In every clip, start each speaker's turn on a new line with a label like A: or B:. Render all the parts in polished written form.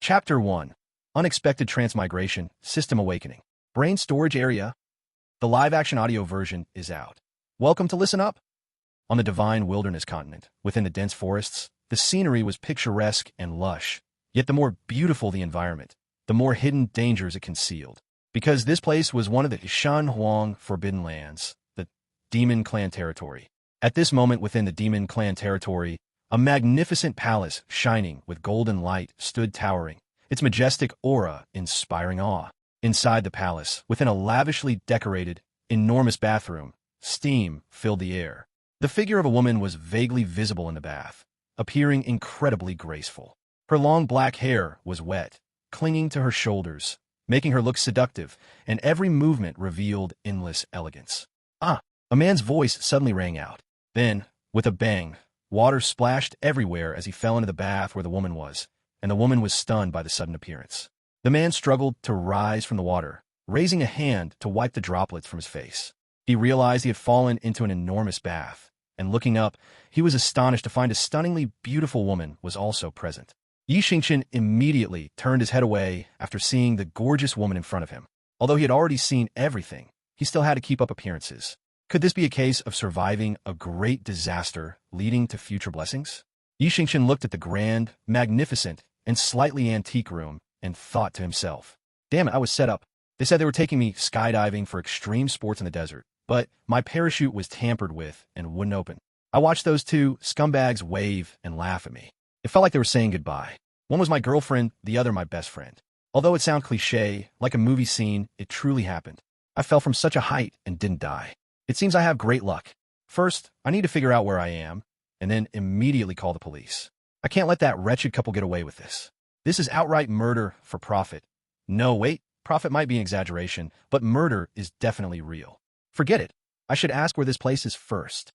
A: Chapter 1. Unexpected Transmigration, System Awakening. Brain Storage Area. The live-action audio version is out. Welcome to Listen Up. On the divine wilderness continent, within the dense forests, the scenery was picturesque and lush. Yet the more beautiful the environment, the more hidden dangers it concealed. Because this place was one of the Shan Huang Forbidden Lands, the Demon Clan territory. At this moment within the Demon Clan territory, a magnificent palace shining with golden light stood towering, its majestic aura inspiring awe. Inside the palace, within a lavishly decorated, enormous bathroom, steam filled the air. The figure of a woman was vaguely visible in the bath, appearing incredibly graceful. Her long black hair was wet, clinging to her shoulders, making her look seductive, and every movement revealed endless elegance. Ah! A man's voice suddenly rang out. Then, with a bang, water splashed everywhere as he fell into the bath where the woman was, and the woman was stunned by the sudden appearance. The man struggled to rise from the water, raising a hand to wipe the droplets from his face. He realized he had fallen into an enormous bath, and looking up, he was astonished to find a stunningly beautiful woman was also present. Xingchen immediately turned his head away after seeing the gorgeous woman in front of him. Although he had already seen everything, he still had to keep up appearances. Could this be a case of surviving a great disaster leading to future blessings? Xingchen looked at the grand, magnificent, and slightly antique room and thought to himself, damn it, I was set up. They said they were taking me skydiving for extreme sports in the desert, but my parachute was tampered with and wouldn't open. I watched those two scumbags wave and laugh at me. It felt like they were saying goodbye. One was my girlfriend, the other my best friend. Although it sounds cliché, like a movie scene, it truly happened. I fell from such a height and didn't die. It seems I have great luck. First, I need to figure out where I am, and then immediately call the police. I can't let that wretched couple get away with this. This is outright murder for profit. No, wait, profit might be an exaggeration, but murder is definitely real. Forget it. I should ask where this place is first.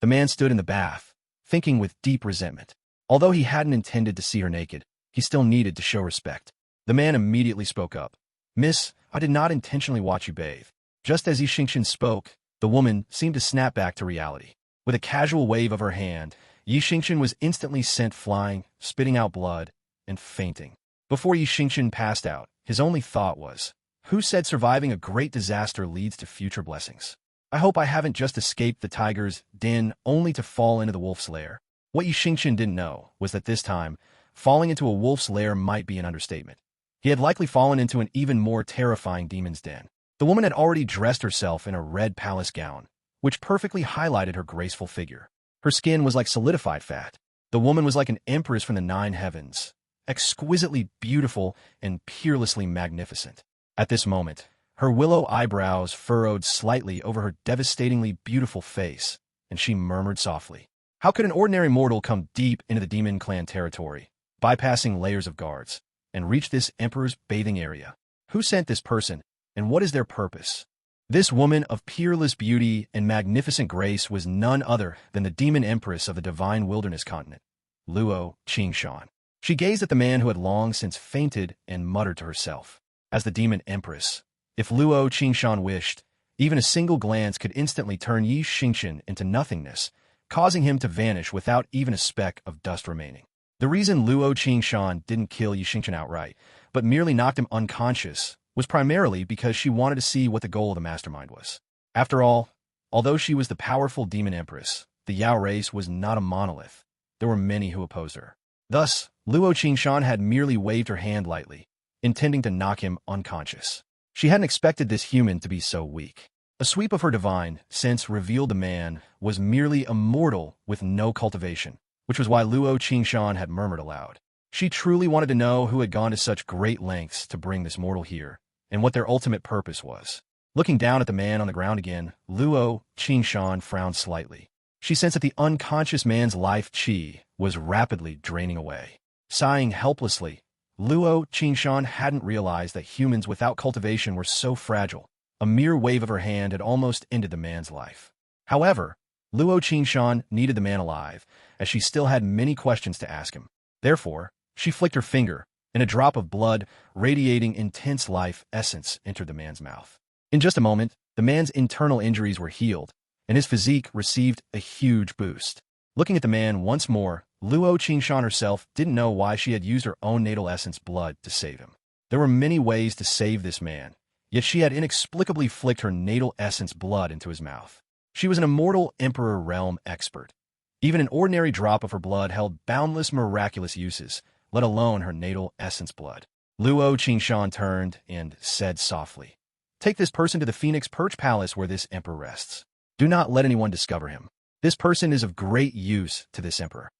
A: The man stood in the bath, thinking with deep resentment. Although he hadn't intended to see her naked, he still needed to show respect. The man immediately spoke up. Miss, I did not intentionally watch you bathe. Just as Xingchen spoke, the woman seemed to snap back to reality. With a casual wave of her hand, Xingchen was instantly sent flying, spitting out blood, and fainting. Before Xingchen passed out, his only thought was, who said surviving a great disaster leads to future blessings? I hope I haven't just escaped the tiger's den only to fall into the wolf's lair. What Xingchen didn't know was that this time, falling into a wolf's lair might be an understatement. He had likely fallen into an even more terrifying demon's den. The woman had already dressed herself in a red palace gown, which perfectly highlighted her graceful figure. Her skin was like solidified fat. The woman was like an empress from the 9 heavens, exquisitely beautiful and peerlessly magnificent. At this moment, her willow eyebrows furrowed slightly over her devastatingly beautiful face, and she murmured softly, how could an ordinary mortal come deep into the Demon Clan territory, bypassing layers of guards, and reach this emperor's bathing area? Who sent this person, and what is their purpose? This woman of peerless beauty and magnificent grace was none other than the Demon Empress of the divine wilderness continent, Luo Xingchen. She gazed at the man who had long since fainted and muttered to herself, as the Demon Empress, if Luo Xingchen wished, even a single glance could instantly turn Xingchen into nothingness, causing him to vanish without even a speck of dust remaining. The reason Luo Xingchen didn't kill Xingchen outright, but merely knocked him unconscious, was primarily because she wanted to see what the goal of the mastermind was. After all, although she was the powerful Demon Empress, the Yao race was not a monolith. There were many who opposed her. Thus, Luo Xingchen had merely waved her hand lightly, intending to knock him unconscious. She hadn't expected this human to be so weak. A sweep of her divine sense revealed the man was merely a mortal with no cultivation, which was why Luo Xingchen had murmured aloud. She truly wanted to know who had gone to such great lengths to bring this mortal here, and what their ultimate purpose was. Looking down at the man on the ground again, Luo Xingchen frowned slightly. She sensed that the unconscious man's life qi was rapidly draining away. Sighing helplessly, Luo Xingchen hadn't realized that humans without cultivation were so fragile. A mere wave of her hand had almost ended the man's life. However, Luo Xingchen needed the man alive, as she still had many questions to ask him. Therefore, she flicked her finger, and a drop of blood, radiating intense life essence, entered the man's mouth. In just a moment, the man's internal injuries were healed, and his physique received a huge boost. Looking at the man once more, Luo Qingshan herself didn't know why she had used her own natal essence blood to save him. There were many ways to save this man, yet she had inexplicably flicked her natal essence blood into his mouth. She was an immortal Emperor realm expert. Even an ordinary drop of her blood held boundless miraculous uses, let alone her natal essence blood. Luo Qingshan turned and said softly, "Take this person to the Phoenix Perch Palace where this emperor rests. Do not let anyone discover him. This person is of great use to this emperor."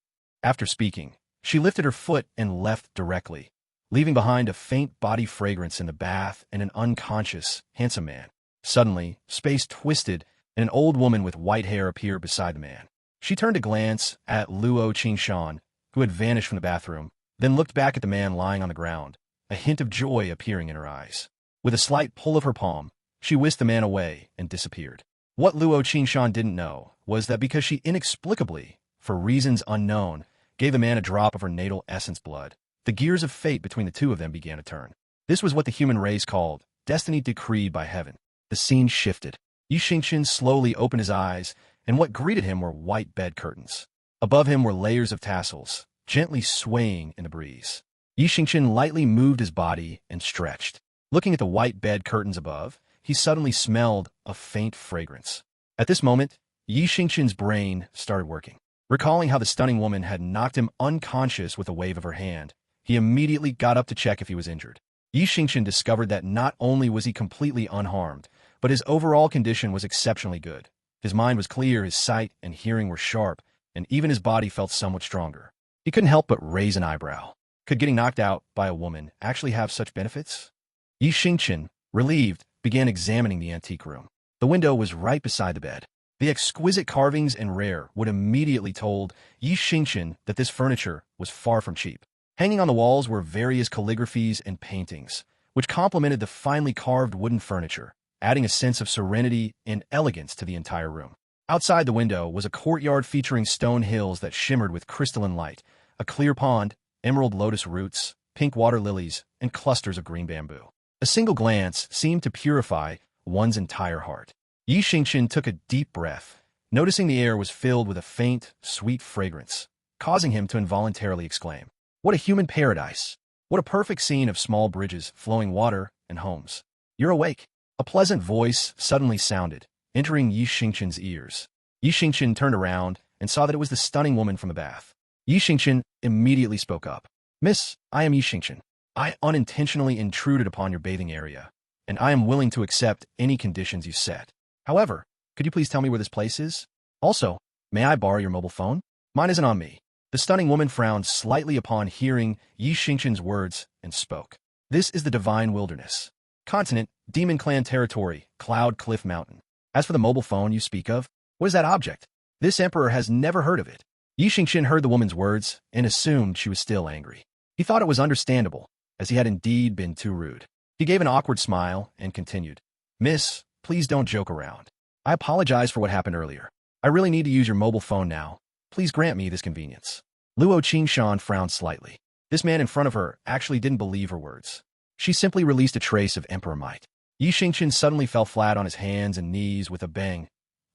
A: After speaking, she lifted her foot and left directly, leaving behind a faint body fragrance in the bath and an unconscious, handsome man. Suddenly, space twisted and an old woman with white hair appeared beside the man. She turned to glance at Luo Qingshan, who had vanished from the bathroom, then looked back at the man lying on the ground, a hint of joy appearing in her eyes. With a slight pull of her palm, she whisked the man away and disappeared. What Luo Qingshan didn't know was that because she inexplicably, for reasons unknown, gave the man a drop of her natal essence blood, the gears of fate between the two of them began to turn. This was what the human race called destiny decreed by heaven. The scene shifted. Xingchen slowly opened his eyes, and what greeted him were white bed curtains. Above him were layers of tassels, gently swaying in the breeze. Xingchen lightly moved his body and stretched. Looking at the white bed curtains above, he suddenly smelled a faint fragrance. At this moment, Xingchen's brain started working. Recalling how the stunning woman had knocked him unconscious with a wave of her hand, he immediately got up to check if he was injured. Xingchen discovered that not only was he completely unharmed, but his overall condition was exceptionally good. His mind was clear, his sight and hearing were sharp, and even his body felt somewhat stronger. He couldn't help but raise an eyebrow. Could getting knocked out by a woman actually have such benefits? Xingchen, relieved, began examining the antique room. The window was right beside the bed. The exquisite carvings and rare wood immediately told Xingchen that this furniture was far from cheap. Hanging on the walls were various calligraphies and paintings, which complemented the finely carved wooden furniture, adding a sense of serenity and elegance to the entire room. Outside the window was a courtyard featuring stone hills that shimmered with crystalline light, a clear pond, emerald lotus roots, pink water lilies, and clusters of green bamboo. A single glance seemed to purify one's entire heart. Xingchen took a deep breath, noticing the air was filled with a faint, sweet fragrance, causing him to involuntarily exclaim, "What a human paradise! What a perfect scene of small bridges, flowing water, and homes. You're awake." A pleasant voice suddenly sounded, entering Xingchen's ears. Xingchen turned around and saw that it was the stunning woman from the bath. Xingchen immediately spoke up. "Miss, I am Xingchen. I unintentionally intruded upon your bathing area, and I am willing to accept any conditions you set. However, could you please tell me where this place is? Also, may I borrow your mobile phone? Mine isn't on me." The stunning woman frowned slightly upon hearing Xingchen's words and spoke. "This is the divine wilderness. Continent, Demon Clan territory, Cloud Cliff Mountain. As for the mobile phone you speak of, what is that object? This emperor has never heard of it." Xingchen heard the woman's words and assumed she was still angry. He thought it was understandable, as he had indeed been too rude. He gave an awkward smile and continued, "Miss, please don't joke around. I apologize for what happened earlier. I really need to use your mobile phone now. Please grant me this convenience." Luo Qingshan frowned slightly. This man in front of her actually didn't believe her words. She simply released a trace of emperor might. Xingchen suddenly fell flat on his hands and knees with a bang,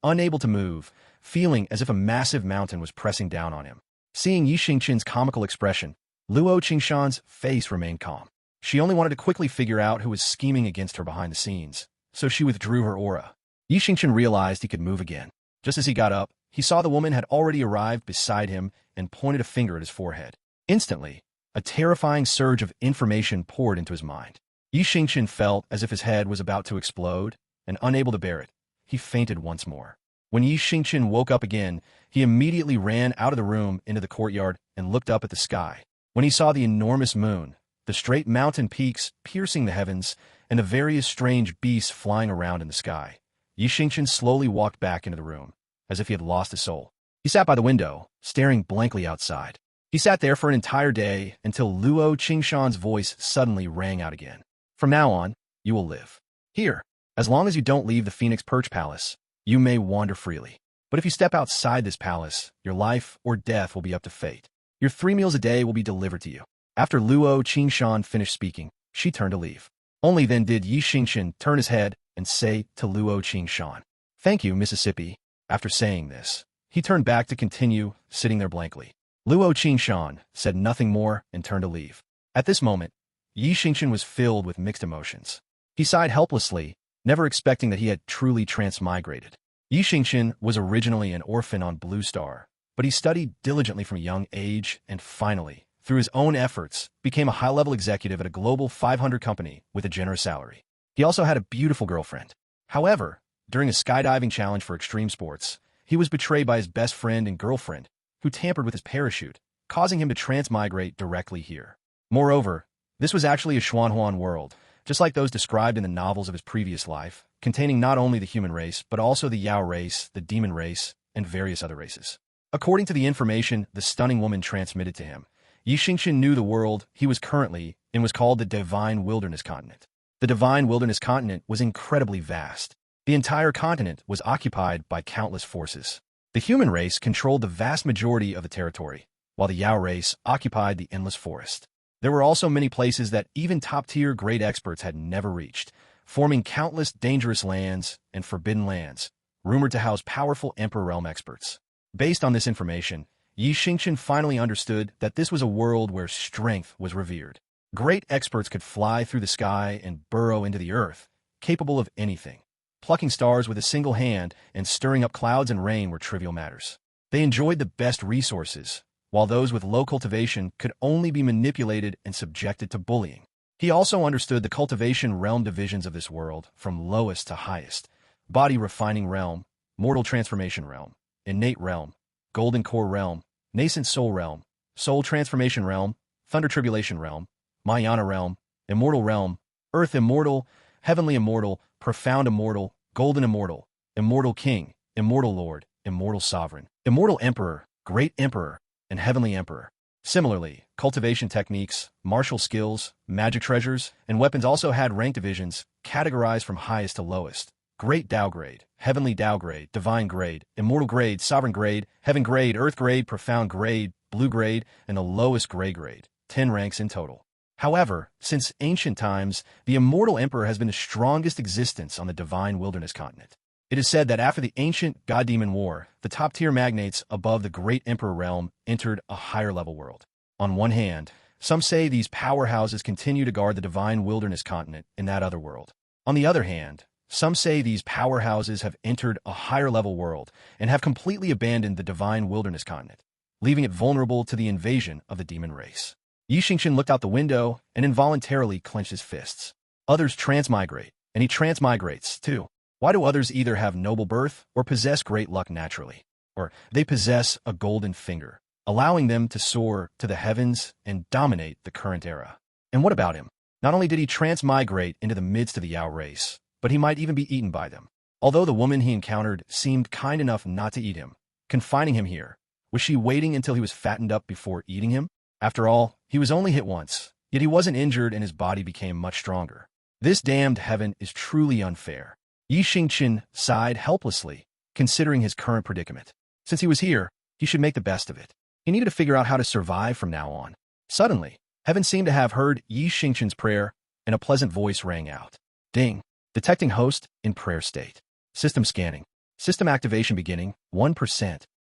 A: unable to move, feeling as if a massive mountain was pressing down on him. Seeing Xingchen's comical expression, Luo Qingshan's face remained calm. She only wanted to quickly figure out who was scheming against her behind the scenes, so she withdrew her aura. Xingchen realized he could move again. Just as he got up, he saw the woman had already arrived beside him and pointed a finger at his forehead. Instantly, a terrifying surge of information poured into his mind. Xingchen felt as if his head was about to explode, and unable to bear it, he fainted once more. When Xingchen woke up again, he immediately ran out of the room into the courtyard and looked up at the sky. When he saw the enormous moon, the straight mountain peaks piercing the heavens, and the various strange beasts flying around in the sky, Xingchen slowly walked back into the room, as if he had lost his soul. He sat by the window, staring blankly outside. He sat there for an entire day until Luo Qingshan's voice suddenly rang out again. "From now on, you will live here. As long as you don't leave the Phoenix Perch Palace, you may wander freely. But if you step outside this palace, your life or death will be up to fate. Your 3 meals a day will be delivered to you." After Luo Qingshan finished speaking, she turned to leave. Only then did Xingchen turn his head and say to Luo Qingshan, "Thank you, Mississippi." After saying this, He turned back to continue, sitting there blankly. Luo Xingchen said nothing more and turned to leave. At this moment, Xingchen was filled with mixed emotions. He sighed helplessly, never expecting that he had truly transmigrated. Xingchen was originally an orphan on Blue Star, but he studied diligently from a young age and finally, through his own efforts, became a high-level executive at a global 500 company with a generous salary. He also had a beautiful girlfriend. However, during a skydiving challenge for extreme sports, he was betrayed by his best friend and girlfriend, who tampered with his parachute, causing him to transmigrate directly here. Moreover, this was actually a Xuanhuan world, just like those described in the novels of his previous life, containing not only the human race, but also the Yao race, the demon race, and various other races. According to the information the stunning woman transmitted to him, Xingchen knew the world he was currently in was called the Divine Wilderness Continent. The Divine Wilderness Continent was incredibly vast. The entire continent was occupied by countless forces. The human race controlled the vast majority of the territory, while the Yao race occupied the endless forest. There were also many places that even top-tier great experts had never reached, forming countless dangerous lands and forbidden lands, rumored to house powerful Emperor Realm experts. Based on this information, Xingchen finally understood that this was a world where strength was revered. Great experts could fly through the sky and burrow into the earth, capable of anything. Plucking stars with a single hand and stirring up clouds and rain were trivial matters. They enjoyed the best resources, while those with low cultivation could only be manipulated and subjected to bullying. He also understood the cultivation realm divisions of this world, from lowest to highest: body refining realm, mortal transformation realm, innate realm, golden core realm, nascent soul realm, soul transformation realm, thunder tribulation realm, Mayana realm, immortal realm, earth immortal, heavenly immortal, profound immortal, golden immortal, immortal king, immortal lord, immortal sovereign, immortal emperor, great emperor, and heavenly emperor. Similarly, cultivation techniques, martial skills, magic treasures, and weapons also had rank divisions, categorized from highest to lowest: great Tao grade, heavenly Tao grade, divine grade, immortal grade, sovereign grade, heaven grade, earth grade, profound grade, blue grade, and the lowest gray grade, 10 ranks in total. However, since ancient times, the immortal emperor has been the strongest existence on the Divine Wilderness Continent. It is said that after the ancient God-Demon War, the top-tier magnates above the Great Emperor realm entered a higher-level world. On one hand, some say these powerhouses continue to guard the Divine Wilderness Continent in that other world. On the other hand, some say these powerhouses have entered a higher-level world and have completely abandoned the Divine Wilderness Continent, leaving it vulnerable to the invasion of the demon race. Xingchen looked out the window and involuntarily clenched his fists. Others transmigrate, and he transmigrates, too. Why do others either have noble birth or possess great luck naturally? Or they possess a golden finger, allowing them to soar to the heavens and dominate the current era. And what about him? Not only did he transmigrate into the midst of the Yao race, but he might even be eaten by them. Although the woman he encountered seemed kind enough not to eat him, confining him here, was she waiting until he was fattened up before eating him? After all, he was only hit once, yet he wasn't injured and his body became much stronger. This damned heaven is truly unfair. Xingchen sighed helplessly, considering his current predicament. Since he was here, he should make the best of it. He needed to figure out how to survive from now on. Suddenly, heaven seemed to have heard Xingchen's prayer, and a pleasant voice rang out. Ding! Detecting host in prayer state. System scanning. System activation beginning, 1%,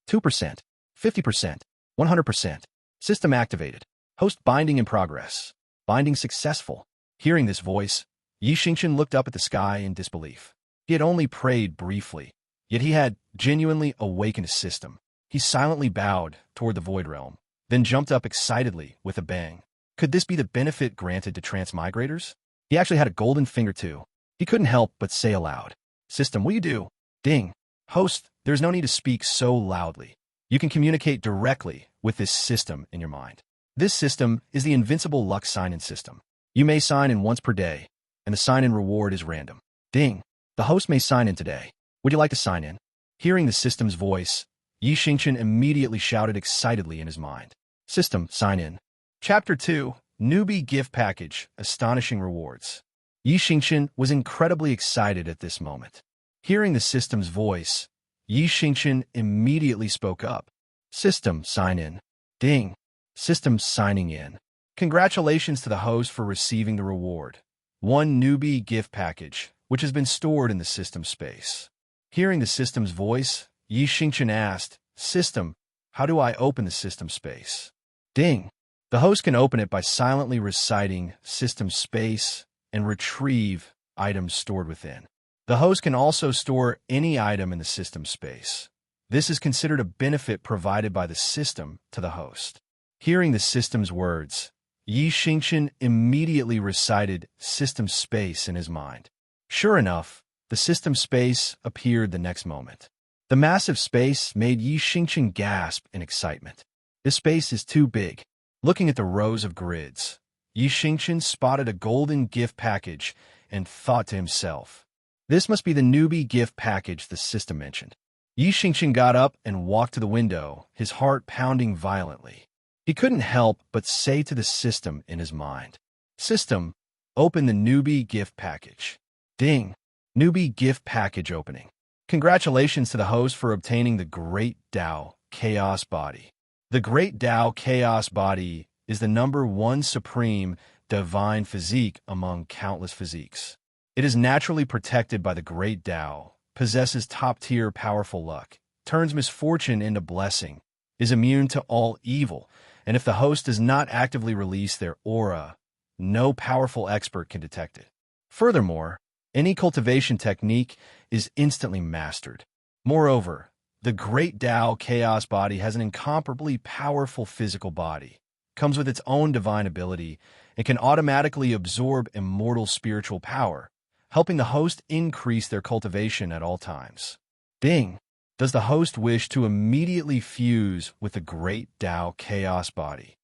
A: 2%, 50%, 100%. System activated. Host binding in progress. Binding successful. Hearing this voice, Xingchen looked up at the sky in disbelief. He had only prayed briefly, yet he had genuinely awakened his system. He silently bowed toward the void realm, then jumped up excitedly with a bang. Could this be the benefit granted to transmigrators? He actually had a golden finger too. He couldn't help but say aloud, "System, what do you do?" Ding. Host, there's no need to speak so loudly. You can communicate directly with this system in your mind. This system is the Invincible luck sign-in system. You may sign in once per day, and the sign-in reward is random. Ding. The host may sign in today. Would you like to sign in? Hearing the system's voice, Xingchen immediately shouted excitedly in his mind. System, sign in. Chapter 2, Newbie Gift Package, Astonishing Rewards. Xingchen was incredibly excited at this moment. Hearing the system's voice, Xingchen immediately spoke up. System, sign in. Ding. System signing in. Congratulations to the host for receiving the reward. One newbie gift package, which has been stored in the system space. Hearing the system's voice, Xingchen asked, System, how do I open the system space? Ding. The host can open it by silently reciting system space and retrieve items stored within. The host can also store any item in the system space. This is considered a benefit provided by the system to the host. Hearing the system's words, Xingchen immediately recited system space in his mind. Sure enough, the system space appeared the next moment. The massive space made Xingchen gasp in excitement. This space is too big. Looking at the rows of grids, Xingchen spotted a golden gift package and thought to himself, this must be the newbie gift package the system mentioned. Xingchen got up and walked to the window, his heart pounding violently. He couldn't help but say to the system in his mind, System, open the newbie gift package. Ding. Newbie gift package opening. Congratulations to the host for obtaining the Great Tao Chaos Body. The Great Tao Chaos Body is the #1 supreme divine physique among countless physiques. It is naturally protected by the Great Tao, possesses top-tier powerful luck, turns misfortune into blessing, is immune to all evil, and if the host does not actively release their aura, no powerful expert can detect it. Furthermore, any cultivation technique is instantly mastered. Moreover, the Great Tao Chaos Body has an incomparably powerful physical body, comes with its own divine ability, and can automatically absorb immortal spiritual power, helping the host increase their cultivation at all times. Ding! Does the host wish to immediately fuse with the Great Tao Chaos Body?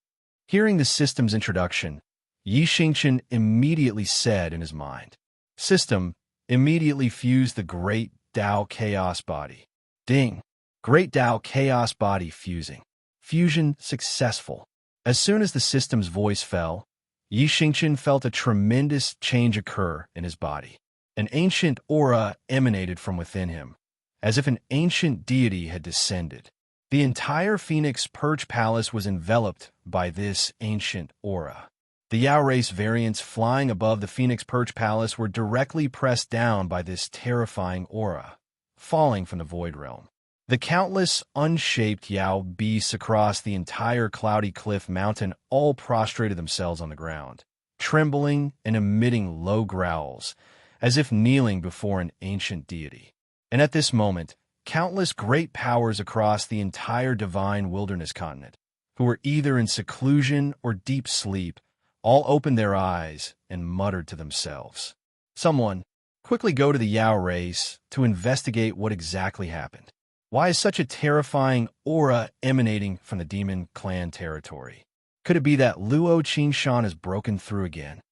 A: Hearing the system's introduction, Xingchen immediately said in his mind, System, immediately fuse the Great Tao Chaos Body. Ding! Great Tao Chaos Body fusing. Fusion successful. As soon as the system's voice fell, Xingchen felt a tremendous change occur in his body. An ancient aura emanated from within him, as if an ancient deity had descended. The entire Phoenix Perch Palace was enveloped by this ancient aura. The Yao race variants flying above the Phoenix Perch Palace were directly pressed down by this terrifying aura, falling from the Void Realm. The countless unshaped Yao beasts across the entire cloudy cliff mountain all prostrated themselves on the ground, trembling and emitting low growls, as if kneeling before an ancient deity. And at this moment, countless great powers across the entire divine wilderness continent, who were either in seclusion or deep sleep, all opened their eyes and muttered to themselves. Someone, quickly go to the Yao race to investigate what exactly happened. Why is such a terrifying aura emanating from the demon clan territory? Could it be that Luo Xingchen has broken through again?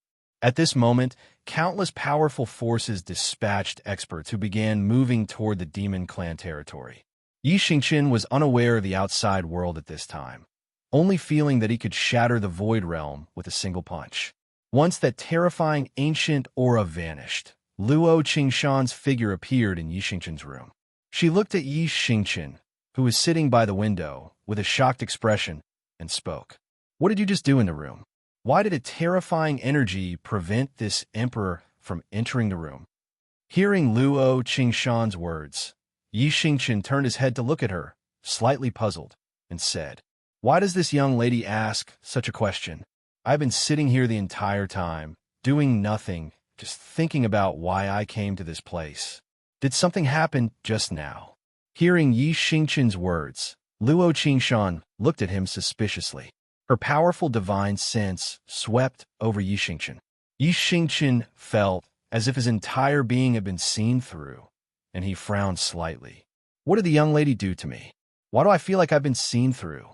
A: At this moment, countless powerful forces dispatched experts who began moving toward the demon clan territory. Xingchen was unaware of the outside world at this time, only feeling that he could shatter the Void Realm with a single punch. Once that terrifying ancient aura vanished, Luo Xingchen's figure appeared in Xingchen's room. She looked at Xingchen, who was sitting by the window, with a shocked expression, and spoke. What did you just do in the room? Why did a terrifying energy prevent this emperor from entering the room? Hearing Luo Xingchen's words, Xingchen turned his head to look at her, slightly puzzled, and said, Why does this young lady ask such a question? I've been sitting here the entire time, doing nothing, just thinking about why I came to this place. Did something happen just now? Hearing Xingchen's words, Luo Xingchen looked at him suspiciously. Her powerful divine sense swept over Xingchen. Xingchen felt as if his entire being had been seen through, and he frowned slightly. What did the young lady do to me? Why do I feel like I've been seen through?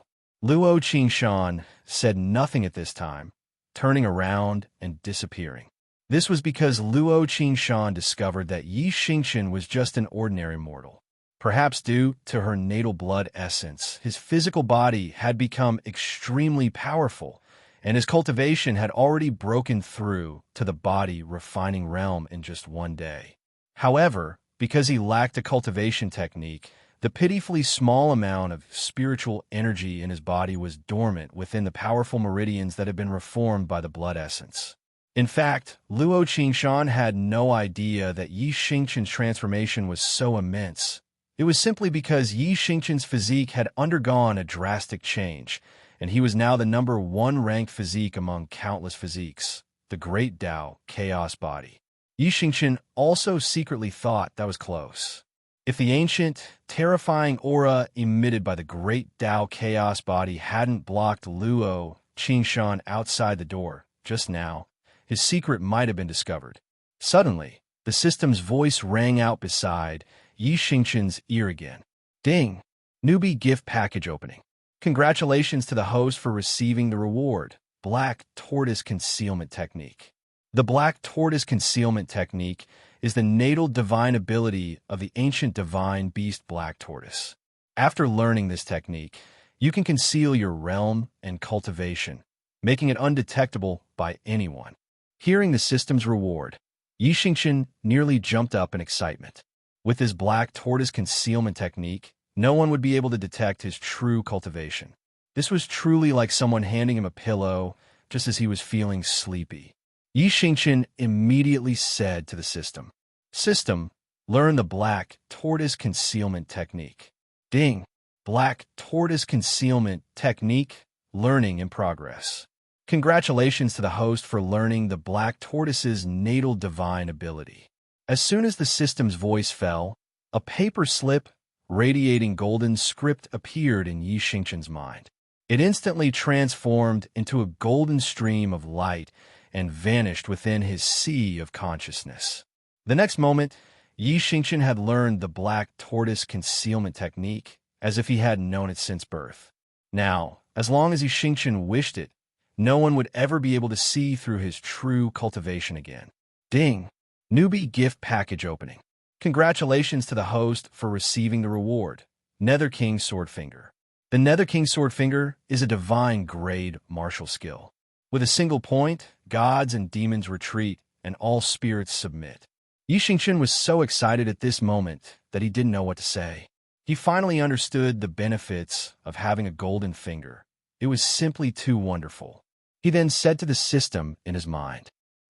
A: Luo Xingchen said nothing at this time, turning around and disappearing. This was because Luo Xingchen discovered that Xingchen was just an ordinary mortal. Perhaps due to her natal blood essence, his physical body had become extremely powerful, and his cultivation had already broken through to the body refining realm in just one day. However, because he lacked a cultivation technique, the pitifully small amount of spiritual energy in his body was dormant within the powerful meridians that had been reformed by the blood essence. In fact, Luo Xingchen had no idea that Xingchen's transformation was so immense, It was simply because Xingchen's physique had undergone a drastic change, and he was now the #1 ranked physique among countless physiques, the Great Tao Chaos Body. Xingchen also secretly thought that was close. If the ancient, terrifying aura emitted by the Great Tao Chaos Body hadn't blocked Luo Xingchen outside the door just now, his secret might have been discovered. Suddenly, the system's voice rang out beside Xingchen's ear again. Ding! Newbie gift package opening. Congratulations to the host for receiving the reward, Black Tortoise Concealment Technique. The Black Tortoise Concealment Technique is the natal divine ability of the ancient divine beast Black Tortoise. After learning this technique, you can conceal your realm and cultivation, making it undetectable by anyone. Hearing the system's reward, Xingchen nearly jumped up in excitement. With his Black Tortoise Concealment Technique, no one would be able to detect his true cultivation. This was truly like someone handing him a pillow just as he was feeling sleepy. Xingchen immediately said to the system, "System, learn the Black Tortoise Concealment Technique." Ding! Black Tortoise Concealment Technique, learning in progress. Congratulations to the host for learning the Black Tortoise's natal divine ability. As soon as the system's voice fell, a paper slip radiating golden script appeared in Xingchen's mind. It instantly transformed into a golden stream of light and vanished within his sea of consciousness. The next moment, Xingchen had learned the Black Tortoise Concealment Technique as if he had known it since birth. Now, as long as Xingchen wished it, no one would ever be able to see through his true cultivation again. Ding! Newbie gift package opening. Congratulations to the host for receiving the reward, Nether King Swordfinger. The Nether King Swordfinger is a divine grade martial skill. With a single point, gods and demons retreat, and all spirits submit. Xingchen was so excited at this moment that he didn't know what to say. He finally understood the benefits of having a golden finger. It was simply too wonderful. He then said to the system in his mind,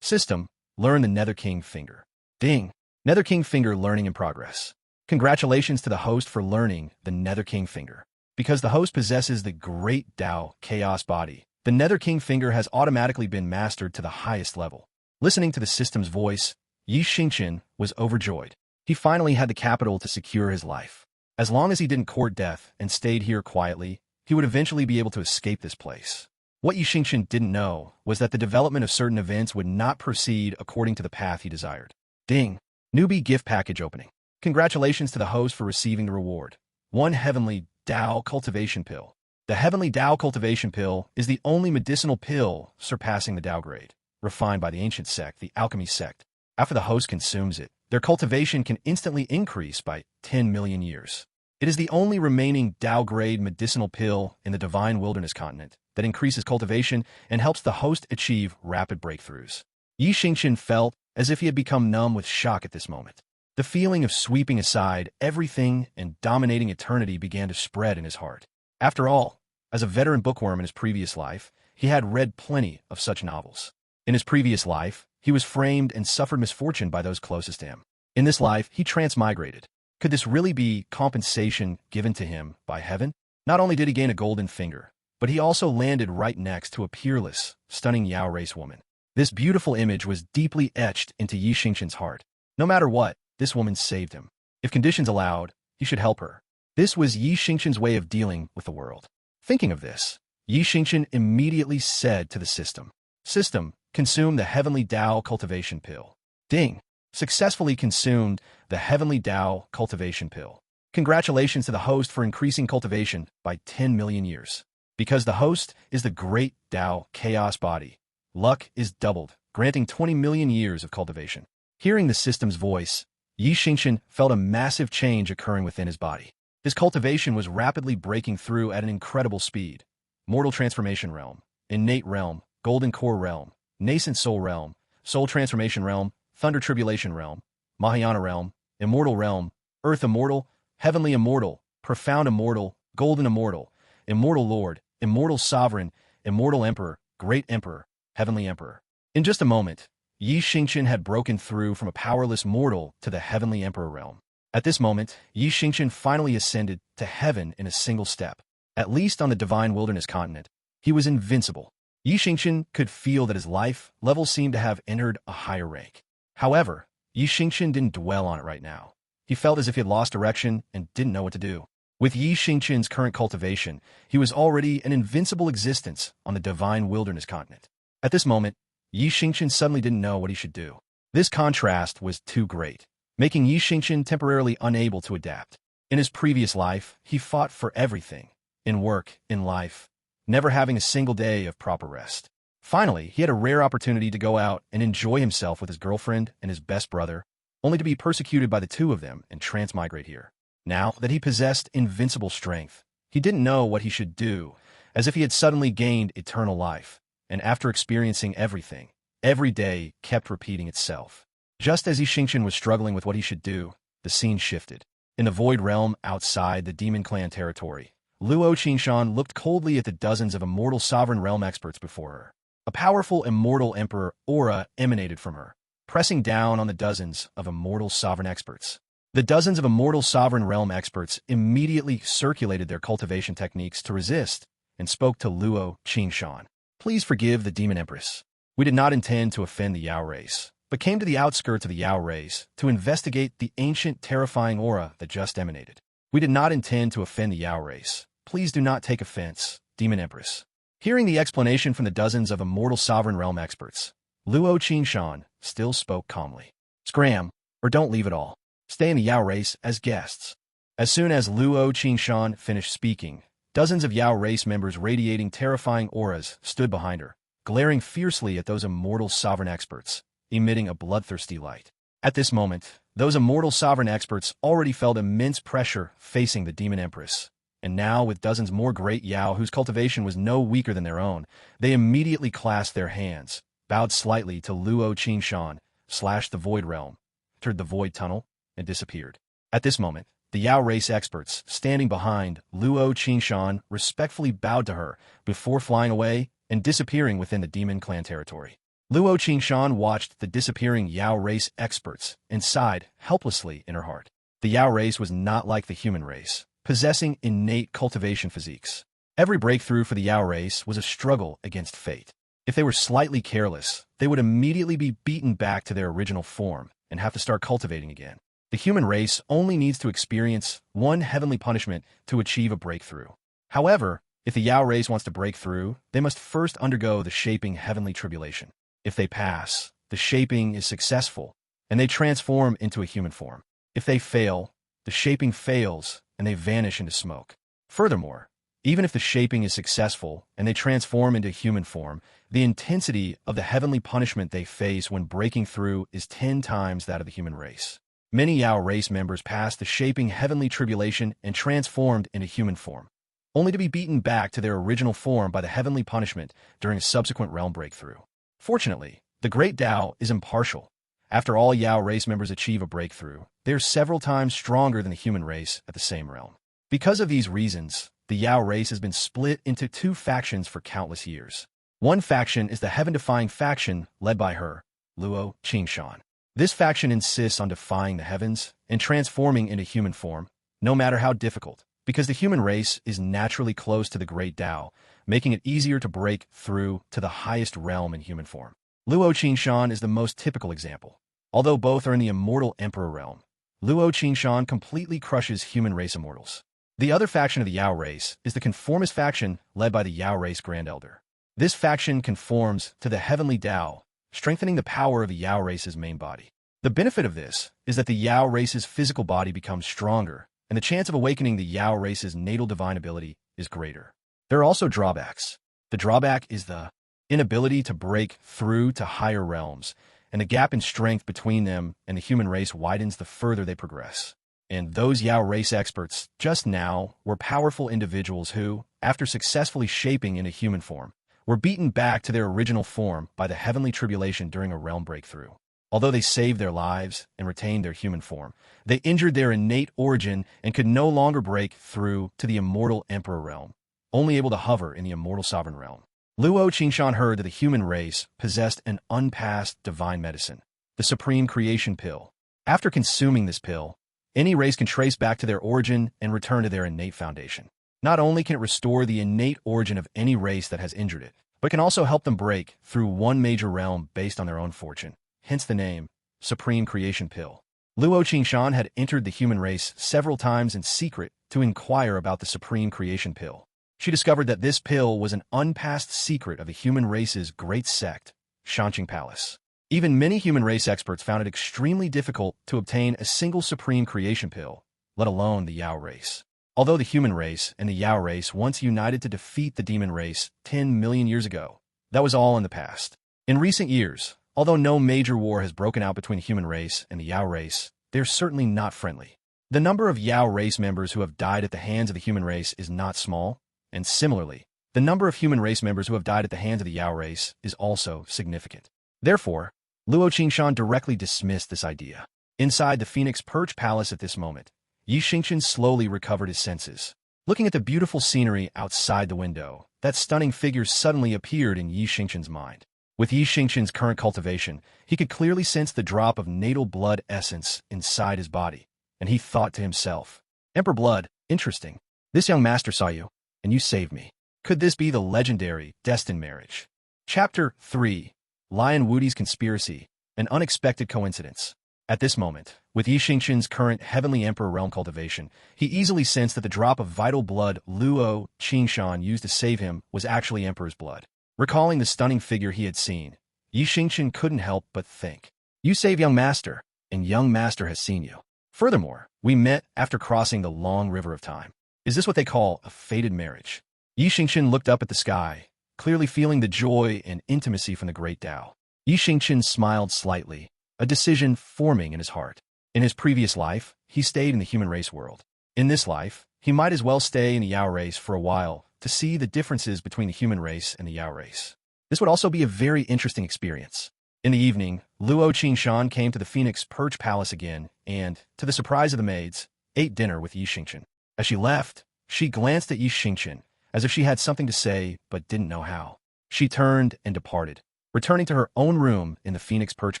A: "System, learn the Nether King Finger." Ding! Nether King Finger learning in progress. Congratulations to the host for learning the Nether King Finger. Because the host possesses the Great Tao Chaos Body, the Nether King Finger has automatically been mastered to the highest level. Listening to the system's voice, Xingchen was overjoyed. He finally had the capital to secure his life. As long as he didn't court death and stayed here quietly, he would eventually be able to escape this place. What Xingchen didn't know was that the development of certain events would not proceed according to the path he desired. Ding! Newbie gift package opening. Congratulations to the host for receiving the reward, 1 Heavenly Tao Cultivation Pill. The Heavenly Tao Cultivation Pill is the only medicinal pill surpassing the Tao grade, refined by the ancient sect, the alchemy sect. After the host consumes it, their cultivation can instantly increase by 10 million years. It is the only remaining Tao grade medicinal pill in the divine wilderness continent that increases cultivation and helps the host achieve rapid breakthroughs. Xingchen felt as if he had become numb with shock at this moment. The feeling of sweeping aside everything and dominating eternity began to spread in his heart. After all, as a veteran bookworm in his previous life, he had read plenty of such novels. In his previous life, he was framed and suffered misfortune by those closest to him. In this life, he transmigrated. Could this really be compensation given to him by heaven? Not only did he gain a golden finger, but he also landed right next to a peerless, stunning Yao race woman. This beautiful image was deeply etched into Xingchen's heart. No matter what, this woman saved him. If conditions allowed, he should help her. This was Xingchen's way of dealing with the world. Thinking of this, Xingchen immediately said to the system, "System, consume the Heavenly Tao Cultivation Pill." Ding! Successfully consumed the Heavenly Tao Cultivation Pill. Congratulations to the host for increasing cultivation by 10 million years. Because the host is the Great Tao Chaos Body, luck is doubled, granting 20 million years of cultivation. Hearing the system's voice, Xingchen felt a massive change occurring within his body. His cultivation was rapidly breaking through at an incredible speed. Mortal Transformation Realm, Innate Realm, Golden Core Realm, Nascent Soul Realm, Soul Transformation Realm, Thunder Tribulation Realm, Mahayana Realm, Immortal Realm, Earth Immortal, Heavenly Immortal, Profound Immortal, Golden Immortal, Immortal Lord, Immortal Sovereign, Immortal Emperor, Great Emperor, Heavenly Emperor. In just a moment, Xingchen had broken through from a powerless mortal to the Heavenly Emperor realm. At this moment, Xingchen finally ascended to heaven in a single step. At least on the divine wilderness continent, he was invincible. Xingchen could feel that his life level seemed to have entered a higher rank. However, Xingchen didn't dwell on it right now. He felt as if he had lost direction and didn't know what to do. With Xingchen's current cultivation, he was already an invincible existence on the divine wilderness continent. At this moment, Xingchen suddenly didn't know what he should do. This contrast was too great, making Xingchen temporarily unable to adapt. In his previous life, he fought for everything, in work, in life, never having a single day of proper rest. Finally, he had a rare opportunity to go out and enjoy himself with his girlfriend and his best brother, only to be persecuted by the two of them and transmigrate here. Now that he possessed invincible strength, he didn't know what he should do, as if he had suddenly gained eternal life, and after experiencing everything, every day kept repeating itself. Just as Xingchen was struggling with what he should do, the scene shifted. In the void realm outside the demon clan territory, Luo Qingshan looked coldly at the dozens of immortal sovereign realm experts before her. A powerful immortal emperor aura emanated from her, pressing down on the dozens of immortal sovereign experts. The dozens of immortal sovereign realm experts immediately circulated their cultivation techniques to resist and spoke to Luo Qingshan. Please forgive the Demon Empress. We did not intend to offend the Yao race, but came to the outskirts of the Yao race to investigate the ancient terrifying aura that just emanated. We did not intend to offend the Yao race. Please do not take offense, Demon Empress. Hearing the explanation from the dozens of immortal sovereign realm experts, Luo Qingshan still spoke calmly. Scram, or don't leave at all. Stay in the Yao race as guests. As soon as Luo Qingshan finished speaking, dozens of Yao race members radiating terrifying auras stood behind her, glaring fiercely at those immortal sovereign experts, emitting a bloodthirsty light. At this moment, those immortal sovereign experts already felt immense pressure facing the Demon Empress, and now with dozens more great Yao whose cultivation was no weaker than their own, they immediately clasped their hands, bowed slightly to Luo Qingshan, slashed the void realm, entered the void tunnel, and disappeared. At this moment, the Yao race experts, standing behind Luo Qingshan, respectfully bowed to her before flying away and disappearing within the demon clan territory. Luo Qingshan watched the disappearing Yao race experts and sighed helplessly in her heart. The Yao race was not like the human race, possessing innate cultivation physiques. Every breakthrough for the Yao race was a struggle against fate. If they were slightly careless, they would immediately be beaten back to their original form and have to start cultivating again. The human race only needs to experience one heavenly punishment to achieve a breakthrough. However, if the Yao race wants to break through, they must first undergo the shaping heavenly tribulation. If they pass, the shaping is successful, and they transform into a human form. If they fail, the shaping fails, and they vanish into smoke. Furthermore, even if the shaping is successful and they transform into human form, the intensity of the heavenly punishment they face when breaking through is 10 times that of the human race. Many Yao race members passed the shaping heavenly tribulation and transformed into human form, only to be beaten back to their original form by the heavenly punishment during a subsequent realm breakthrough. Fortunately, the Great Tao is impartial. After all Yao race members achieve a breakthrough, they are several times stronger than the human race at the same realm. Because of these reasons, the Yao race has been split into two factions for countless years. One faction is the heaven-defying faction led by her, Luo Qingshan. This faction insists on defying the heavens and transforming into human form, no matter how difficult, because the human race is naturally close to the Great Tao, making it easier to break through to the highest realm in human form. Luo Qingshan is the most typical example. Although both are in the immortal emperor realm, Luo Qingshan completely crushes human race immortals. The other faction of the Yao race is the conformist faction led by the Yao race Grand Elder. This faction conforms to the heavenly Tao, strengthening the power of the Yao race's main body. The benefit of this is that the Yao race's physical body becomes stronger, and the chance of awakening the Yao race's natal divine ability is greater. There are also drawbacks. The drawback is the inability to break through to higher realms, and the gap in strength between them and the human race widens the further they progress. And those Yao race experts just now were powerful individuals who, after successfully shaping into human form, were beaten back to their original form by the heavenly tribulation during a realm breakthrough. Although they saved their lives and retained their human form, they injured their innate origin and could no longer break through to the immortal emperor realm, only able to hover in the immortal sovereign realm. Luo Qingshan heard that the human race possessed an unpassed divine medicine, the supreme creation pill. After consuming this pill, Any race can trace back to their origin and return to their innate foundation. Not only can it restore the innate origin of any race that has injured it, but can also help them break through one major realm based on their own fortune. Hence the name, Supreme Creation Pill. Luo Xingchen had entered the human race several times in secret to inquire about the Supreme Creation Pill. She discovered that this pill was an unpassed secret of the human race's great sect, Xingchen Palace. Even many human race experts found it extremely difficult to obtain a single Supreme Creation Pill, let alone the Yao race. Although the human race and the Yao race once united to defeat the demon race 10 million years ago, that was all in the past. In recent years, although no major war has broken out between the human race and the Yao race, they're certainly not friendly. The number of Yao race members who have died at the hands of the human race is not small, and similarly, the number of human race members who have died at the hands of the Yao race is also significant. Therefore, Luo Xingchen directly dismissed this idea. Inside the Phoenix Perch Palace at this moment, Xingchen slowly recovered his senses. Looking at the beautiful scenery outside the window, that stunning figure suddenly appeared in Xingchen's mind. With Xingchen's current cultivation, he could clearly sense the drop of natal blood essence inside his body, and he thought to himself, Emperor Blood, interesting. This young master saw you, and you saved me. Could this be the legendary, destined marriage? Chapter 3. Lion Wudi's Conspiracy, An Unexpected Coincidence. At this moment, with Xingchen's current Heavenly Emperor realm cultivation, he easily sensed that the drop of vital blood Luo Xingchen used to save him was actually Emperor's blood. Recalling the stunning figure he had seen, Xingchen couldn't help but think, you save young master, and young master has seen you. Furthermore, we met after crossing the long river of time. Is this what they call a fated marriage? Xingchen looked up at the sky, clearly feeling the joy and intimacy from the great Tao. Xingchen smiled slightly, a decision forming in his heart. In his previous life, he stayed in the human race world. In this life, he might as well stay in the Yao race for a while to see the differences between the human race and the Yao race. This would also be a very interesting experience. In the evening, Luo Xingchen came to the Phoenix Perch Palace again and, to the surprise of the maids, ate dinner with Xingchen. As she left, she glanced at Xingchen as if she had something to say but didn't know how. She turned and departed, returning to her own room in the Phoenix Perch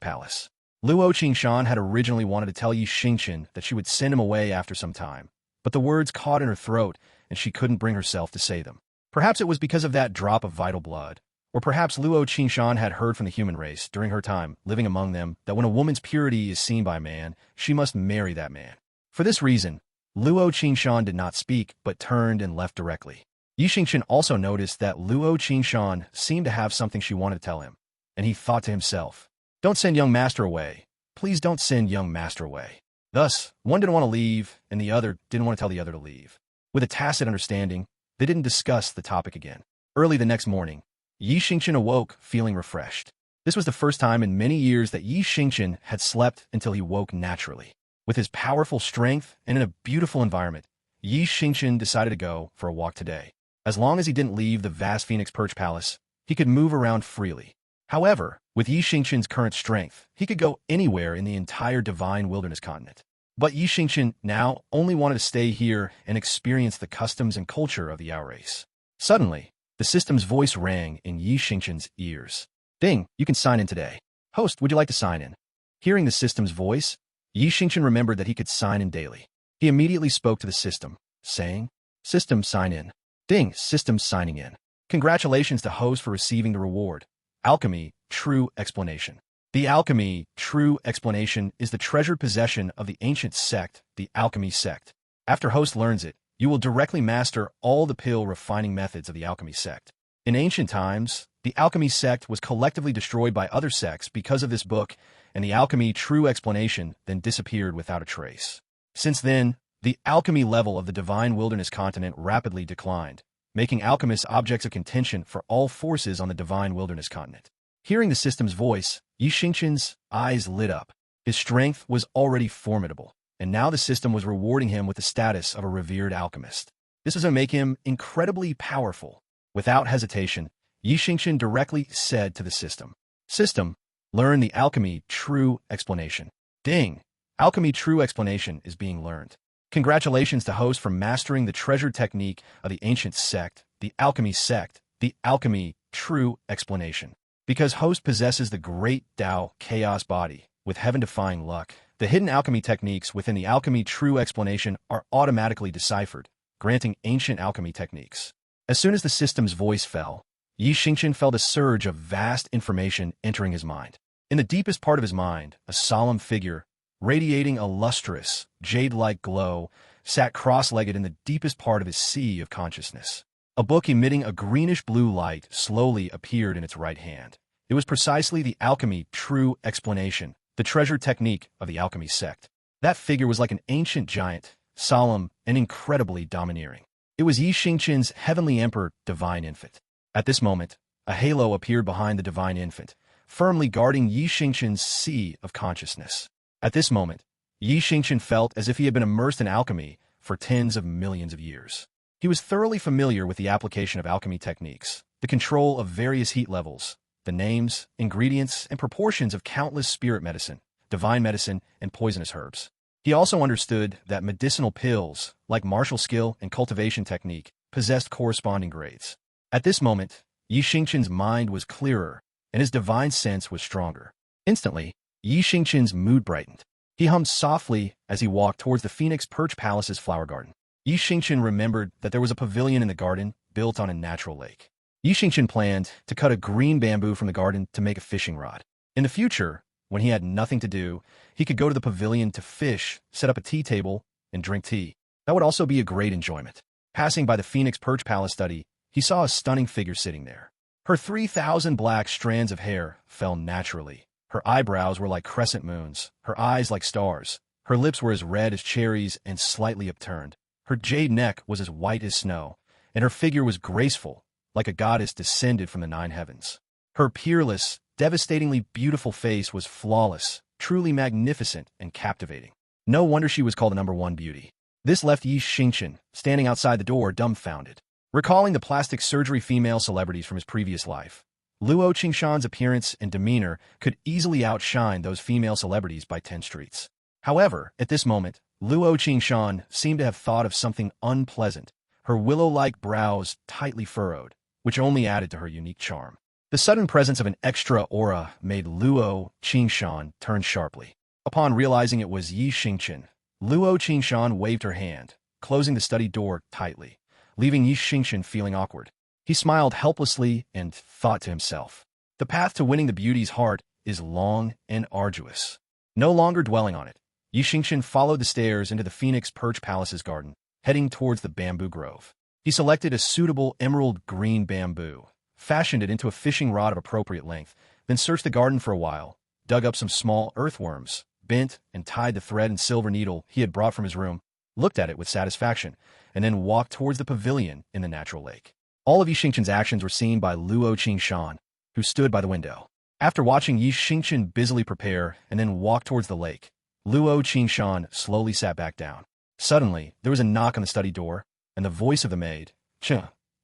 A: Palace. Luo Xingchen had originally wanted to tell Xingchen that she would send him away after some time, but the words caught in her throat and she couldn't bring herself to say them. Perhaps it was because of that drop of vital blood, or perhaps Luo Xingchen had heard from the human race during her time living among them that when a woman's purity is seen by a man, she must marry that man. For this reason, Luo Xingchen did not speak but turned and left directly. Xingchen also noticed that Luo Xingchen seemed to have something she wanted to tell him, and he thought to himself, don't send young master away. Please don't send young master away. Thus, one didn't want to leave, and the other didn't want to tell the other to leave. With a tacit understanding, they didn't discuss the topic again. Early the next morning, Xingchen awoke feeling refreshed. This was the first time in many years that Xingchen had slept until he woke naturally. With his powerful strength and in a beautiful environment, Xingchen decided to go for a walk today. As long as he didn't leave the vast Phoenix Perch Palace, he could move around freely. However, with Xingchen's current strength, he could go anywhere in the entire divine wilderness continent. But Xingchen now only wanted to stay here and experience the customs and culture of the Yao race. Suddenly, the system's voice rang in Xingchen's ears. Ding, you can sign in today. Host, would you like to sign in? Hearing the system's voice, Xingchen remembered that he could sign in daily. He immediately spoke to the system, saying, System, sign in. Ding, system signing in. Congratulations to host for receiving the reward. Alchemy, true explanation. The alchemy, true explanation, is the treasured possession of the ancient sect, the alchemy sect. After host learns it, you will directly master all the pill refining methods of the alchemy sect. In ancient times, the alchemy sect was collectively destroyed by other sects because of this book, and the alchemy true explanation then disappeared without a trace. Since then, the alchemy level of the divine wilderness continent rapidly declined, making alchemists objects of contention for all forces on the divine wilderness continent. Hearing the system's voice, Xingchen's eyes lit up. His strength was already formidable, and now the system was rewarding him with the status of a revered alchemist. This was to make him incredibly powerful. Without hesitation, Xingchen directly said to the system, System, learn the alchemy true explanation. Ding! Alchemy true explanation is being learned. Congratulations to host for mastering the treasured technique of the ancient sect, the alchemy true explanation. Because host possesses the great Tao chaos body, with heaven-defying luck, the hidden alchemy techniques within the alchemy true explanation are automatically deciphered, granting ancient alchemy techniques. As soon as the system's voice fell, Xingchen felt a surge of vast information entering his mind. In the deepest part of his mind, a solemn figure, radiating a lustrous, jade-like glow, sat cross-legged in the deepest part of his sea of consciousness. A book emitting a greenish-blue light slowly appeared in its right hand. It was precisely the alchemy true explanation, the treasured technique of the alchemy sect. That figure was like an ancient giant, solemn and incredibly domineering. It was Xingchen's heavenly emperor, divine infant. At this moment, a halo appeared behind the divine infant, firmly guarding Xingchen's sea of consciousness. At this moment, Xingchen felt as if he had been immersed in alchemy for tens of millions of years. He was thoroughly familiar with the application of alchemy techniques, the control of various heat levels, the names, ingredients, and proportions of countless spirit medicine, divine medicine, and poisonous herbs. He also understood that medicinal pills, like martial skill and cultivation technique, possessed corresponding grades. At this moment, Xingchen's mind was clearer, and his divine sense was stronger. Instantly, Xingchen's mood brightened. He hummed softly as he walked towards the Phoenix Perch Palace's flower garden. Xingchen remembered that there was a pavilion in the garden built on a natural lake. Xingchen planned to cut a green bamboo from the garden to make a fishing rod. In the future, when he had nothing to do, he could go to the pavilion to fish, set up a tea table, and drink tea. That would also be a great enjoyment. Passing by the Phoenix Perch Palace study, he saw a stunning figure sitting there. Her 3,000 black strands of hair fell naturally. Her eyebrows were like crescent moons, her eyes like stars. Her lips were as red as cherries and slightly upturned. Her jade neck was as white as snow, and her figure was graceful, like a goddess descended from the 9 heavens. Her peerless, devastatingly beautiful face was flawless, truly magnificent and captivating. No wonder she was called the #1 beauty. This left Xingchen standing outside the door dumbfounded. Recalling the plastic surgery female celebrities from his previous life, Luo Qingshan's appearance and demeanor could easily outshine those female celebrities by 10 streets. However, at this moment, Luo Qingshan seemed to have thought of something unpleasant, her willow-like brows tightly furrowed, which only added to her unique charm. The sudden presence of an extra aura made Luo Qingshan turn sharply. Upon realizing it was Xingchen, Luo Qingshan waved her hand, closing the study door tightly, leaving Xingchen feeling awkward. He smiled helplessly and thought to himself, the path to winning the beauty's heart is long and arduous. No longer dwelling on it, Xingchen followed the stairs into the Phoenix Perch Palace's garden, heading towards the bamboo grove. He selected a suitable emerald green bamboo, fashioned it into a fishing rod of appropriate length, then searched the garden for a while, dug up some small earthworms, bent and tied the thread and silver needle he had brought from his room, looked at it with satisfaction, and then walked towards the pavilion in the natural lake. All of Xingchen's actions were seen by Luo Qingshan, who stood by the window. After watching Xingchen busily prepare and then walk towards the lake, Luo Qingshan slowly sat back down. Suddenly, there was a knock on the study door, and the voice of the maid, Ch,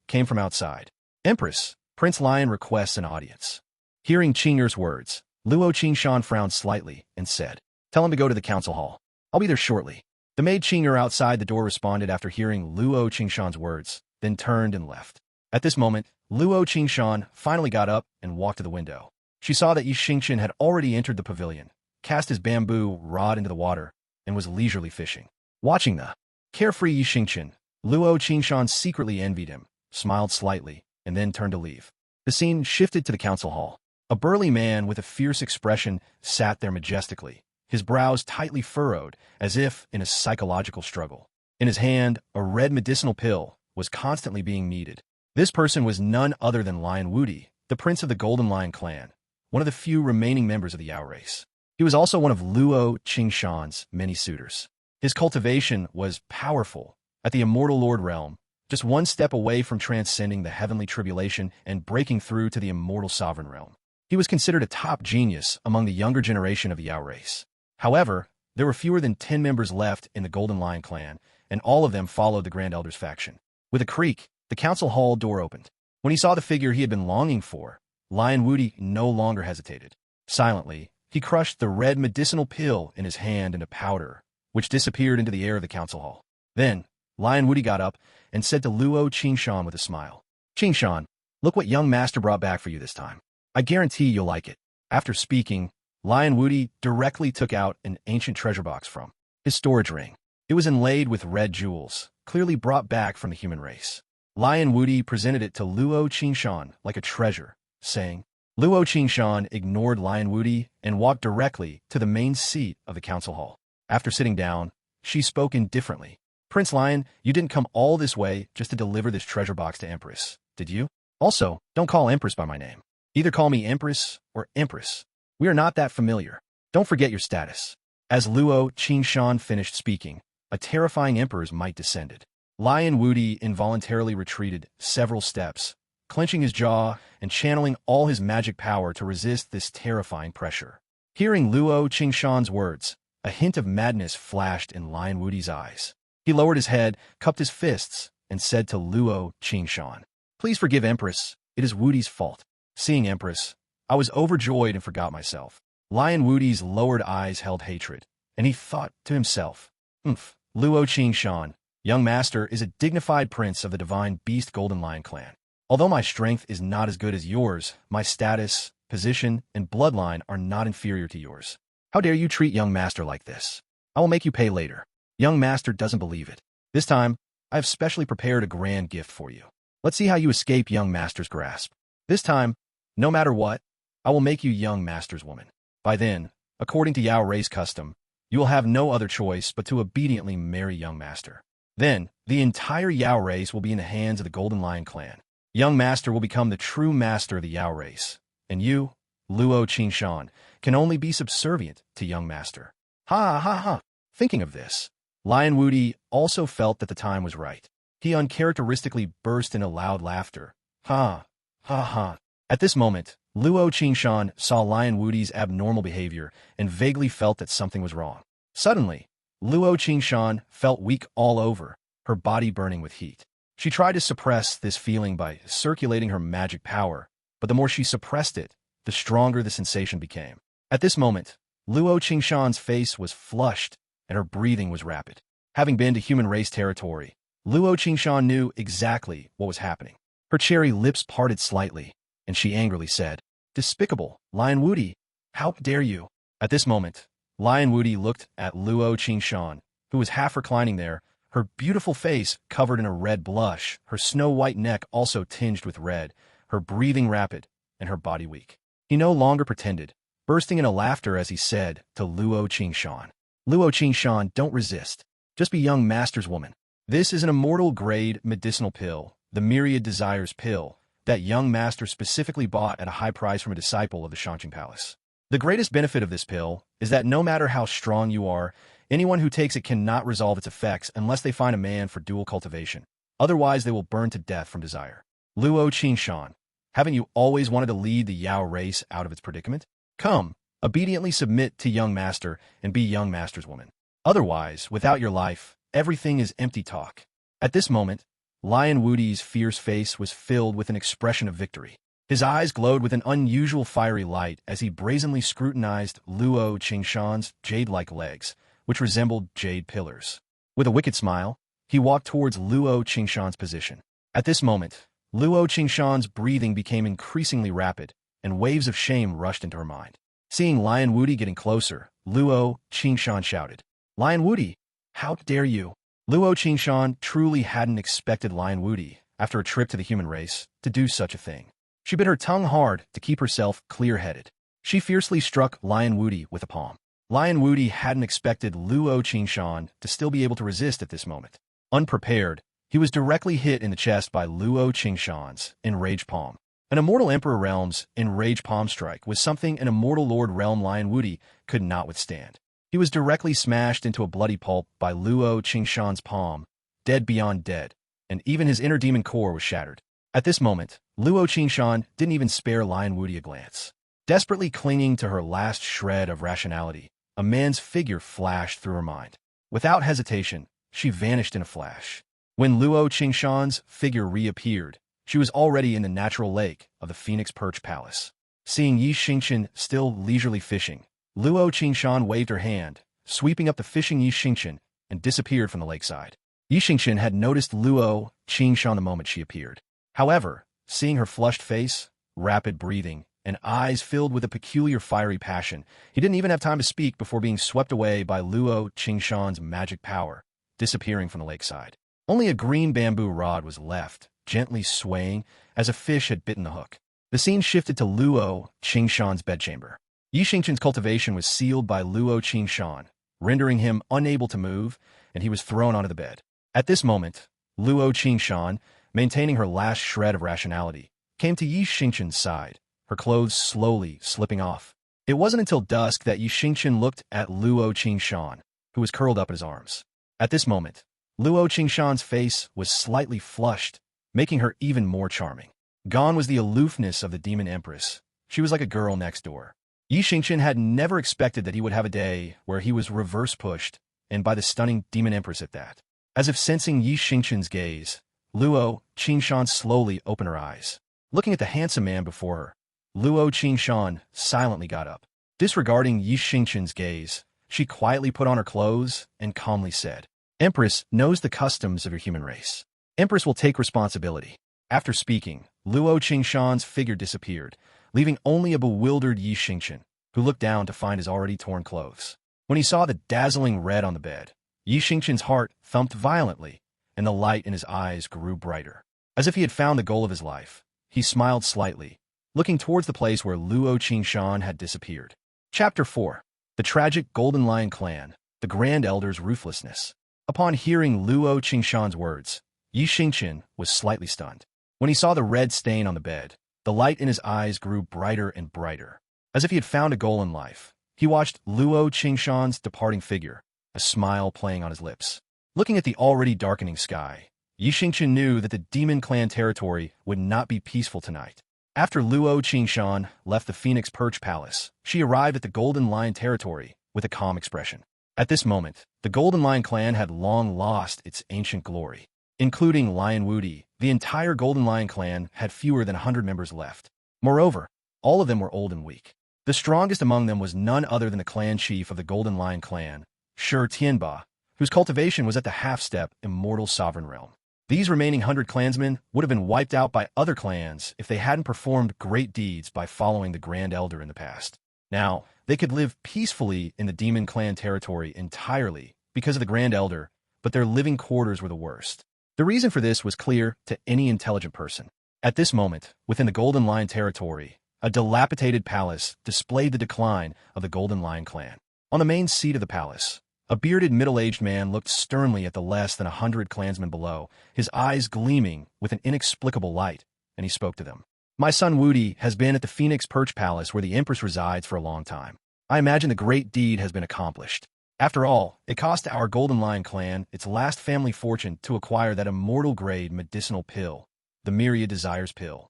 A: came from outside. Empress, Prince Lion requests an audience. Hearing Qing'er's words, Luo Qingshan frowned slightly and said, "Tell him to go to the council hall. I'll be there shortly." The maid Qing'er outside the door responded after hearing Luo Qingshan's words, then turned and left. At this moment, Luo Qingshan finally got up and walked to the window. She saw that Xingchen had already entered the pavilion, cast his bamboo rod into the water, and was leisurely fishing. Watching the carefree Xingchen, Luo Qingshan secretly envied him, smiled slightly, and then turned to leave. The scene shifted to the council hall. A burly man with a fierce expression sat there majestically, his brows tightly furrowed, as if in a psychological struggle. In his hand, a red medicinal pill was constantly being kneaded. This person was none other than Lion Wudi, the prince of the Golden Lion clan, one of the few remaining members of the Yao race. He was also one of Luo Qingshan's many suitors. His cultivation was powerful. At the Immortal Lord realm, just one step away from transcending the heavenly tribulation and breaking through to the Immortal Sovereign realm. He was considered a top genius among the younger generation of the Yao race. However, there were fewer than 10 members left in the Golden Lion clan, and all of them followed the Grand Elder's faction. With a creak, the council hall door opened. When he saw the figure he had been longing for, Lion Wudi no longer hesitated. Silently, he crushed the red medicinal pill in his hand into powder, which disappeared into the air of the council hall. Then, Lion Wudi got up and said to Luo Qingshan with a smile, "Qingshan, look what young master brought back for you this time. I guarantee you'll like it." After speaking, Lion Wuti directly took out an ancient treasure box from his storage ring. It was inlaid with red jewels, clearly brought back from the human race. Lion Wuti presented it to Luo Xingchen like a treasure, saying, Luo Xingchen ignored Lion Wuti and walked directly to the main seat of the council hall. After sitting down, she spoke indifferently. Prince Lion, you didn't come all this way just to deliver this treasure box to Empress, did you? Also, don't call Empress by my name. Either call me Empress or Empress. We are not that familiar. Don't forget your status. As Luo Xingchen finished speaking, a terrifying emperor's might descended. Lion Wuti involuntarily retreated several steps, clenching his jaw and channeling all his magic power to resist this terrifying pressure. Hearing Luo Xingchen's words, a hint of madness flashed in Lion Wuti's eyes. He lowered his head, cupped his fists, and said to Luo Xingchen, Please forgive Empress, it is Wuti's fault. Seeing Empress, I was overjoyed and forgot myself. Lion Wuti's lowered eyes held hatred, and he thought to himself, Luo Xingchen, young master, is a dignified prince of the divine beast Golden Lion clan. Although my strength is not as good as yours, my status, position, and bloodline are not inferior to yours. How dare you treat young master like this? I will make you pay later. Young master doesn't believe it. This time, I have specially prepared a grand gift for you. Let's see how you escape young master's grasp. This time, no matter what, I will make you young master's woman. By then, according to Yao race custom, you will have no other choice but to obediently marry young master. Then, the entire Yao race will be in the hands of the Golden Lion clan. Young master will become the true master of the Yao race, and you, Luo Xingchen, can only be subservient to young master. Ha ha ha! Thinking of this, Lion Wuti also felt that the time was right. He uncharacteristically burst into loud laughter. Ha! Ha ha! At this moment, Luo Xingchen saw Lion Wuti's abnormal behavior and vaguely felt that something was wrong. Suddenly, Luo Xingchen felt weak all over, her body burning with heat. She tried to suppress this feeling by circulating her magic power, but the more she suppressed it, the stronger the sensation became. At this moment, Luo Xingchen's face was flushed and her breathing was rapid. Having been to human race territory, Luo Xingchen knew exactly what was happening. Her cherry lips parted slightly, and she angrily said, Despicable, Lion Wuti, how dare you? At this moment, Lion Wuti looked at Luo Xingchen, who was half reclining there, her beautiful face covered in a red blush, her snow-white neck also tinged with red, her breathing rapid, and her body weak. He no longer pretended, bursting into laughter as he said to Luo Xingchen, Luo Xingchen, don't resist. Just be young master's woman. This is an immortal-grade medicinal pill, the Myriad Desires pill, that young master specifically bought at a high price from a disciple of the Xingchen Palace. The greatest benefit of this pill is that no matter how strong you are, anyone who takes it cannot resolve its effects unless they find a man for dual cultivation. Otherwise, they will burn to death from desire. Luo Xingchen, haven't you always wanted to lead the Yao race out of its predicament? Come, obediently submit to young master and be young master's woman. Otherwise, without your life, everything is empty talk. At this moment, Lion Wuti's fierce face was filled with an expression of victory. His eyes glowed with an unusual fiery light as he brazenly scrutinized Luo Xingchen's jade-like legs, which resembled jade pillars. With a wicked smile, he walked towards Luo Xingchen's position. At this moment, Luo Xingchen's breathing became increasingly rapid, and waves of shame rushed into her mind. Seeing Lion Wuti getting closer, Luo Xingchen shouted, Lion Wuti, how dare you? Luo Xingchen truly hadn't expected Lion Wuti, after a trip to the human race, to do such a thing. She bit her tongue hard to keep herself clear-headed. She fiercely struck Lion Wuti with a palm. Lion Wuti hadn't expected Luo Xingchen to still be able to resist at this moment. Unprepared, he was directly hit in the chest by Luo Xingchen's enraged palm. An immortal Emperor Realm's enraged palm strike was something an immortal Lord Realm Lion Wuti could not withstand. He was directly smashed into a bloody pulp by Luo Xingchen's palm, dead beyond dead, and even his inner demon core was shattered. At this moment, Luo Xingchen didn't even spare Lion Wuti a glance. Desperately clinging to her last shred of rationality, a man's figure flashed through her mind. Without hesitation, she vanished in a flash. When Luo Xingchen's figure reappeared, she was already in the natural lake of the Phoenix Perch Palace. Seeing Xingchen still leisurely fishing, Luo Xingchen waved her hand, sweeping up the fishing Xingchen, and disappeared from the lakeside. Xingchen had noticed Luo Xingchen the moment she appeared. However, seeing her flushed face, rapid breathing, and eyes filled with a peculiar fiery passion. He didn't even have time to speak before being swept away by Luo Qingshan's magic power, disappearing from the lakeside. Only a green bamboo rod was left, gently swaying, as a fish had bitten the hook. The scene shifted to Luo Qingshan's bedchamber. Xingchen's cultivation was sealed by Luo Qingshan, rendering him unable to move, and he was thrown onto the bed. At this moment, Luo Qingshan, maintaining her last shred of rationality, came to Xingchen's side, her clothes slowly slipping off. It wasn't until dusk that Xingchen looked at Luo Qingshan, who was curled up in his arms. At this moment, Luo Qingshan's face was slightly flushed, making her even more charming. Gone was the aloofness of the Demon Empress. She was like a girl next door. Xingchen had never expected that he would have a day where he was reverse pushed, and by the stunning Demon Empress at that. As if sensing Xingchen's gaze, Luo Qingshan slowly opened her eyes. Looking at the handsome man before her, Luo Qingshan silently got up. Disregarding Xingchen's gaze, she quietly put on her clothes and calmly said, "Empress knows the customs of your human race. Empress will take responsibility." After speaking, Luo Qingshan's figure disappeared, leaving only a bewildered Xingchen, who looked down to find his already torn clothes. When he saw the dazzling red on the bed, Xingchen's heart thumped violently, and the light in his eyes grew brighter. As if he had found the goal of his life, he smiled slightly, looking towards the place where Luo Qingshan had disappeared. Chapter 4. The Tragic Golden Lion Clan, the Grand Elder's Ruthlessness. Upon hearing Luo Qingshan's words, Xingchen was slightly stunned. When he saw the red stain on the bed, the light in his eyes grew brighter and brighter. As if he had found a goal in life, he watched Luo Qingshan's departing figure, a smile playing on his lips. Looking at the already darkening sky, Xingchen knew that the Demon Clan territory would not be peaceful tonight. After Luo Qingshan left the Phoenix Perch Palace, she arrived at the Golden Lion territory with a calm expression. At this moment, the Golden Lion clan had long lost its ancient glory. Including Lion Wudi, the entire Golden Lion clan had fewer than 100 members left. Moreover, all of them were old and weak. The strongest among them was none other than the clan chief of the Golden Lion clan, Shi Tianba, whose cultivation was at the half-step immortal sovereign realm. These remaining 100 clansmen would have been wiped out by other clans if they hadn't performed great deeds by following the Grand Elder in the past. Now, they could live peacefully in the Demon Clan territory entirely because of the Grand Elder, but their living quarters were the worst. The reason for this was clear to any intelligent person. At this moment, within the Golden Lion territory, a dilapidated palace displayed the decline of the Golden Lion clan. On the main seat of the palace, a bearded middle-aged man looked sternly at the less than 100 clansmen below, his eyes gleaming with an inexplicable light, and he spoke to them. "My son Wudi has been at the Phoenix Perch Palace where the Empress resides for a long time. I imagine the great deed has been accomplished. After all, it cost our Golden Lion clan its last family fortune to acquire that immortal-grade medicinal pill, the Myriad Desires pill.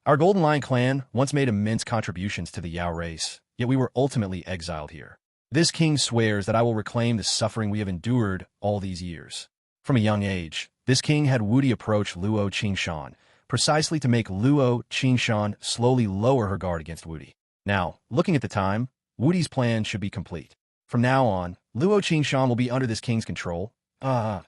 A: Our Golden Lion clan once made immense contributions to the Yao race, yet we were ultimately exiled here. This king swears that I will reclaim the suffering we have endured all these years." From a young age, this king had Wudi approach Luo Qingshan, precisely to make Luo Qingshan slowly lower her guard against Wudi. Now, looking at the time, Wudi's plan should be complete. From now on, Luo Qingshan will be under this king's control. The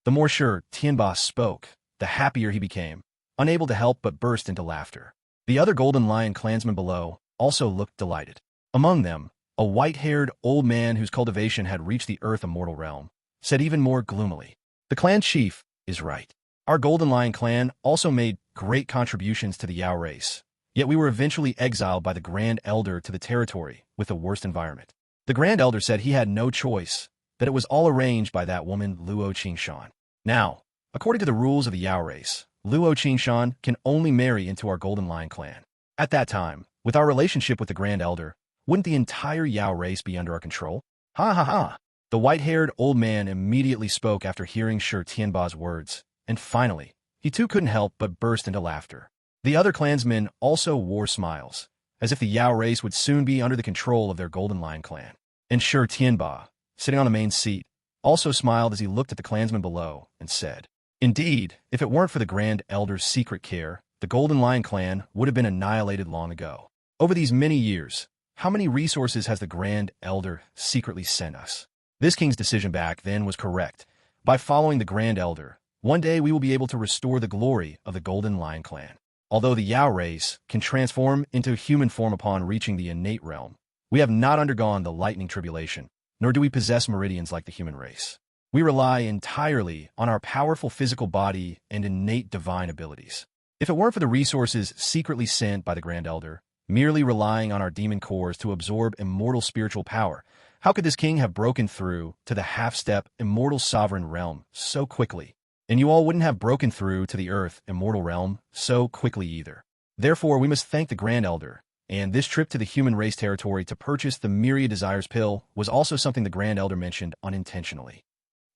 A: more sure Tianba spoke, the happier he became, unable to help but burst into laughter. The other Golden Lion clansmen below also looked delighted. Among them, a white-haired old man whose cultivation had reached the Earth Immortal realm said even more gloomily, "The clan chief is right. Our Golden Lion clan also made great contributions to the Yao race, yet we were eventually exiled by the Grand Elder to the territory with the worst environment. The Grand Elder said he had no choice, that it was all arranged by that woman Luo Qingshan. Now, according to the rules of the Yao race, Luo Qingshan can only marry into our Golden Lion clan. At that time, with our relationship with the Grand Elder, wouldn't the entire Yao race be under our control? Ha ha ha!" The white-haired old man immediately spoke after hearing Shi Tianba's words, and finally, he too couldn't help but burst into laughter. The other clansmen also wore smiles, as if the Yao race would soon be under the control of their Golden Lion clan. And Shi Tianba, sitting on the main seat, also smiled as he looked at the clansmen below and said, "Indeed, if it weren't for the Grand Elder's secret care, the Golden Lion clan would have been annihilated long ago. Over these many years, how many resources has the Grand Elder secretly sent us? This king's decision back then was correct. By following the Grand Elder, one day we will be able to restore the glory of the Golden Lion clan." Although the Yao race can transform into human form upon reaching the innate realm, we have not undergone the lightning tribulation, nor do we possess meridians like the human race. We rely entirely on our powerful physical body and innate divine abilities. If it weren't for the resources secretly sent by the Grand Elder, merely relying on our demon cores to absorb immortal spiritual power, how could this king have broken through to the half-step immortal sovereign realm so quickly? And you all wouldn't have broken through to the earth immortal realm so quickly either. Therefore, we must thank the Grand Elder, and this trip to the human race territory to purchase the Myriad Desires pill was also something the Grand Elder mentioned unintentionally.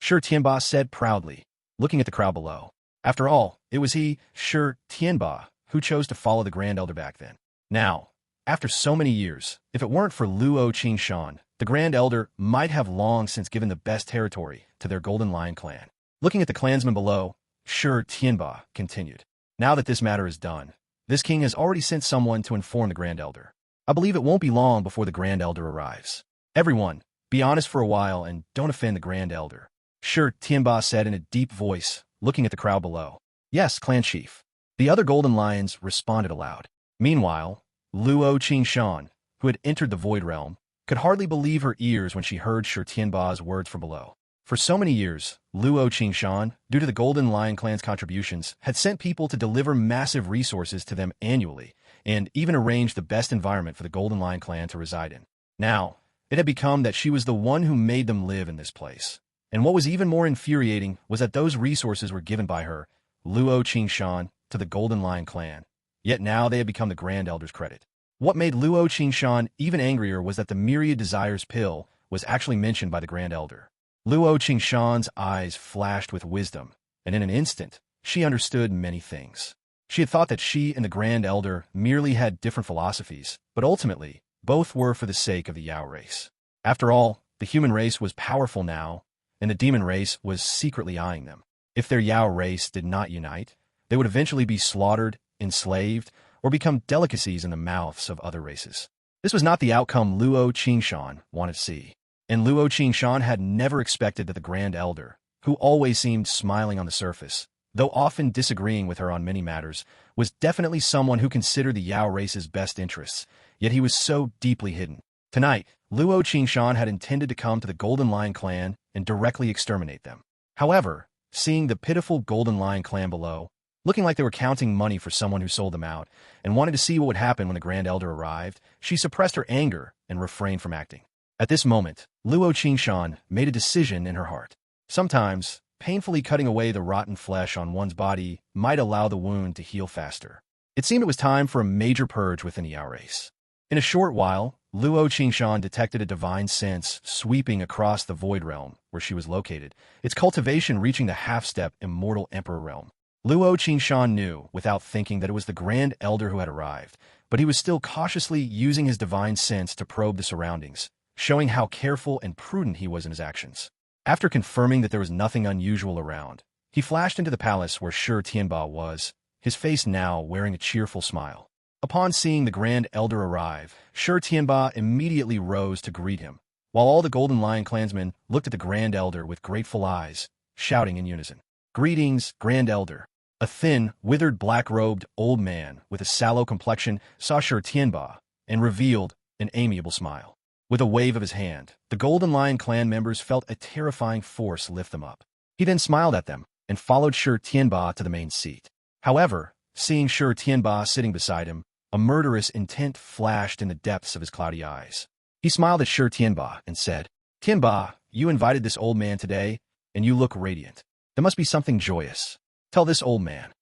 A: Shi Tianba said proudly, looking at the crowd below. After all, it was he, Shi Tianba, who chose to follow the Grand Elder back then. Now, after so many years, if it weren't for Luo Qingshan, the Grand Elder might have long since given the best territory to their Golden Lion clan. Looking at the clansmen below, Shi Tianba continued. Now that this matter is done, this king has already sent someone to inform the Grand Elder. I believe it won't be long before the Grand Elder arrives. Everyone, be honest for a while and don't offend the Grand Elder. Shi Tianba said in a deep voice, looking at the crowd below. Yes, clan chief. The other Golden Lions responded aloud. Meanwhile, Luo Qingshan, who had entered the Void Realm, could hardly believe her ears when she heard Shi Tianba's words from below. For so many years, Luo Qingshan, due to the Golden Lion clan's contributions, had sent people to deliver massive resources to them annually, and even arranged the best environment for the Golden Lion clan to reside in. Now, it had become that she was the one who made them live in this place. And what was even more infuriating was that those resources were given by her, Luo Qingshan, to the Golden Lion clan. Yet now they had become the Grand Elder's credit. What made Luo Qingshan even angrier was that the Myriad Desires pill was actually mentioned by the Grand Elder. Luo Qingshan's eyes flashed with wisdom, and in an instant, she understood many things. She had thought that she and the Grand Elder merely had different philosophies, but ultimately, both were for the sake of the Yao race. After all, the human race was powerful now, and the demon race was secretly eyeing them. If their Yao race did not unite, they would eventually be slaughtered, enslaved, or become delicacies in the mouths of other races. This was not the outcome Luo Qingshan wanted to see. And Luo Qingshan had never expected that the Grand Elder, who always seemed smiling on the surface, though often disagreeing with her on many matters, was definitely someone who considered the Yao race's best interests, yet he was so deeply hidden. Tonight, Luo Qingshan had intended to come to the Golden Lion clan and directly exterminate them. However, seeing the pitiful Golden Lion clan below, looking like they were counting money for someone who sold them out, and wanted to see what would happen when the Grand Elder arrived, she suppressed her anger and refrained from acting. At this moment, Luo Qingshan made a decision in her heart. Sometimes, painfully cutting away the rotten flesh on one's body might allow the wound to heal faster. It seemed it was time for a major purge within the Yao race. In a short while, Luo Qingshan detected a divine sense sweeping across the Void Realm where she was located, its cultivation reaching the half-step immortal Emperor realm. Luo Qingshan knew, without thinking, that it was the Grand Elder who had arrived, but he was still cautiously using his divine sense to probe the surroundings, showing how careful and prudent he was in his actions. After confirming that there was nothing unusual around, he flashed into the palace where Shi Tianba was, his face now wearing a cheerful smile. Upon seeing the Grand Elder arrive, Shi Tianba immediately rose to greet him, while all the Golden Lion clansmen looked at the Grand Elder with grateful eyes, shouting in unison, "Greetings, Grand Elder." A thin, withered, black-robed old man with a sallow complexion saw Shi Tianba and revealed an amiable smile. With a wave of his hand, the Golden Lion clan members felt a terrifying force lift them up. He then smiled at them and followed Shi Tianba to the main seat. However, seeing Shi Tianba sitting beside him, a murderous intent flashed in the depths of his cloudy eyes. He smiled at Shi Tianba and said, "Tianba, you invited this old man today, and you look radiant. There must be something joyous. Tell this old man."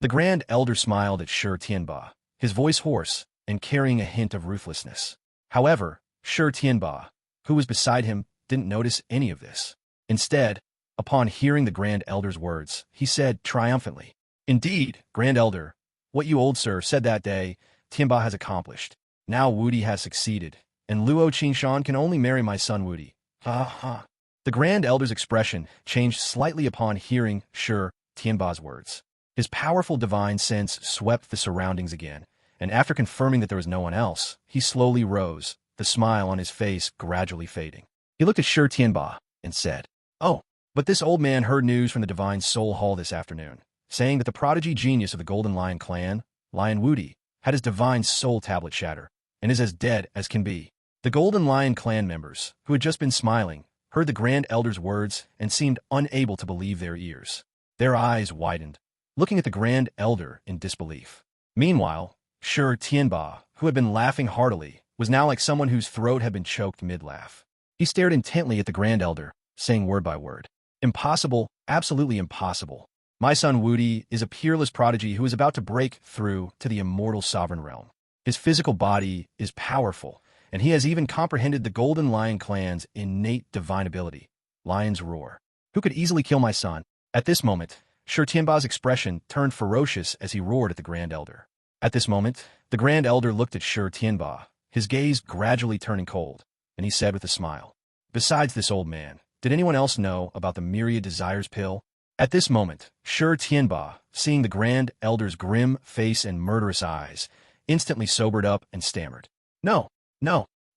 A: The Grand Elder smiled at Shi Tianba, his voice hoarse and carrying a hint of ruthlessness. However, Shi Tianba, who was beside him, didn't notice any of this. Instead, upon hearing the Grand Elder's words, he said triumphantly, "Indeed, Grand Elder, what you old sir said that day, Tianba has accomplished. Now Wudi has succeeded, and Luo Qingshan can only marry my son Wudi. Ha ha." The Grand Elder's expression changed slightly upon hearing Shi Tianba's words. His powerful divine sense swept the surroundings again, and after confirming that there was no one else, he slowly rose, the smile on his face gradually fading. He looked at Shi Tianba and said, "Oh, but this old man heard news from the Divine Soul Hall this afternoon, saying that the prodigy genius of the Golden Lion clan, Lion Wuti, had his divine soul tablet shatter, and is as dead as can be. The Golden Lion clan members, who had just been smiling, heard the Grand Elder's words and seemed unable to believe their ears. Their eyes widened, looking at the Grand Elder in disbelief. Meanwhile, Shi Tianba, who had been laughing heartily, was now like someone whose throat had been choked mid-laugh. He stared intently at the Grand Elder, saying word by word, "Impossible, absolutely impossible. My son Wuti is a peerless prodigy who is about to break through to the immortal sovereign realm. His physical body is powerful, and he has even comprehended the Golden Lion clan's innate divine ability, Lion's Roar. Who could easily kill my son?" At this moment, Shi Tianba's expression turned ferocious as he roared at the Grand Elder. At this moment, the Grand Elder looked at Shi Tianba, his gaze gradually turning cold, and he said with a smile, "Besides this old man, did anyone else know about the Myriad Desires pill?" At this moment, Shi Tianba, seeing the Grand Elder's grim face and murderous eyes, instantly sobered up and stammered, No.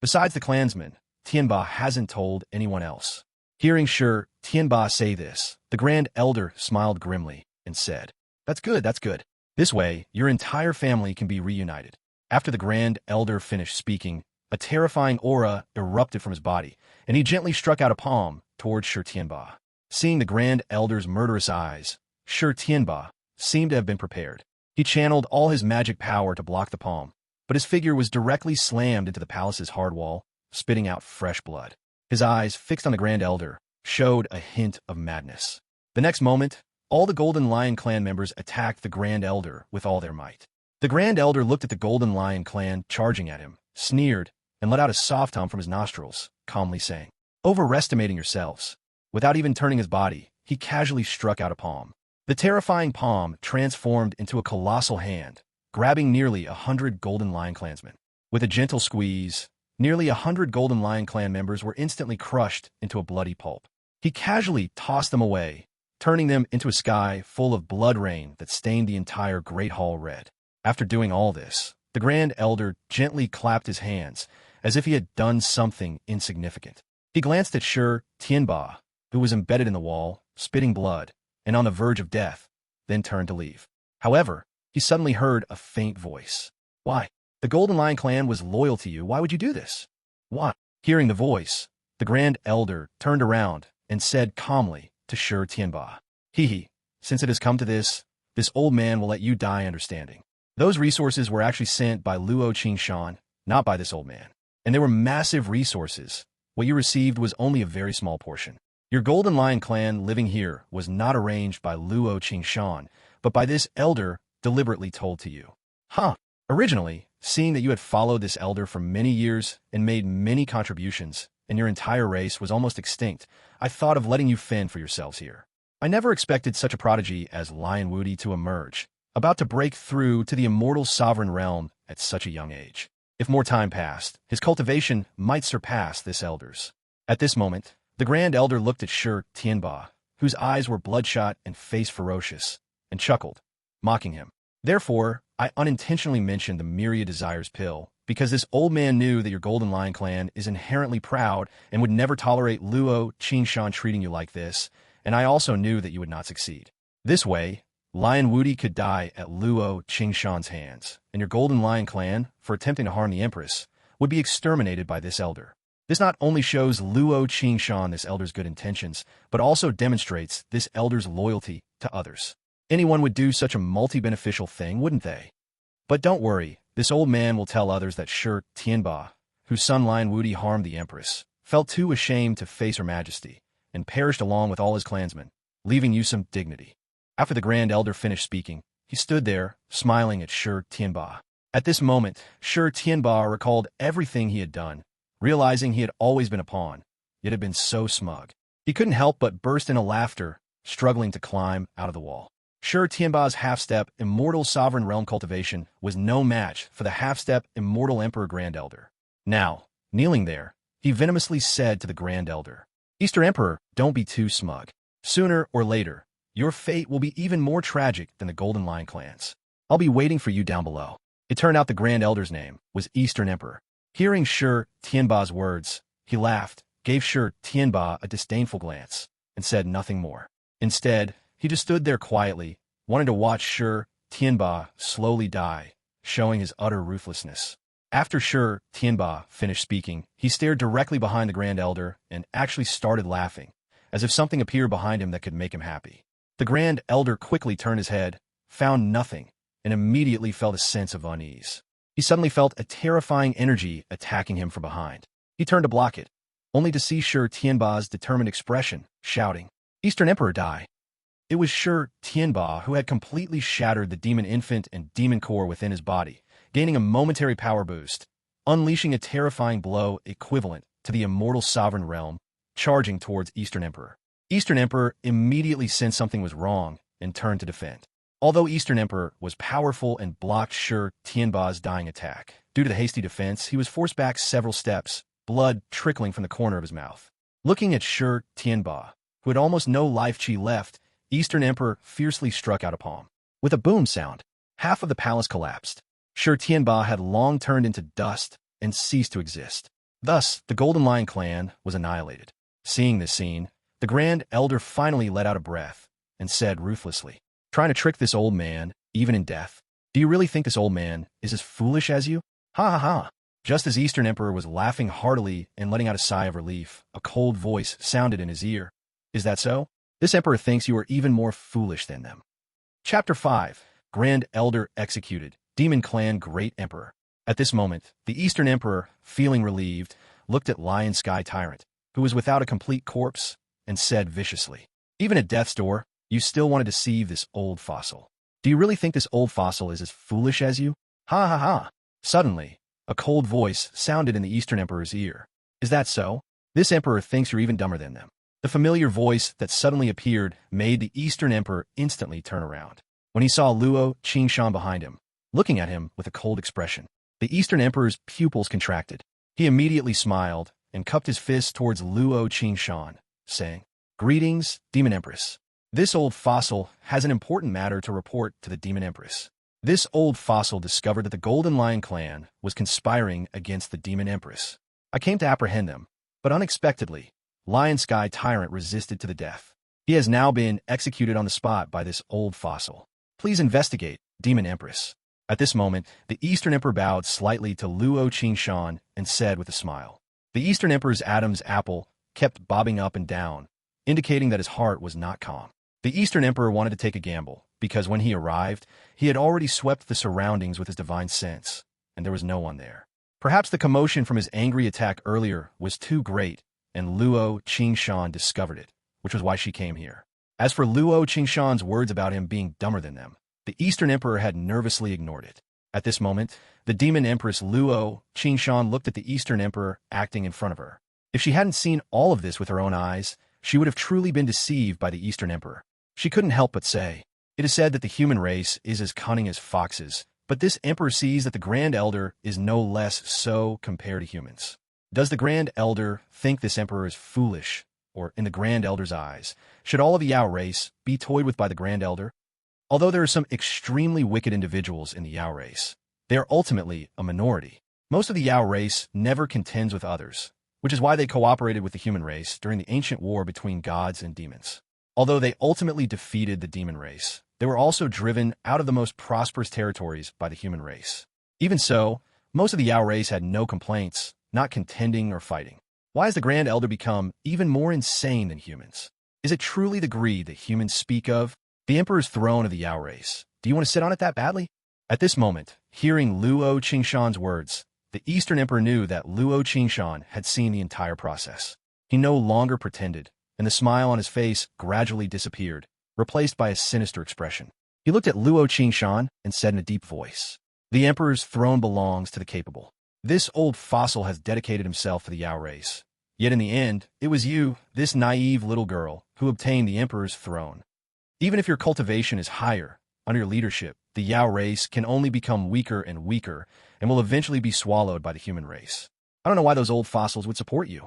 A: Besides the clansmen, Tianba hasn't told anyone else." Hearing Shi Tianba say this, the Grand Elder smiled grimly and said, That's good. This way, your entire family can be reunited." After the Grand Elder finished speaking, a terrifying aura erupted from his body, and he gently struck out a palm towards Shi Tianba. Seeing the Grand Elder's murderous eyes, Shi Tianba seemed to have been prepared. He channeled all his magic power to block the palm, but his figure was directly slammed into the palace's hard wall, spitting out fresh blood. His eyes, fixed on the Grand Elder, showed a hint of madness. The next moment, all the Golden Lion clan members attacked the Grand Elder with all their might. The Grand Elder looked at the Golden Lion clan charging at him, sneered, and let out a soft hum from his nostrils, calmly saying, "Overestimating yourselves." Without even turning his body, he casually struck out a palm. The terrifying palm transformed into a colossal hand, grabbing nearly 100 Golden Lion clansmen. With a gentle squeeze, nearly 100 Golden Lion clan members were instantly crushed into a bloody pulp. He casually tossed them away, turning them into a sky full of blood rain that stained the entire Great Hall red. After doing all this, the Grand Elder gently clapped his hands, as if he had done something insignificant. He glanced at Shi Tianba, who was embedded in the wall, spitting blood, and on the verge of death, then turned to leave. However, he suddenly heard a faint voice. "Why? The Golden Lion clan was loyal to you. Why would you do this? Why?" Hearing the voice, the Grand Elder turned around and said calmly to Shi Tianba, Since it has come to this old man will let you die understanding. Those resources were actually sent by Luo Xingchen, not by this old man. And they were massive resources. What you received was only a very small portion. Your Golden Lion clan living here was not arranged by Luo Xingchen, but by this elder deliberately told to you. Originally, seeing that you had followed this elder for many years and made many contributions, and your entire race was almost extinct, I thought of letting you fend for yourselves here. I never expected such a prodigy as Lion Wuti to emerge, about to break through to the immortal sovereign realm at such a young age. If more time passed, his cultivation might surpass this elder's. At this moment, the Grand Elder looked at Shi Tianba, whose eyes were bloodshot and face ferocious, and chuckled, mocking him. Therefore, I unintentionally mentioned the Myriad Desires pill, because this old man knew that your Golden Lion clan is inherently proud and would never tolerate Luo Xingchen treating you like this, and I also knew that you would not succeed. This way, Lion Wuti could die at Luo Xingchen's hands, and your Golden Lion clan, for attempting to harm the Empress, would be exterminated by this elder. This not only shows Luo Xingchen this elder's good intentions, but also demonstrates this elder's loyalty to others. Anyone would do such a multi-beneficial thing, wouldn't they? But don't worry, this old man will tell others that Shi Tianba, whose son Lion Wuti harmed the Empress, felt too ashamed to face her majesty, and perished along with all his clansmen, leaving you some dignity. After the Grand Elder finished speaking, he stood there, smiling at Shi Tianba. At this moment, Shi Tianba recalled everything he had done, realizing he had always been a pawn, yet had been so smug. He couldn't help but burst into laughter, struggling to climb out of the wall. Shi Tianba's half-step immortal sovereign realm cultivation was no match for the half-step immortal Emperor Grand Elder. Now, kneeling there, he venomously said to the Grand Elder, Easter Emperor, don't be too smug. Sooner or later, your fate will be even more tragic than the Golden Lion clan's. I'll be waiting for you down below. It turned out the Grand Elder's name was Eastern Emperor. Hearing Shi Tianba's words, he laughed, gave Shi Tianba a disdainful glance, and said nothing more. Instead, he just stood there quietly, wanting to watch Shi Tianba slowly die, showing his utter ruthlessness. After Tianba finished speaking, he stared directly behind the Grand Elder and actually started laughing, as if something appeared behind him that could make him happy. The Grand Elder quickly turned his head, found nothing, and immediately felt a sense of unease. He suddenly felt a terrifying energy attacking him from behind. He turned to block it, only to see Tianba's determined expression, shouting, "Eastern Emperor, die!" It was Tianba who had completely shattered the demon infant and demon core within his body, gaining a momentary power boost, unleashing a terrifying blow equivalent to the immortal sovereign realm, charging towards Eastern Emperor. Eastern Emperor immediately sensed something was wrong and turned to defend. Although Eastern Emperor was powerful and blocked Tianba's dying attack, due to the hasty defense, he was forced back several steps, blood trickling from the corner of his mouth. Looking at Tianba, who had almost no life chi left, Eastern Emperor fiercely struck out a palm. With a boom sound, half of the palace collapsed. Tianba had long turned into dust and ceased to exist. Thus, the Golden Lion clan was annihilated. Seeing this scene, the Grand Elder finally let out a breath and said ruthlessly, "Trying to trick this old man, even in death? Do you really think this old man is as foolish as you? Ha ha ha!" Just as Eastern Emperor was laughing heartily and letting out a sigh of relief, a cold voice sounded in his ear. "Is that so? This emperor thinks you are even more foolish than them." Chapter 5. Grand Elder Executed, Demon Clan Great Emperor. At this moment, the Eastern Emperor, feeling relieved, looked at Lion Sky Tyrant, who was without a complete corpse, and said viciously, "Even at death's door, you still want to deceive this old fossil. Do you really think this old fossil is as foolish as you? Ha ha ha!" Suddenly, a cold voice sounded in the Eastern Emperor's ear. "Is that so? This emperor thinks you're even dumber than them." The familiar voice that suddenly appeared made the Eastern Emperor instantly turn around. When he saw Luo Xingchen behind him, looking at him with a cold expression, the Eastern Emperor's pupils contracted. He immediately smiled and cupped his fist towards Luo Xingchen, saying, "Greetings, Demon Empress. This old fossil has an important matter to report to the Demon Empress." This old fossil discovered that the Golden Lion clan was conspiring against the Demon Empress. "I came to apprehend them, but unexpectedly, Lion Sky Tyrant resisted to the death. He has now been executed on the spot by this old fossil. Please investigate, Demon Empress." At this moment, the Eastern Emperor bowed slightly to Luo Xingchen and said with a smile. The Eastern Emperor's Adam's apple kept bobbing up and down, indicating that his heart was not calm. The Eastern Emperor wanted to take a gamble, because when he arrived, he had already swept the surroundings with his divine sense, and there was no one there. Perhaps the commotion from his angry attack earlier was too great, and Luo Xingchen discovered it, which was why she came here. As for Luo Xingchen's words about him being dumber than them, the Eastern Emperor had nervously ignored it. At this moment, the Demon Empress Luo Xingchen looked at the Eastern Emperor acting in front of her. If she hadn't seen all of this with her own eyes, she would have truly been deceived by the Eastern Emperor. She couldn't help but say, "It is said that the human race is as cunning as foxes, but this emperor sees that the Grand Elder is no less so compared to humans. Does the Grand Elder think this emperor is foolish, or in the Grand Elder's eyes, should all of the Yao race be toyed with by the Grand Elder? Although there are some extremely wicked individuals in the Yao race, they are ultimately a minority. Most of the Yao race never contends with others, which is why they cooperated with the human race during the ancient war between gods and demons. Although they ultimately defeated the demon race, they were also driven out of the most prosperous territories by the human race. Even so, most of the Yao race had no complaints, not contending or fighting. Why has the Grand Elder become even more insane than humans? Is it truly the greed that humans speak of? The Emperor's throne of the Yao race. Do you want to sit on it that badly? At this moment, hearing Luo Xingchen's words, the Eastern Emperor knew that Luo Xingchen had seen the entire process. He no longer pretended, and the smile on his face gradually disappeared, replaced by a sinister expression. He looked at Luo Xingchen and said in a deep voice, "The Emperor's throne belongs to the capable. This old fossil has dedicated himself to the Yao race. Yet in the end, it was you, this naive little girl, who obtained the Emperor's throne. Even if your cultivation is higher, under your leadership, the Yao race can only become weaker and weaker and will eventually be swallowed by the human race. I don't know why those old fossils would support you.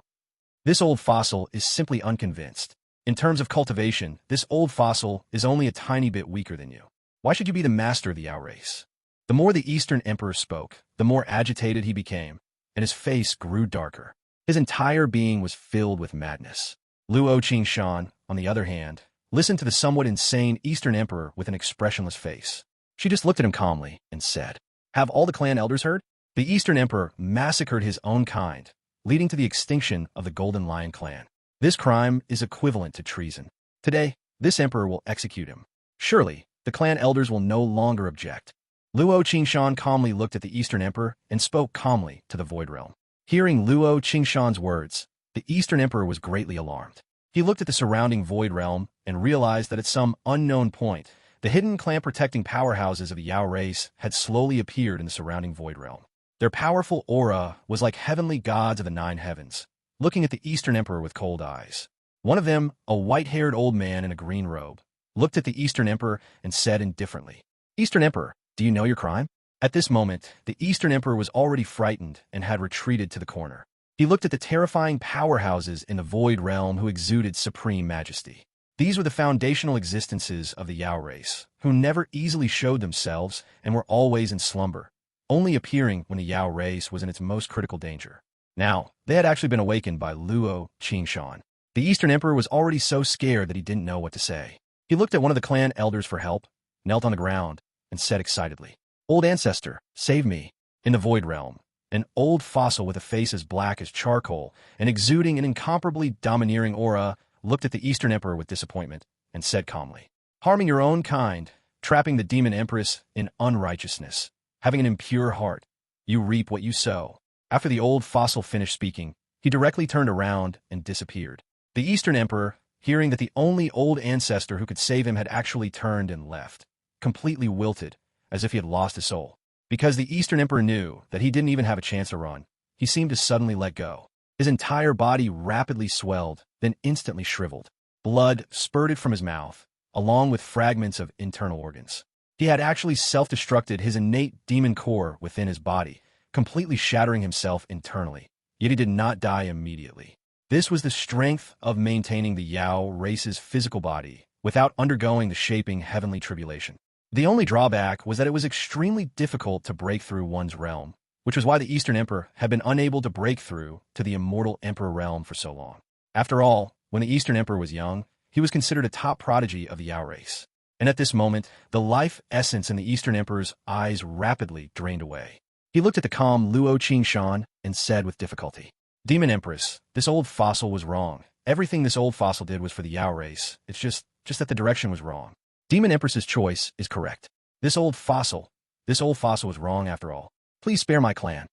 A: This old fossil is simply unconvinced. In terms of cultivation, this old fossil is only a tiny bit weaker than you. Why should you be the master of the Yao race?" The more the Eastern Emperor spoke, the more agitated he became, and his face grew darker. His entire being was filled with madness. Luo Xingchen, on the other hand, listened to the somewhat insane Eastern Emperor with an expressionless face. She just looked at him calmly and said, "Have all the clan elders heard? The Eastern Emperor massacred his own kind, leading to the extinction of the Golden Lion clan. This crime is equivalent to treason. Today, this emperor will execute him. Surely, the clan elders will no longer object." Luo Qingshan calmly looked at the Eastern Emperor and spoke calmly to the Void Realm. Hearing Luo Qingshan's words, the Eastern Emperor was greatly alarmed. He looked at the surrounding Void Realm and realized that at some unknown point, the hidden clan-protecting powerhouses of the Yao race had slowly appeared in the surrounding Void Realm. Their powerful aura was like heavenly gods of the 9 heavens, looking at the Eastern Emperor with cold eyes. One of them, a white-haired old man in a green robe, looked at the Eastern Emperor and said indifferently, "Eastern Emperor, do you know your crime?" At this moment, the Eastern Emperor was already frightened and had retreated to the corner. He looked at the terrifying powerhouses in the Void Realm who exuded supreme majesty. These were the foundational existences of the Yao race, who never easily showed themselves and were always in slumber, only appearing when the Yao race was in its most critical danger. Now, they had actually been awakened by Luo Qingshan. The Eastern Emperor was already so scared that he didn't know what to say. He looked at one of the clan elders for help, knelt on the ground, and said excitedly, "Old ancestor, save me." In the Void Realm, an old fossil with a face as black as charcoal and exuding an incomparably domineering aura looked at the Eastern Emperor with disappointment and said calmly, "Harming your own kind, trapping the Demon Empress in unrighteousness, having an impure heart, you reap what you sow." After the old fossil finished speaking, he directly turned around and disappeared. The Eastern Emperor, hearing that the only old ancestor who could save him had actually turned and left, completely wilted, as if he had lost his soul. Because the Eastern Emperor knew that he didn't even have a chance to run, he seemed to suddenly let go. His entire body rapidly swelled, then instantly shriveled. Blood spurted from his mouth, along with fragments of internal organs. He had actually self-destructed his innate demon core within his body, completely shattering himself internally. Yet he did not die immediately. This was the strength of maintaining the Yao race's physical body without undergoing the shaping heavenly tribulation. The only drawback was that it was extremely difficult to break through one's realm, which was why the Eastern Emperor had been unable to break through to the immortal Emperor realm for so long. After all, when the Eastern Emperor was young, he was considered a top prodigy of the Yao race. And at this moment, the life essence in the Eastern Emperor's eyes rapidly drained away. He looked at the calm Luo Qingshan and said with difficulty, "Demon Empress, this old fossil was wrong. Everything this old fossil did was for the Yao race. It's just that the direction was wrong. Demon Empress's choice is correct. This old fossil was wrong after all. Please spare my clan."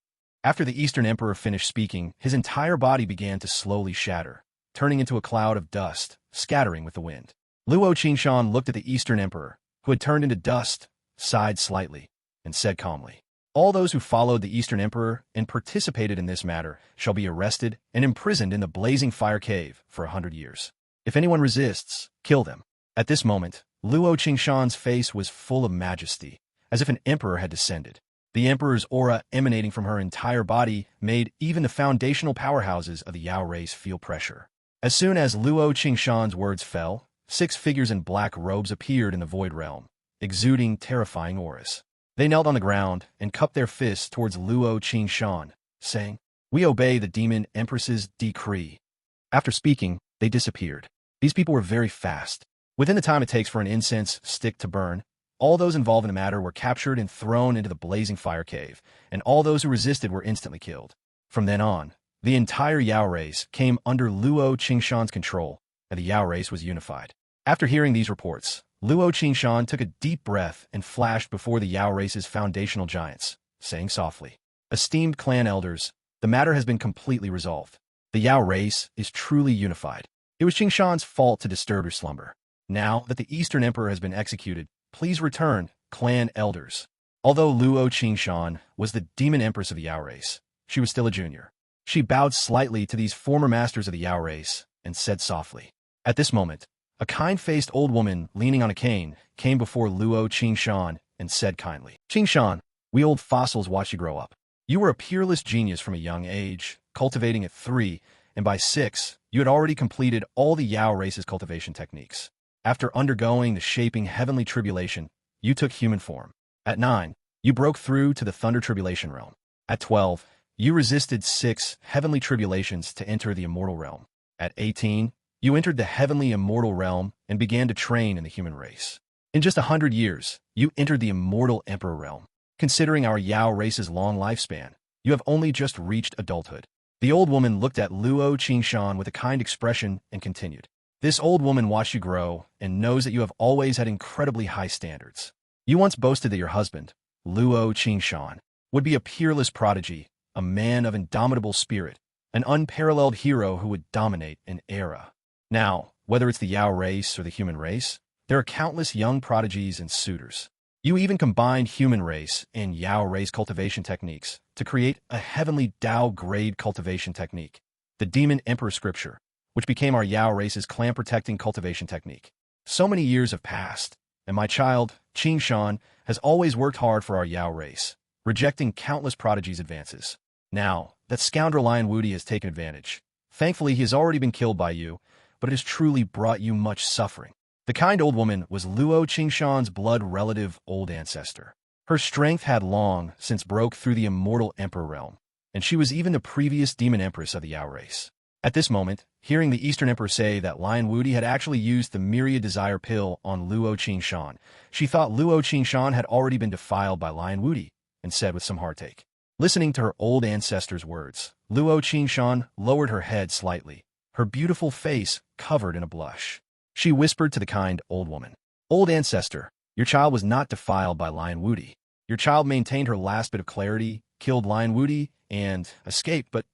A: After the Eastern Emperor finished speaking, his entire body began to slowly shatter, turning into a cloud of dust, scattering with the wind. Luo Qingshan looked at the Eastern Emperor, who had turned into dust, sighed slightly, and said calmly, "All those who followed the Eastern Emperor and participated in this matter shall be arrested and imprisoned in the blazing fire cave for 100 years. If anyone resists, kill them." At this moment, Luo Qingshan's face was full of majesty, as if an emperor had descended. The emperor's aura emanating from her entire body made even the foundational powerhouses of the Yao race feel pressure. As soon as Luo Qingshan's words fell, 6 figures in black robes appeared in the Void Realm, exuding terrifying auras. They knelt on the ground and cupped their fists towards Luo Qingshan, saying, "We obey the Demon Empress's decree." After speaking, they disappeared. These people were very fast. Within the time it takes for an incense stick to burn, all those involved in the matter were captured and thrown into the blazing fire cave, and all those who resisted were instantly killed. From then on, the entire Yao race came under Luo Qingshan's control, and the Yao race was unified. After hearing these reports, Luo Qingshan took a deep breath and flashed before the Yao race's foundational giants, saying softly, "Esteemed clan elders, the matter has been completely resolved. The Yao race is truly unified. It was Qingshan's fault to disturb your slumber. Now that the Eastern Emperor has been executed, please return, clan elders." Although Luo Qingshan was the Demon Empress of the Yao race, she was still a junior. She bowed slightly to these former masters of the Yao race and said softly. At this moment, a kind-faced old woman leaning on a cane came before Luo Qingshan and said kindly, "Qingshan, we old fossils watched you grow up. You were a peerless genius from a young age, cultivating at 3, and by 6, you had already completed all the Yao race's cultivation techniques. After undergoing the shaping heavenly tribulation, you took human form. At 9, you broke through to the thunder tribulation realm. At 12, you resisted 6 heavenly tribulations to enter the immortal realm. At 18, you entered the heavenly immortal realm and began to train in the human race. In just 100 years, you entered the immortal Emperor realm. Considering our Yao race's long lifespan, you have only just reached adulthood. The old woman looked at Luo Xingchen with a kind expression and continued. This old woman watched you grow and knows that you have always had incredibly high standards. You once boasted that your husband, Luo Xingchen, would be a peerless prodigy, a man of indomitable spirit, an unparalleled hero who would dominate an era. Now, whether it's the Yao race or the human race, there are countless young prodigies and suitors. You even combined human race and Yao race cultivation techniques to create a heavenly Dao grade cultivation technique, the Demon Empress scripture, which became our Yao race's clan-protecting cultivation technique. So many years have passed, and my child, Xingchen, has always worked hard for our Yao race, rejecting countless prodigies' advances. Now, that scoundrel Lion Wudi has taken advantage. Thankfully, he has already been killed by you, but it has truly brought you much suffering. The kind old woman was Luo Xingchen's blood relative old ancestor. Her strength had long since broke through the immortal Emperor realm, and she was even the previous Demon Empress of the Yao race. At this moment, hearing the Eastern Emperor say that Lion Wudi had actually used the Myriad Desire pill on Luo Xingchen, she thought Luo Xingchen had already been defiled by Lion Wudi, and said with some heartache. Listening to her old ancestor's words, Luo Xingchen lowered her head slightly, her beautiful face covered in a blush. She whispered to the kind old woman, "Old ancestor, your child was not defiled by Lion Wudi. Your child maintained her last bit of clarity, killed Lion Wudi, and escaped, but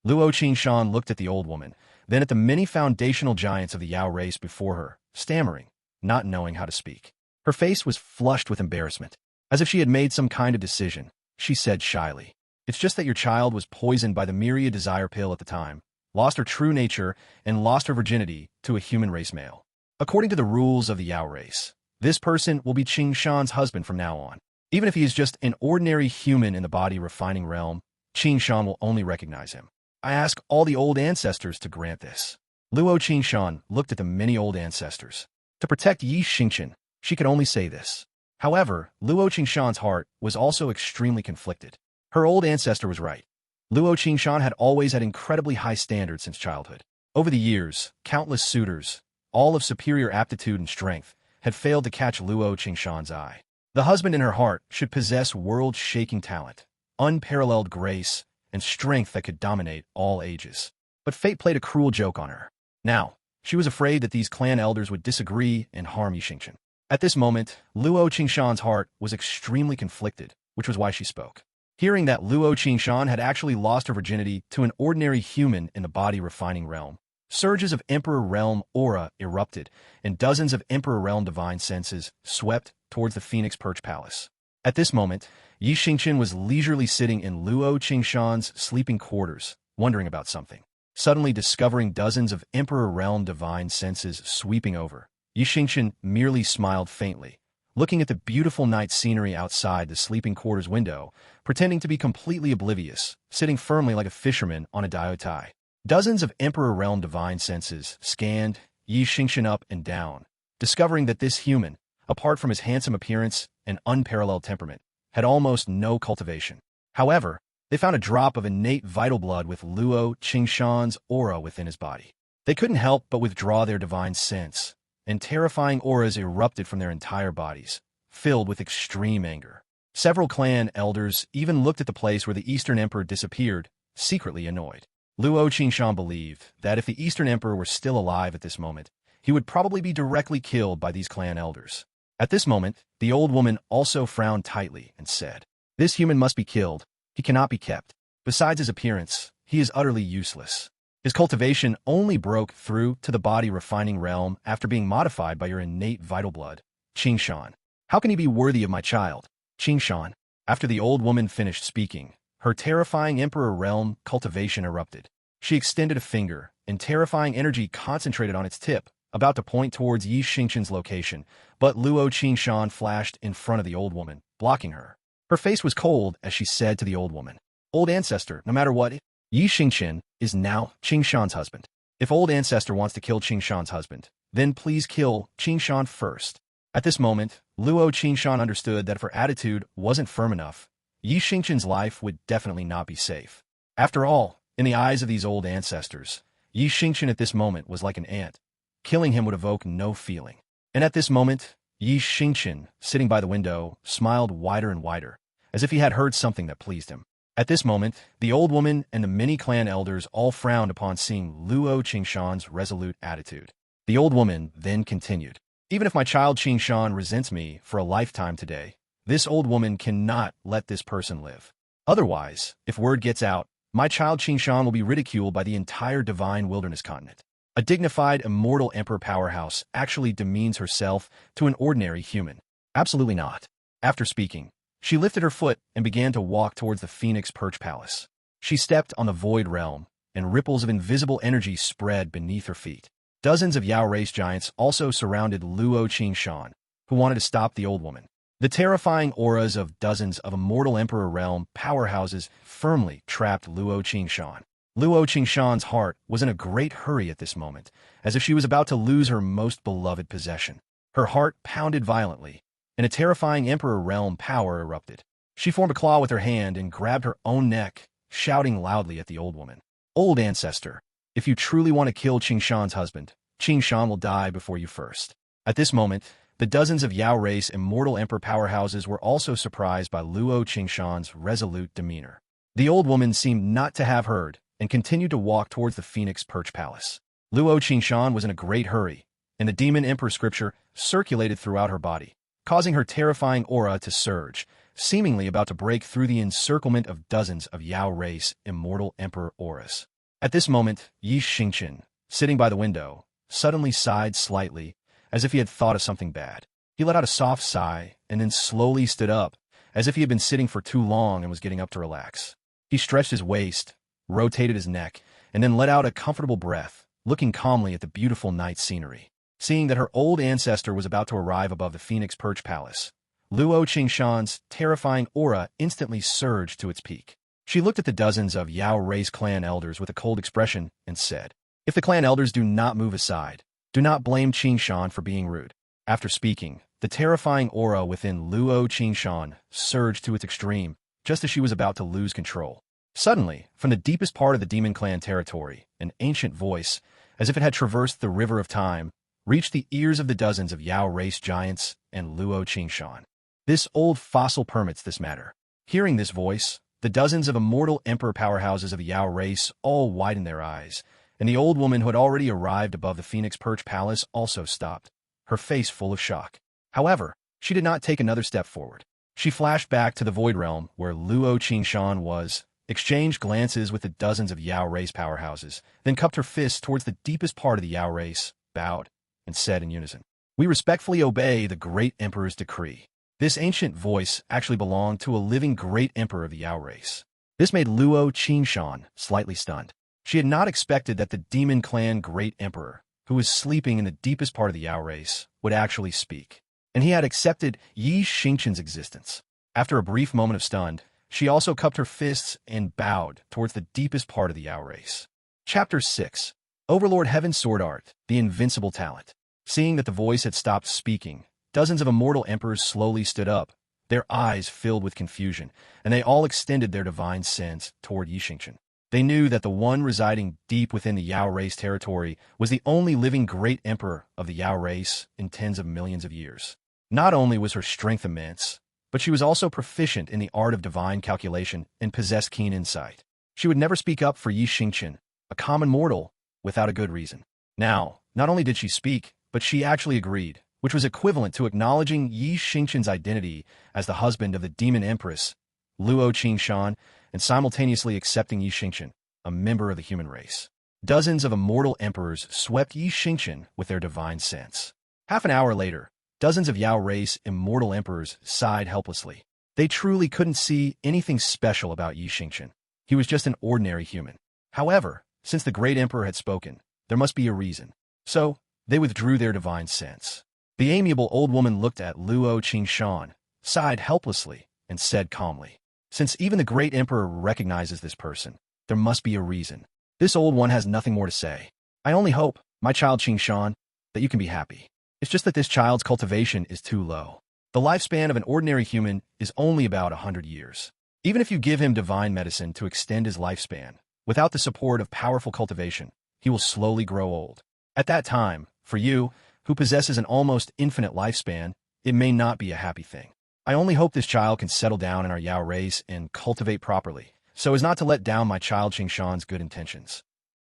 A: Luo Xingchen looked at the old woman, then at the many foundational giants of the Yao race before her, stammering, not knowing how to speak. Her face was flushed with embarrassment. As if she had made some kind of decision, she said shyly, "It's just that your child was poisoned by the Myriad Desire pill at the time, lost her true nature, and lost her virginity to a human race male. According to the rules of the Yao race, this person will be Xingchen's husband from now on. Even if he is just an ordinary human in the body refining realm, Xingchen will only recognize him. I ask all the old ancestors to grant this." Luo Xingchen looked at the many old ancestors. To protect Yi Xingchen, she could only say this. However, Luo Xingchen's heart was also extremely conflicted. Her old ancestor was right. Luo Xingchen had always had incredibly high standards since childhood. Over the years, countless suitors, all of superior aptitude and strength, had failed to catch Luo Xingchen's eye. The husband in her heart should possess world-shaking talent, unparalleled grace, and strength that could dominate all ages. But fate played a cruel joke on her. Now, she was afraid that these clan elders would disagree and harm Yi Xingchen. At this moment, Luo Xingchen's heart was extremely conflicted, which was why she spoke. Hearing that Luo Xingchen had actually lost her virginity to an ordinary human in the body refining realm, surges of Emperor Realm aura erupted, and dozens of Emperor Realm divine senses swept towards the Phoenix Perch Palace. At this moment, Yi Xingchen was leisurely sitting in Luo Xingchen's sleeping quarters, wondering about something. Suddenly discovering dozens of Emperor Realm divine senses sweeping over, Yi Xingchen merely smiled faintly, looking at the beautiful night scenery outside the sleeping quarters window, pretending to be completely oblivious, sitting firmly like a fisherman on a diotai. Dozens of Emperor Realm divine senses scanned Yi Xingchen up and down, discovering that this human, apart from his handsome appearance and unparalleled temperament, had almost no cultivation. However, they found a drop of innate vital blood with Luo Xingchen's aura within his body. They couldn't help but withdraw their divine sense, and terrifying auras erupted from their entire bodies, filled with extreme anger. Several clan elders even looked at the place where the Eastern Emperor disappeared, secretly annoyed. Luo Xingchen believed that if the Eastern Emperor were still alive at this moment, he would probably be directly killed by these clan elders. At this moment, the old woman also frowned tightly and said, "This human must be killed. He cannot be kept. Besides his appearance, he is utterly useless. His cultivation only broke through to the body refining realm after being modified by your innate vital blood. Xingchen, how can he be worthy of my child?" Xingchen. After the old woman finished speaking, her terrifying Emperor Realm cultivation erupted. She extended a finger, and terrifying energy concentrated on its tip, about to point towards Yi Xingchen's location, but Luo Xingchen flashed in front of the old woman, blocking her. Her face was cold as she said to the old woman, "Old ancestor, no matter what, Yi Xingchen is now Xingchen's husband. If old ancestor wants to kill Xingchen's husband, then please kill Xingchen first." At this moment, Luo Xingchen understood that if her attitude wasn't firm enough, Yi Xingchen's life would definitely not be safe. After all, in the eyes of these old ancestors, Yi Xingchen at this moment was like an ant. Killing him would evoke no feeling. And at this moment, Xingchen, sitting by the window, smiled wider and wider, as if he had heard something that pleased him. At this moment, the old woman and the many clan elders all frowned upon seeing Luo Qingshan's resolute attitude. The old woman then continued, "Even if my child Xingchen resents me for a lifetime today, this old woman cannot let this person live. Otherwise, if word gets out, my child Xingchen will be ridiculed by the entire divine wilderness continent. A dignified, immortal emperor powerhouse actually demeans herself to an ordinary human. Absolutely not." After speaking, she lifted her foot and began to walk towards the Phoenix Perch Palace. She stepped on the void realm, and ripples of invisible energy spread beneath her feet. Dozens of Yao race giants also surrounded Luo Qingshan, who wanted to stop the old woman. The terrifying auras of dozens of immortal emperor realm powerhouses firmly trapped Luo Qingshan. Luo Qingshan's heart was in a great hurry at this moment, as if she was about to lose her most beloved possession. Her heart pounded violently, and a terrifying emperor realm power erupted. She formed a claw with her hand and grabbed her own neck, shouting loudly at the old woman. "Old ancestor, if you truly want to kill Qingshan's husband, Qingshan will die before you first." At this moment, the dozens of Yao race immortal emperor powerhouses were also surprised by Luo Qingshan's resolute demeanor. The old woman seemed not to have heard, and continued to walk towards the Phoenix Perch Palace. Luo Qingshan was in a great hurry, and the Demon Empress scripture circulated throughout her body, causing her terrifying aura to surge, seemingly about to break through the encirclement of dozens of Yao race immortal emperor auras. At this moment, Xingchen, sitting by the window, suddenly sighed slightly, as if he had thought of something bad. He let out a soft sigh, and then slowly stood up, as if he had been sitting for too long and was getting up to relax. He stretched his waist, rotated his neck, and then let out a comfortable breath, looking calmly at the beautiful night scenery. Seeing that her old ancestor was about to arrive above the Phoenix Perch Palace, Luo Qingshan's terrifying aura instantly surged to its peak. She looked at the dozens of Yao race clan elders with a cold expression and said, "If the clan elders do not move aside, do not blame Qingshan for being rude." After speaking, the terrifying aura within Luo Qingshan surged to its extreme, just as she was about to lose control. Suddenly, from the deepest part of the demon clan territory, an ancient voice, as if it had traversed the river of time, reached the ears of the dozens of Yao race giants and Luo Qingshan. This old fossil permits this matter. Hearing this voice, the dozens of immortal emperor powerhouses of the Yao race all widened their eyes, and the old woman who had already arrived above the Phoenix Perch Palace also stopped, her face full of shock. However, she did not take another step forward. She flashed back to the void realm where Luo Qingshan was, exchanged glances with the dozens of Yao race powerhouses, then cupped her fists towards the deepest part of the Yao race, bowed, and said in unison, "We respectfully obey the great emperor's decree." This ancient voice actually belonged to a living great emperor of the Yao race. This made Luo Qingshan slightly stunned. She had not expected that the demon clan great emperor, who was sleeping in the deepest part of the Yao race, would actually speak. And he had accepted Xingchen's existence. After a brief moment of stunned, she also cupped her fists and bowed towards the deepest part of the Yao race. Chapter 6. Overlord Heaven's Sword Art, the Invincible Talent. Seeing that the voice had stopped speaking, dozens of immortal emperors slowly stood up, their eyes filled with confusion, and they all extended their divine sense toward Xingchen. They knew that the one residing deep within the Yao race territory was the only living great emperor of the Yao race in tens of millions of years. Not only was her strength immense, but she was also proficient in the art of divine calculation and possessed keen insight. She would never speak up for Xingchen, a common mortal, without a good reason. Now, not only did she speak, but she actually agreed, which was equivalent to acknowledging Xingchen's identity as the husband of the Demon Empress, Luo Qingshan, and simultaneously accepting Xingchen, a member of the human race. Dozens of immortal emperors swept Xingchen with their divine sense. Half an hour later, dozens of Yao race immortal emperors sighed helplessly. They truly couldn't see anything special about Xingchen. He was just an ordinary human. However, since the great emperor had spoken, there must be a reason. So, they withdrew their divine sense. The amiable old woman looked at Luo Qingshan, sighed helplessly, and said calmly, "Since even the great emperor recognizes this person, there must be a reason. This old one has nothing more to say. I only hope, my child Xingchen, that you can be happy. It's just that this child's cultivation is too low. The lifespan of an ordinary human is only about 100 years. Even if you give him divine medicine to extend his lifespan, without the support of powerful cultivation, he will slowly grow old. At that time, for you, who possesses an almost infinite lifespan, it may not be a happy thing. I only hope this child can settle down in our Yao race and cultivate properly, so as not to let down my child Xingchen's good intentions."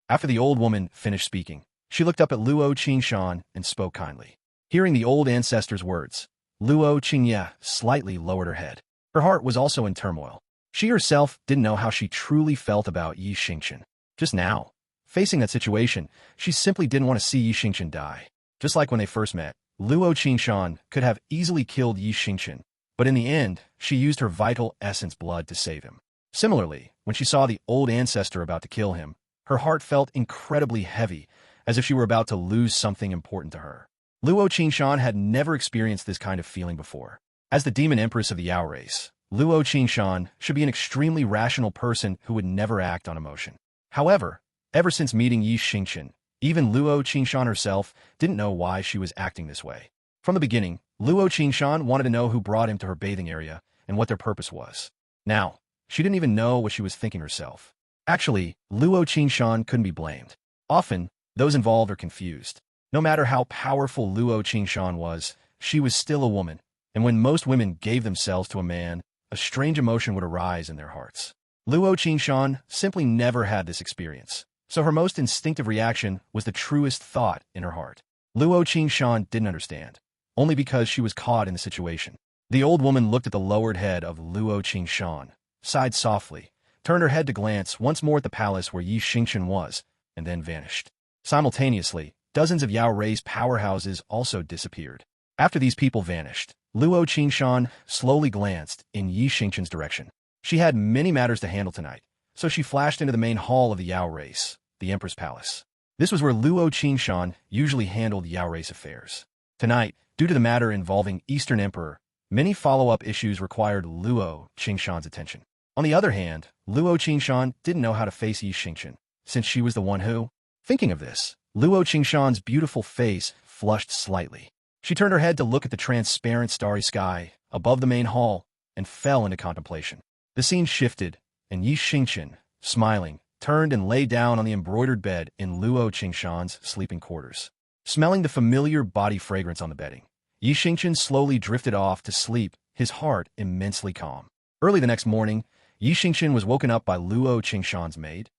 A: After the old woman finished speaking, she looked up at Luo Xingchen and spoke kindly. Hearing the old ancestor's words, Luo Xingye slightly lowered her head. Her heart was also in turmoil. She herself didn't know how she truly felt about Yi Xingchen. Just now, facing that situation, she simply didn't want to see Yi Xingchen die. Just like when they first met, Luo Xingchen could have easily killed Yi Xingchen, but in the end, she used her vital essence blood to save him. Similarly, when she saw the old ancestor about to kill him, her heart felt incredibly heavy, as if she were about to lose something important to her. Luo Xingchen had never experienced this kind of feeling before. As the Demon Empress of the Yao race, Luo Xingchen should be an extremely rational person who would never act on emotion. However, ever since meeting Yi Xingchen, even Luo Xingchen herself didn't know why she was acting this way. From the beginning, Luo Xingchen wanted to know who brought him to her bathing area and what their purpose was. Now, she didn't even know what she was thinking herself. Actually, Luo Xingchen couldn't be blamed. Often, those involved are confused. No matter how powerful Luo Xingchen was, she was still a woman, and when most women gave themselves to a man, a strange emotion would arise in their hearts. Luo Xingchen simply never had this experience, so her most instinctive reaction was the truest thought in her heart. Luo Xingchen didn't understand, only because she was caught in the situation. The old woman looked at the lowered head of Luo Xingchen, sighed softly, turned her head to glance once more at the palace where Yi Xingchen was, and then vanished. Simultaneously, dozens of Yao race powerhouses also disappeared. After these people vanished, Luo Xingchen slowly glanced in Yi Xingchen's direction. She had many matters to handle tonight, so she flashed into the main hall of the Yao race, the Empress Palace. This was where Luo Xingchen usually handled Yao race affairs. Tonight, due to the matter involving Eastern Emperor, many follow-up issues required Luo Xingchen's attention. On the other hand, Luo Xingchen didn't know how to face Yi Xingchen, since she was the one who... Thinking of this, Luo Xingchen's beautiful face flushed slightly. She turned her head to look at the transparent starry sky above the main hall and fell into contemplation. The scene shifted, and Yi Xingchen, smiling, turned and lay down on the embroidered bed in Luo Xingchen's sleeping quarters. Smelling the familiar body fragrance on the bedding, Yi Xingchen slowly drifted off to sleep, his heart immensely calm. Early the next morning, Yi Xingchen was woken up by Luo Xingchen's maid.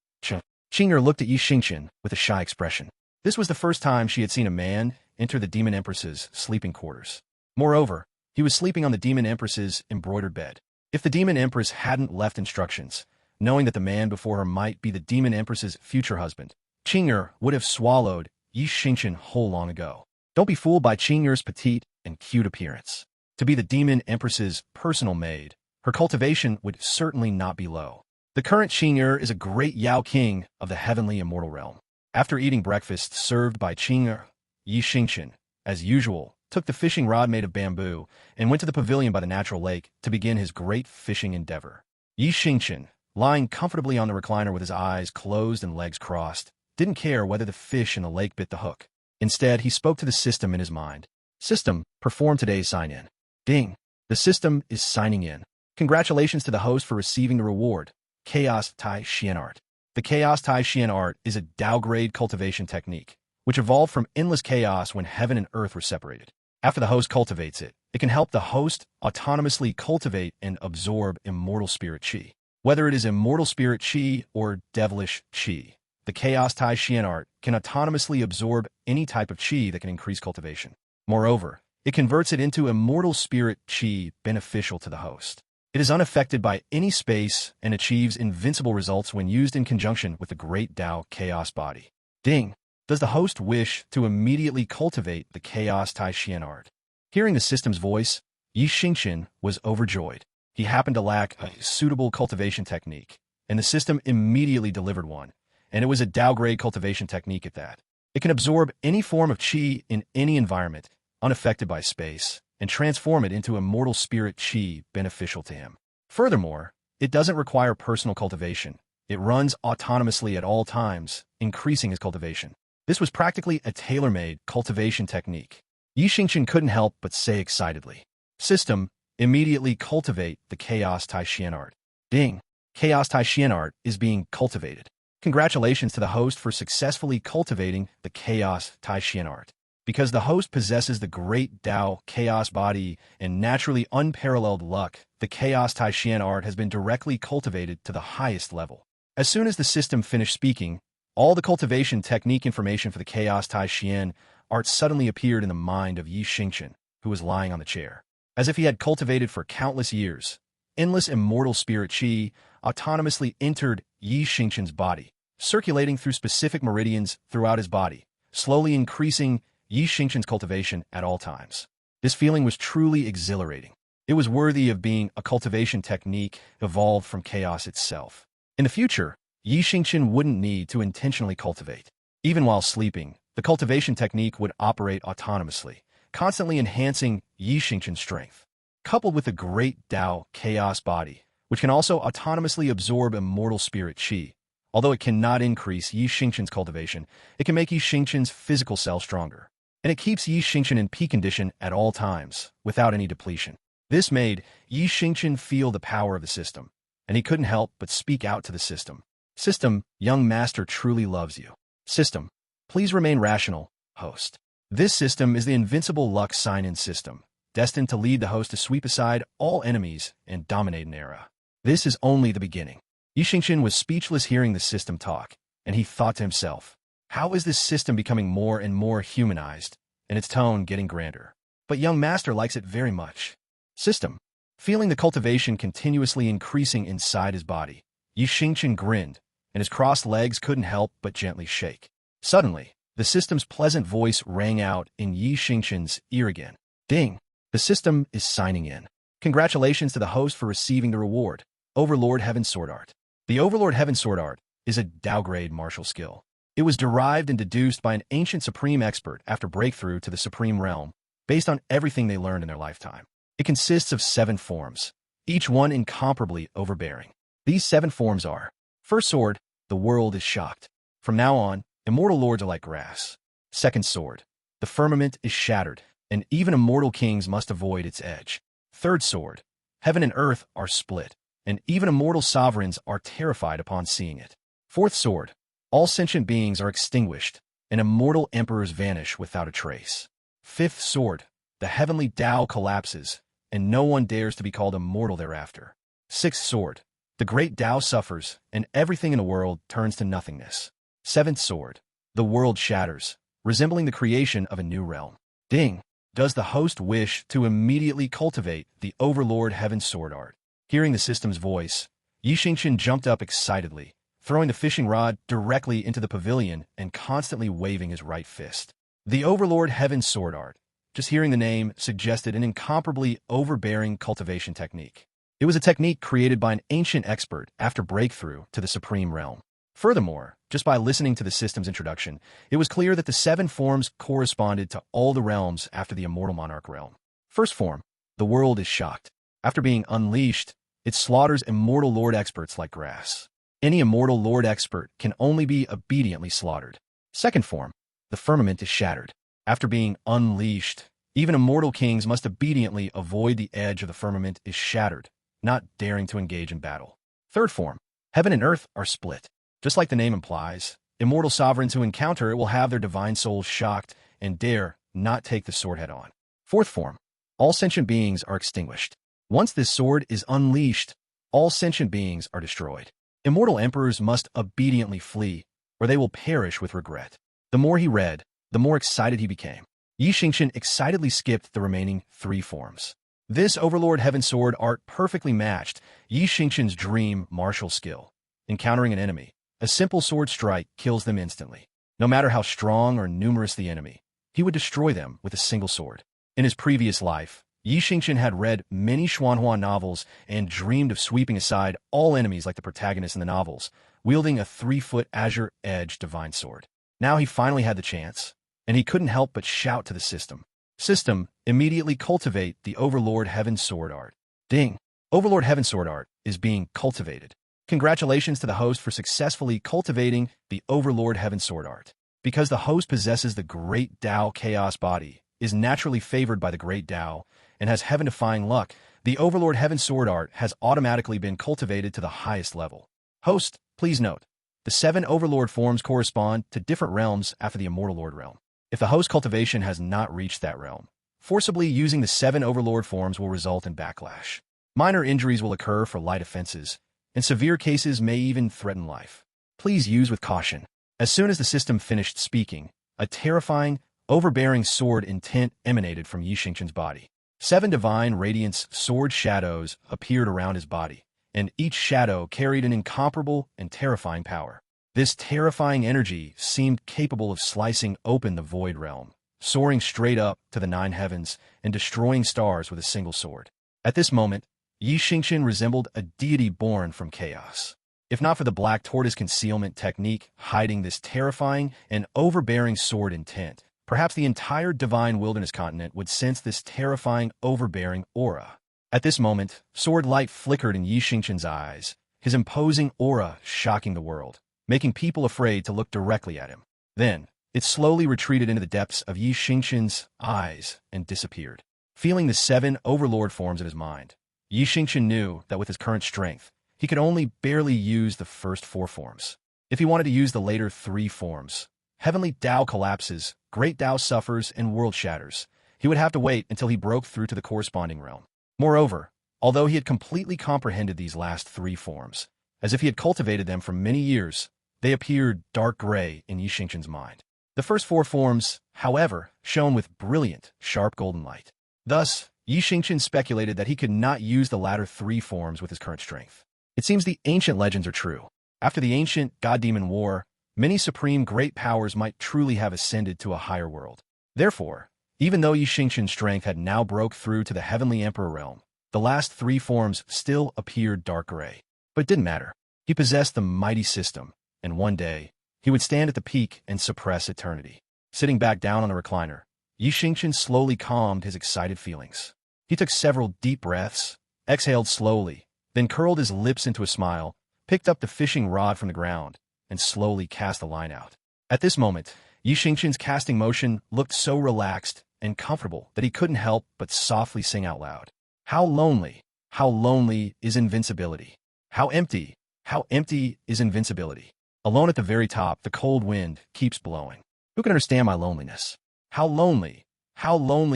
A: Qing'er looked at Yi Xingchen with a shy expression. This was the first time she had seen a man enter the Demon Empress's sleeping quarters. Moreover, he was sleeping on the Demon Empress's embroidered bed. If the Demon Empress hadn't left instructions, knowing that the man before her might be the Demon Empress's future husband, Qing'er would have swallowed Yi Xingchen whole long ago. Don't be fooled by Qing'er's petite and cute appearance. To be the Demon Empress's personal maid, her cultivation would certainly not be low. The current Qing'er is a great Yao king of the heavenly immortal realm. After eating breakfast served by Qing'er, Yi Xingchen, as usual, took the fishing rod made of bamboo and went to the pavilion by the natural lake to begin his great fishing endeavor. Yi Xingchen, lying comfortably on the recliner with his eyes closed and legs crossed, didn't care whether the fish in the lake bit the hook. Instead, he spoke to the system in his mind. System, perform today's sign-in. Ding! The system is signing in. Congratulations to the host for receiving the reward, Chaos Tai Xian Art. The Chaos Tai Xian Art is a Dao-grade cultivation technique, which evolved from endless chaos when heaven and earth were separated. After the host cultivates it, it can help the host autonomously cultivate and absorb immortal spirit qi. Whether it is immortal spirit qi or devilish qi, the Chaos Tai Xian Art can autonomously absorb any type of qi that can increase cultivation. Moreover, it converts it into immortal spirit qi beneficial to the host. It is unaffected by any space and achieves invincible results when used in conjunction with the great Tao Chaos Body. Ding! Does the host wish to immediately cultivate the Chaos Tai Xian Art? Hearing the system's voice, Yi Xingchen was overjoyed. He happened to lack a suitable cultivation technique, and the system immediately delivered one, and it was a Dao-grade cultivation technique at that. It can absorb any form of qi in any environment, unaffected by space, and transform it into immortal spirit qi beneficial to him. Furthermore, it doesn't require personal cultivation. It runs autonomously at all times, increasing his cultivation. This was practically a tailor-made cultivation technique. Yi Xingchen couldn't help but say excitedly, "System, immediately cultivate the Chaos Tai Xian Art." Ding! Chaos Tai Xian Art is being cultivated. Congratulations to the host for successfully cultivating the Chaos Tai Xian Art. Because the host possesses the great Tao chaos body and naturally unparalleled luck, the Chaos Taishan art has been directly cultivated to the highest level. As soon as the system finished speaking, all the cultivation technique information for the Chaos Taishan art suddenly appeared in the mind of Xingchen, who was lying on the chair. As if he had cultivated for countless years, endless immortal spirit qi autonomously entered Xingchen's body, circulating through specific meridians throughout his body, slowly increasing Xingchen's cultivation at all times. This feeling was truly exhilarating. It was worthy of being a cultivation technique evolved from chaos itself. In the future, Xingchen wouldn't need to intentionally cultivate. Even while sleeping, the cultivation technique would operate autonomously, constantly enhancing Xingchen's strength. Coupled with the great Tao chaos body, which can also autonomously absorb immortal spirit qi. Although it cannot increase Xingchen's cultivation, it can make Xingchen's physical cell stronger. And it keeps Xingchen in peak condition at all times, without any depletion. This made Xingchen feel the power of the system, and he couldn't help but speak out to the system. System, young master truly loves you. System, please remain rational, host. This system is the Invincible luck sign-in system, destined to lead the host to sweep aside all enemies and dominate an era. This is only the beginning. Xingchen was speechless hearing the system talk, and he thought to himself, how is this system becoming more and more humanized, and its tone getting grander? But young master likes it very much. System, feeling the cultivation continuously increasing inside his body, Xingchen grinned, and his crossed legs couldn't help but gently shake. Suddenly, the system's pleasant voice rang out in Xingchen's ear again. Ding! The system is signing in. Congratulations to the host for receiving the reward, Overlord Heaven Sword Art. The Overlord Heaven Sword Art is a Tao-grade martial skill. It was derived and deduced by an ancient supreme expert after breakthrough to the supreme realm, based on everything they learned in their lifetime. It consists of 7 forms, each one incomparably overbearing. These 7 forms are: first sword, the world is shocked. From now on, immortal lords are like grass. Second sword, the firmament is shattered, and even immortal kings must avoid its edge. Third sword, heaven and earth are split, and even immortal sovereigns are terrified upon seeing it. Fourth sword, all sentient beings are extinguished, and immortal emperors vanish without a trace. Fifth sword, the heavenly Tao collapses, and no one dares to be called immortal thereafter. Sixth sword, the great Tao suffers, and everything in the world turns to nothingness. Seventh sword, the world shatters, resembling the creation of a new realm. Ding! Does the host wish to immediately cultivate the Overlord Heaven Sword Art? Hearing the system's voice, Xingchen jumped up excitedly, throwing the fishing rod directly into the pavilion and constantly waving his right fist. The Overlord Heaven Sword Art. Just hearing the name suggested an incomparably overbearing cultivation technique. It was a technique created by an ancient expert after breakthrough to the supreme realm. Furthermore, just by listening to the system's introduction, it was clear that the 7 forms corresponded to all the realms after the immortal monarch realm. First form, the world is shocked. After being unleashed, it slaughters immortal lord experts like grass. Any immortal lord expert can only be obediently slaughtered. Second form, the firmament is shattered. After being unleashed, even immortal kings must obediently avoid the edge of the firmament is shattered, not daring to engage in battle. Third form, heaven and earth are split. Just like the name implies, immortal sovereigns who encounter it will have their divine souls shocked and dare not take the sword head-on. Fourth form, all sentient beings are extinguished. Once this sword is unleashed, all sentient beings are destroyed. Immortal emperors must obediently flee, or they will perish with regret. The more he read, the more excited he became. Xingchen excitedly skipped the remaining 3 forms. This Overlord Heaven Sword Art perfectly matched Xingchen's dream martial skill. Encountering an enemy, a simple sword strike kills them instantly. No matter how strong or numerous the enemy, he would destroy them with a single sword. In his previous life, Xingchen had read many Xuanhua novels and dreamed of sweeping aside all enemies like the protagonists in the novels, wielding a 3-foot azure-edged divine sword. Now he finally had the chance, and he couldn't help but shout to the system. System, immediately cultivate the Overlord Heaven Sword Art. Ding! Overlord Heaven Sword Art is being cultivated. Congratulations to the host for successfully cultivating the Overlord Heaven Sword Art. Because the host possesses the great Tao chaos body, is naturally favored by the great Tao, and has heaven-defying luck, the Overlord Heaven Sword Art has automatically been cultivated to the highest level. Host, please note, the 7 Overlord forms correspond to different realms after the Immortal Lord realm. If If the host cultivation has not reached that realm, forcibly using the 7 overlord forms will result in backlash. Minor injuries will occur for light offenses, and severe cases may even threaten life. Please use with caution. As soon as the system finished speaking, a terrifying, overbearing sword intent emanated from Xingchen's body. 7 divine radiance sword shadows appeared around his body, and each shadow carried an incomparable and terrifying power. This terrifying energy seemed capable of slicing open the void realm, soaring straight up to the 9 heavens and destroying stars with a single sword. At this moment, Xingchen resembled a deity born from chaos. If not for the black tortoise concealment technique hiding this terrifying and overbearing sword intent, perhaps the entire divine wilderness continent would sense this terrifying, overbearing aura. At this moment, sword light flickered in Xingchen's eyes, his imposing aura shocking the world, making people afraid to look directly at him. Then, it slowly retreated into the depths of Xingchen's eyes and disappeared. Feeling the 7 overlord forms in his mind, Xingchen knew that with his current strength, he could only barely use the first 4 forms. If he wanted to use the later 3 forms, Heavenly Tao collapses, Great Tao suffers, and World shatters, he would have to wait until he broke through to the corresponding realm. Moreover, although he had completely comprehended these last 3 forms, as if he had cultivated them for many years, they appeared dark gray in Xingchen's mind. The first 4 forms, however, shone with brilliant, sharp golden light. Thus, Xingchen speculated that he could not use the latter 3 forms with his current strength. It seems the ancient legends are true. After the ancient god-demon war, many supreme great powers might truly have ascended to a higher world. Therefore, even though Xingchen's strength had now broke through to the heavenly emperor realm, the last 3 forms still appeared dark gray. But it didn't matter. He possessed the mighty system, and one day, he would stand at the peak and suppress eternity. Sitting back down on the recliner, Xingchen slowly calmed his excited feelings. He took several deep breaths, exhaled slowly, then curled his lips into a smile, picked up the fishing rod from the ground, and slowly cast the line out. At this moment, Xingchen's casting motion looked so relaxed and comfortable that he couldn't help but softly sing out loud. How lonely is invincibility. How empty is invincibility. Alone at the very top, the cold wind keeps blowing. Who can understand my loneliness? How lonely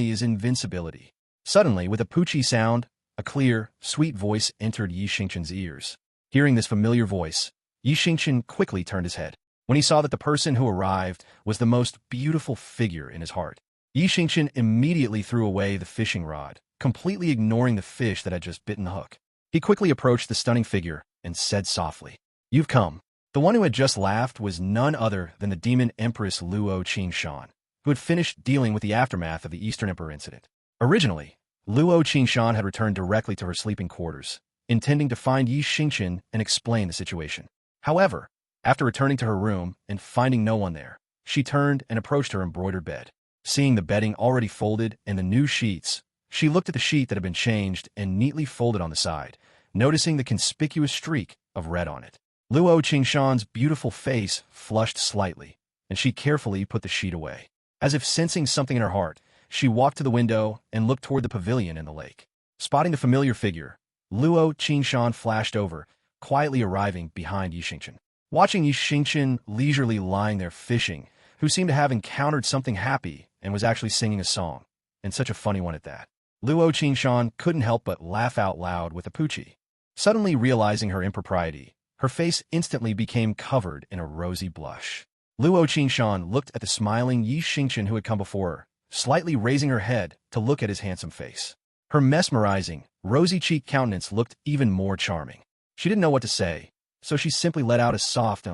A: is invincibility. Suddenly, with a poochie sound, a clear, sweet voice entered Xingchen's ears. Hearing this familiar voice, Xingchen quickly turned his head. When he saw that the person who arrived was the most beautiful figure in his heart, Xingchen immediately threw away the fishing rod, completely ignoring the fish that had just bitten the hook. He quickly approached the stunning figure and said softly, "You've come." The one who had just laughed was none other than the Demon Empress Luo Xingchen, who had finished dealing with the aftermath of the Eastern Emperor incident. Originally, Luo Xingchen had returned directly to her sleeping quarters, intending to find Xingchen and explain the situation. However, after returning to her room and finding no one there, she turned and approached her embroidered bed. Seeing the bedding already folded and the new sheets, she looked at the sheet that had been changed and neatly folded on the side, noticing the conspicuous streak of red on it. Luo Xingchen's beautiful face flushed slightly, and she carefully put the sheet away. As if sensing something in her heart, she walked to the window and looked toward the pavilion and the lake. Spotting the familiar figure, Luo Xingchen flashed over, quietly arriving behind Xingchen. Watching Xingchen leisurely lying there fishing, who seemed to have encountered something happy and was actually singing a song, and such a funny one at that, Luo Xingchen couldn't help but laugh out loud with a poochie. Suddenly realizing her impropriety, her face instantly became covered in a rosy blush. Luo Xingchen looked at the smiling Xingchen who had come before her, slightly raising her head to look at his handsome face. Her mesmerizing, rosy-cheeked countenance looked even more charming. She didn't know what to say, so she simply let out a soft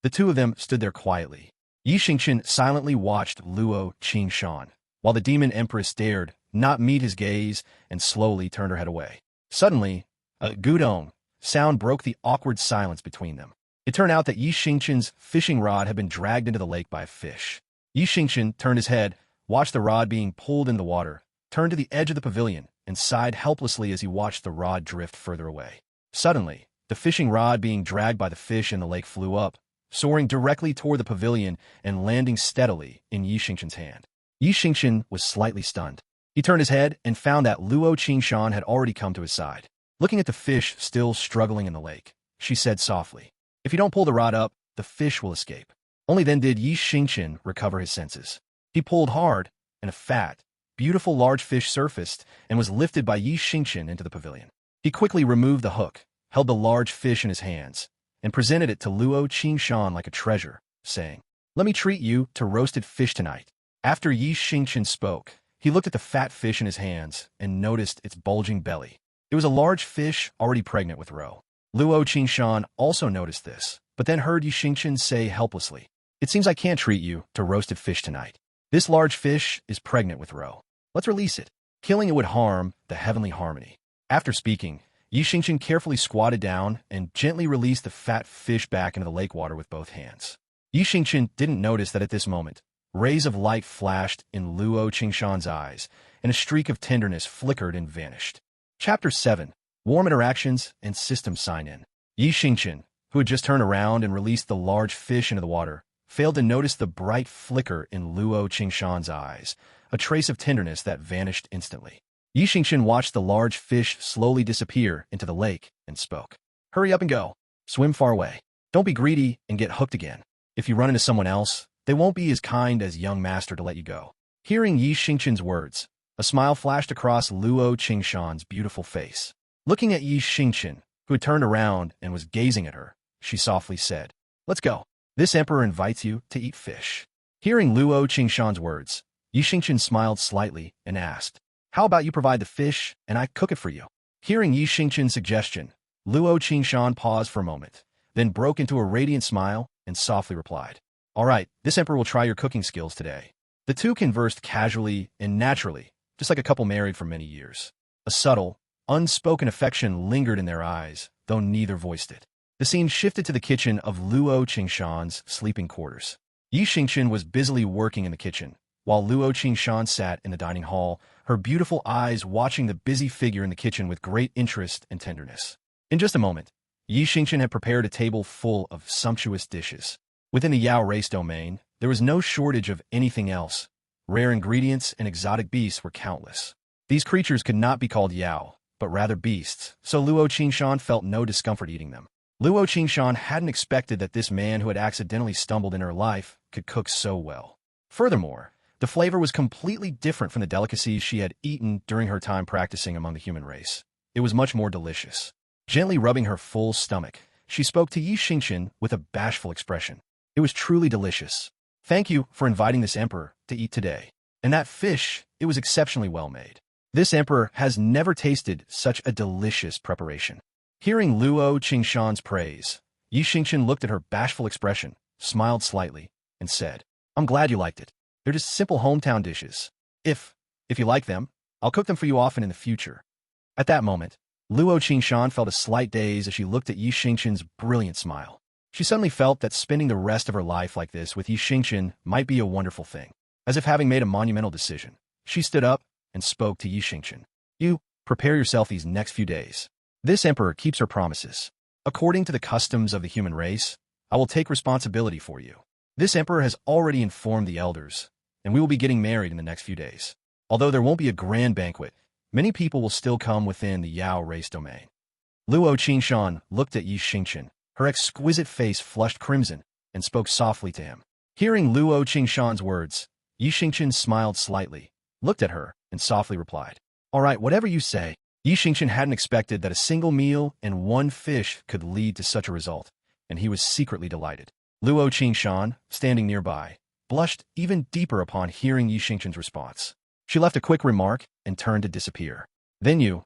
A: The 2 of them stood there quietly. Xingchen silently watched Luo Xingchen, while the Demon Empress dared not meet his gaze and slowly turned her head away. Suddenly, a gudong sound broke the awkward silence between them. It turned out that Xingchen's fishing rod had been dragged into the lake by a fish. Xingchen turned his head, watched the rod being pulled into the water, turned to the edge of the pavilion, and sighed helplessly as he watched the rod drift further away. Suddenly, the fishing rod being dragged by the fish in the lake flew up, soaring directly toward the pavilion and landing steadily in Xingchen's hand. Xingchen was slightly stunned. He turned his head and found that Luo Xingchen had already come to his side. Looking at the fish still struggling in the lake, she said softly, "If you don't pull the rod up, the fish will escape." Only then did Xingchen recover his senses. He pulled hard, and a fat, beautiful large fish surfaced and was lifted by Xingchen into the pavilion. He quickly removed the hook, held the large fish in his hands, and presented it to Luo Qingshan like a treasure, saying, "Let me treat you to roasted fish tonight." After Xingchen spoke, he looked at the fat fish in his hands and noticed its bulging belly. It was a large fish already pregnant with roe. Luo Qingshan also noticed this, but then heard Xingchen say helplessly, "It seems I can't treat you to roasted fish tonight. This large fish is pregnant with roe. Let's release it. Killing it would harm the heavenly harmony." After speaking, Xingchen carefully squatted down and gently released the fat fish back into the lake water with both hands. Xingchen didn't notice that at this moment, rays of light flashed in Luo Qingshan's eyes, and a streak of tenderness flickered and vanished. Chapter 7. Warm Interactions and System Sign-In. Xingchen, who had just turned around and released the large fish into the water, failed to notice the bright flicker in Luo Qingshan's eyes, a trace of tenderness that vanished instantly. Xingchen watched the large fish slowly disappear into the lake and spoke. "Hurry up and go. Swim far away. Don't be greedy and get hooked again. If you run into someone else, they won't be as kind as young master to let you go." Hearing Xingchen's words, a smile flashed across Luo Qingshan's beautiful face. Looking at Xingchen, who had turned around and was gazing at her, she softly said, "Let's go. This emperor invites you to eat fish." Hearing Luo Qingshan's words, Xingchen smiled slightly and asked, "How about you provide the fish and I cook it for you?" Hearing Xingchen's suggestion, Luo Qingshan paused for a moment, then broke into a radiant smile and softly replied, "All right, this emperor will try your cooking skills today." The two conversed casually and naturally, just like a couple married for many years. A subtle, unspoken affection lingered in their eyes, though neither voiced it. The scene shifted to the kitchen of Luo Qingshan's sleeping quarters. Xingchen was busily working in the kitchen, while Luo Qingshan sat in the dining hall, her beautiful eyes watching the busy figure in the kitchen with great interest and tenderness. In just a moment, Xingchen had prepared a table full of sumptuous dishes. Within the Yao race domain, there was no shortage of anything else. Rare ingredients and exotic beasts were countless. These creatures could not be called Yao, but rather beasts, so Luo Qingshan felt no discomfort eating them. Luo Qingshan hadn't expected that this man who had accidentally stumbled in her life could cook so well. Furthermore, the flavor was completely different from the delicacies she had eaten during her time practicing among the human race. It was much more delicious. Gently rubbing her full stomach, she spoke to Xingchen with a bashful expression. "It was truly delicious. Thank you for inviting this emperor to eat today. And that fish, it was exceptionally well made. This emperor has never tasted such a delicious preparation." Hearing Luo Qingshan's praise, Xingchen looked at her bashful expression, smiled slightly, and said, "I'm glad you liked it. They're just simple hometown dishes. If you like them, I'll cook them for you often in the future." At that moment, Luo Qingshan felt a slight daze as she looked at Xingchen's brilliant smile. She suddenly felt that spending the rest of her life like this with Xingchen might be a wonderful thing. As if having made a monumental decision, she stood up and spoke to Xingchen. "You, prepare yourself these next few days. This emperor keeps her promises. According to the customs of the human race, I will take responsibility for you. This emperor has already informed the elders, and we will be getting married in the next few days. Although there won't be a grand banquet, many people will still come within the Yao race domain." Luo Qingshan looked at Xingchen. Her exquisite face flushed crimson and spoke softly to him. Hearing Luo Qingshan's words, Xingchen smiled slightly, looked at her, and softly replied, "All right, whatever you say." Xingchen hadn't expected that a single meal and one fish could lead to such a result, and he was secretly delighted. Luo Qingshan, standing nearby, blushed even deeper upon hearing Xingchen's response. She left a quick remark and turned to disappear. "Then you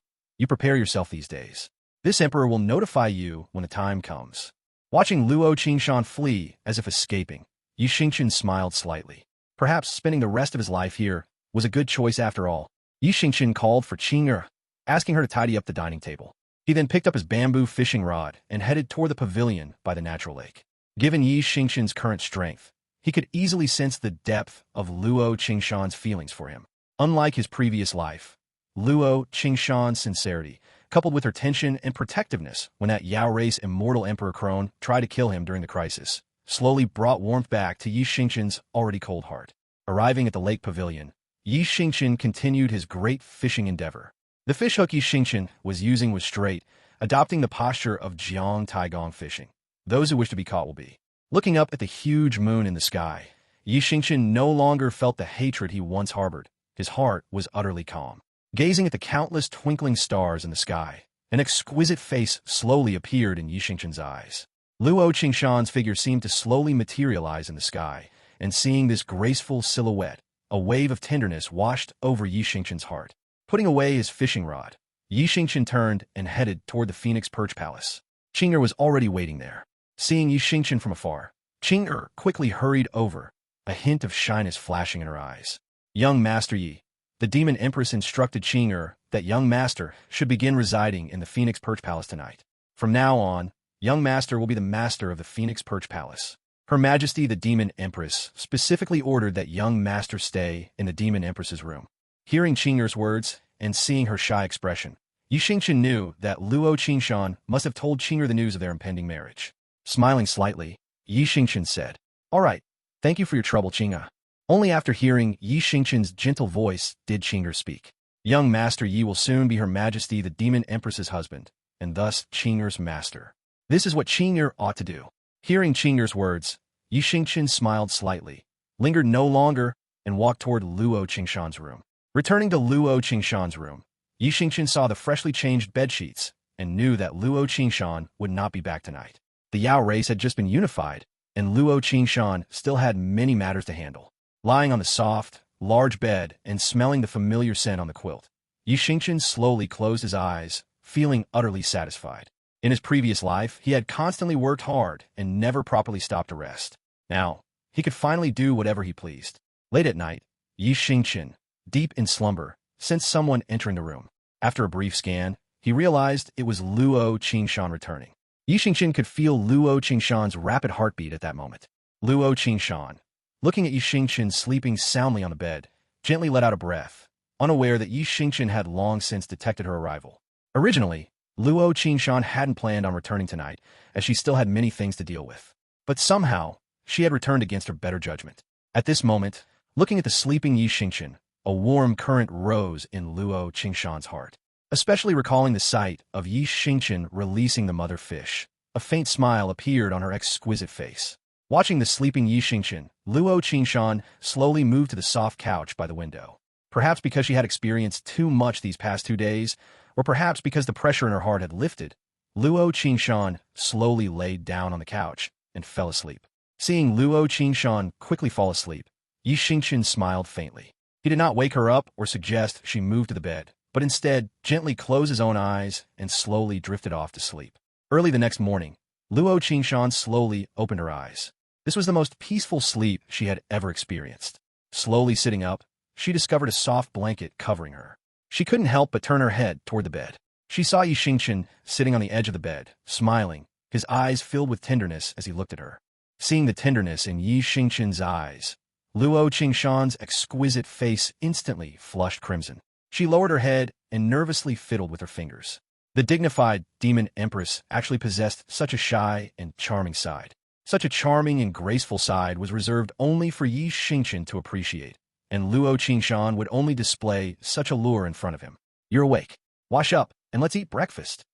A: prepare yourself these days. This emperor will notify you when the time comes." Watching Luo Qingshan flee as if escaping, Xingchen smiled slightly. Perhaps spending the rest of his life here was a good choice after all. Xingchen called for Qing'er, asking her to tidy up the dining table. He then picked up his bamboo fishing rod and headed toward the pavilion by the natural lake. Given Xingchen's current strength, he could easily sense the depth of Luo Qingshan's feelings for him. Unlike his previous life, Luo Qingshan's sincerity, coupled with her tension and protectiveness when that Yao race immortal Emperor Crone tried to kill him during the crisis, slowly brought warmth back to Xingchen's already cold heart. Arriving at the lake pavilion, Xingchen continued his great fishing endeavor. The fish hook Xingchen was using was straight, adopting the posture of Jiang Taigong fishing. Those who wish to be caught will be. Looking up at the huge moon in the sky, Xingchen no longer felt the hatred he once harbored. His heart was utterly calm. Gazing at the countless twinkling stars in the sky, an exquisite face slowly appeared in Xingchen's eyes. Luo Qingshan's figure seemed to slowly materialize in the sky, and seeing this graceful silhouette, a wave of tenderness washed over Xingchen's heart. Putting away his fishing rod, Xingchen turned and headed toward the Phoenix Perch Palace. Qing'er was already waiting there. Seeing Xingchen from afar, Qing'er quickly hurried over, a hint of shyness flashing in her eyes. Young Master Yi, the Demon Empress instructed Qing'er that young Master should begin residing in the Phoenix Perch Palace tonight. From now on, young Master will be the master of the Phoenix Perch Palace. Her Majesty the Demon Empress specifically ordered that young Master stay in the Demon Empress's room. Hearing Qing'er's words and seeing her shy expression, Xingchen knew that Luo Qingshan must have told Qing'er the news of their impending marriage. Smiling slightly, Xingchen said, "All right, thank you for your trouble, Qing'er." Only after hearing Xingchen's gentle voice did Qing'er speak. Young Master Yi will soon be Her Majesty the Demon Empress's husband, and thus Qing'er's master. This is what Qing'er ought to do. Hearing Qing'er's words, Xingchen smiled slightly, lingered no longer, and walked toward Luo Qingshan's room. Returning to Luo Qingshan's room, Xingchen saw the freshly changed bedsheets and knew that Luo Qingshan would not be back tonight. The Yao race had just been unified, and Luo Qingshan still had many matters to handle. Lying on the soft, large bed and smelling the familiar scent on the quilt, Xingchen slowly closed his eyes, feeling utterly satisfied. In his previous life, he had constantly worked hard and never properly stopped to rest. Now, he could finally do whatever he pleased. Late at night, Xingchen, deep in slumber, sensed someone entering the room. After a brief scan, he realized it was Luo Qingshan returning. Xingchen could feel Luo Qingshan's rapid heartbeat at that moment. Luo Qingshan, looking at Xingchen sleeping soundly on the bed, gently let out a breath, unaware that Xingchen had long since detected her arrival. Originally, Luo Qingshan hadn't planned on returning tonight, as she still had many things to deal with. But somehow, she had returned against her better judgment. At this moment, looking at the sleeping Xingchen, a warm current rose in Luo Qingshan's heart. Especially recalling the sight of Xingchen releasing the mother fish, a faint smile appeared on her exquisite face. Watching the sleeping Xingchen, Luo Qingshan slowly moved to the soft couch by the window. Perhaps because she had experienced too much these past 2 days, or perhaps because the pressure in her heart had lifted, Luo Qingshan slowly laid down on the couch and fell asleep. Seeing Luo Qingshan quickly fall asleep, Xingchen smiled faintly. He did not wake her up or suggest she move to the bed, but instead gently closed his own eyes and slowly drifted off to sleep. Early the next morning, Luo Qingshan slowly opened her eyes. This was the most peaceful sleep she had ever experienced. Slowly sitting up, she discovered a soft blanket covering her. She couldn't help but turn her head toward the bed. She saw Xingchen sitting on the edge of the bed, smiling, his eyes filled with tenderness as he looked at her. Seeing the tenderness in Xingchen's eyes, Luo Qingshan's exquisite face instantly flushed crimson. She lowered her head and nervously fiddled with her fingers. The dignified Demon Empress actually possessed such a shy and charming side. Such a charming and graceful side was reserved only for Xingchen to appreciate, and Luo Qingshan would only display such allure in front of him. "You're awake. Wash up, and let's eat breakfast."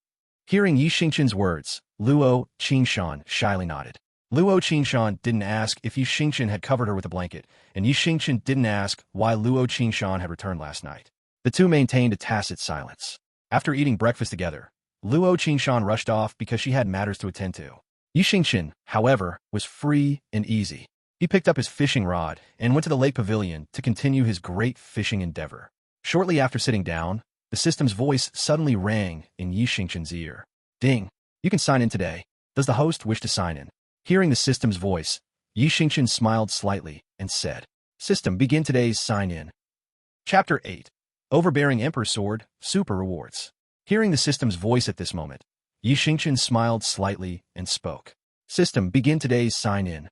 A: Hearing Xingchen's words, Luo Qingshan shyly nodded. Luo Qingshan didn't ask if Xingchen had covered her with a blanket, and Xingchen didn't ask why Luo Qingshan had returned last night. The two maintained a tacit silence. After eating breakfast together, Luo Qingshan rushed off because she had matters to attend to. Xingchen, however, was free and easy. He picked up his fishing rod and went to the lake pavilion to continue his great fishing endeavor. Shortly after sitting down, the system's voice suddenly rang in Xingchen's ear. "Ding! You can sign in today. Does the host wish to sign in?" Hearing the system's voice, Xingchen smiled slightly and said, "System, begin today's sign-in." Chapter 8. Overbearing Emperor Sword, Super Rewards. Hearing the system's voice at this moment, Xingchen smiled slightly and spoke. "System, begin today's sign-in."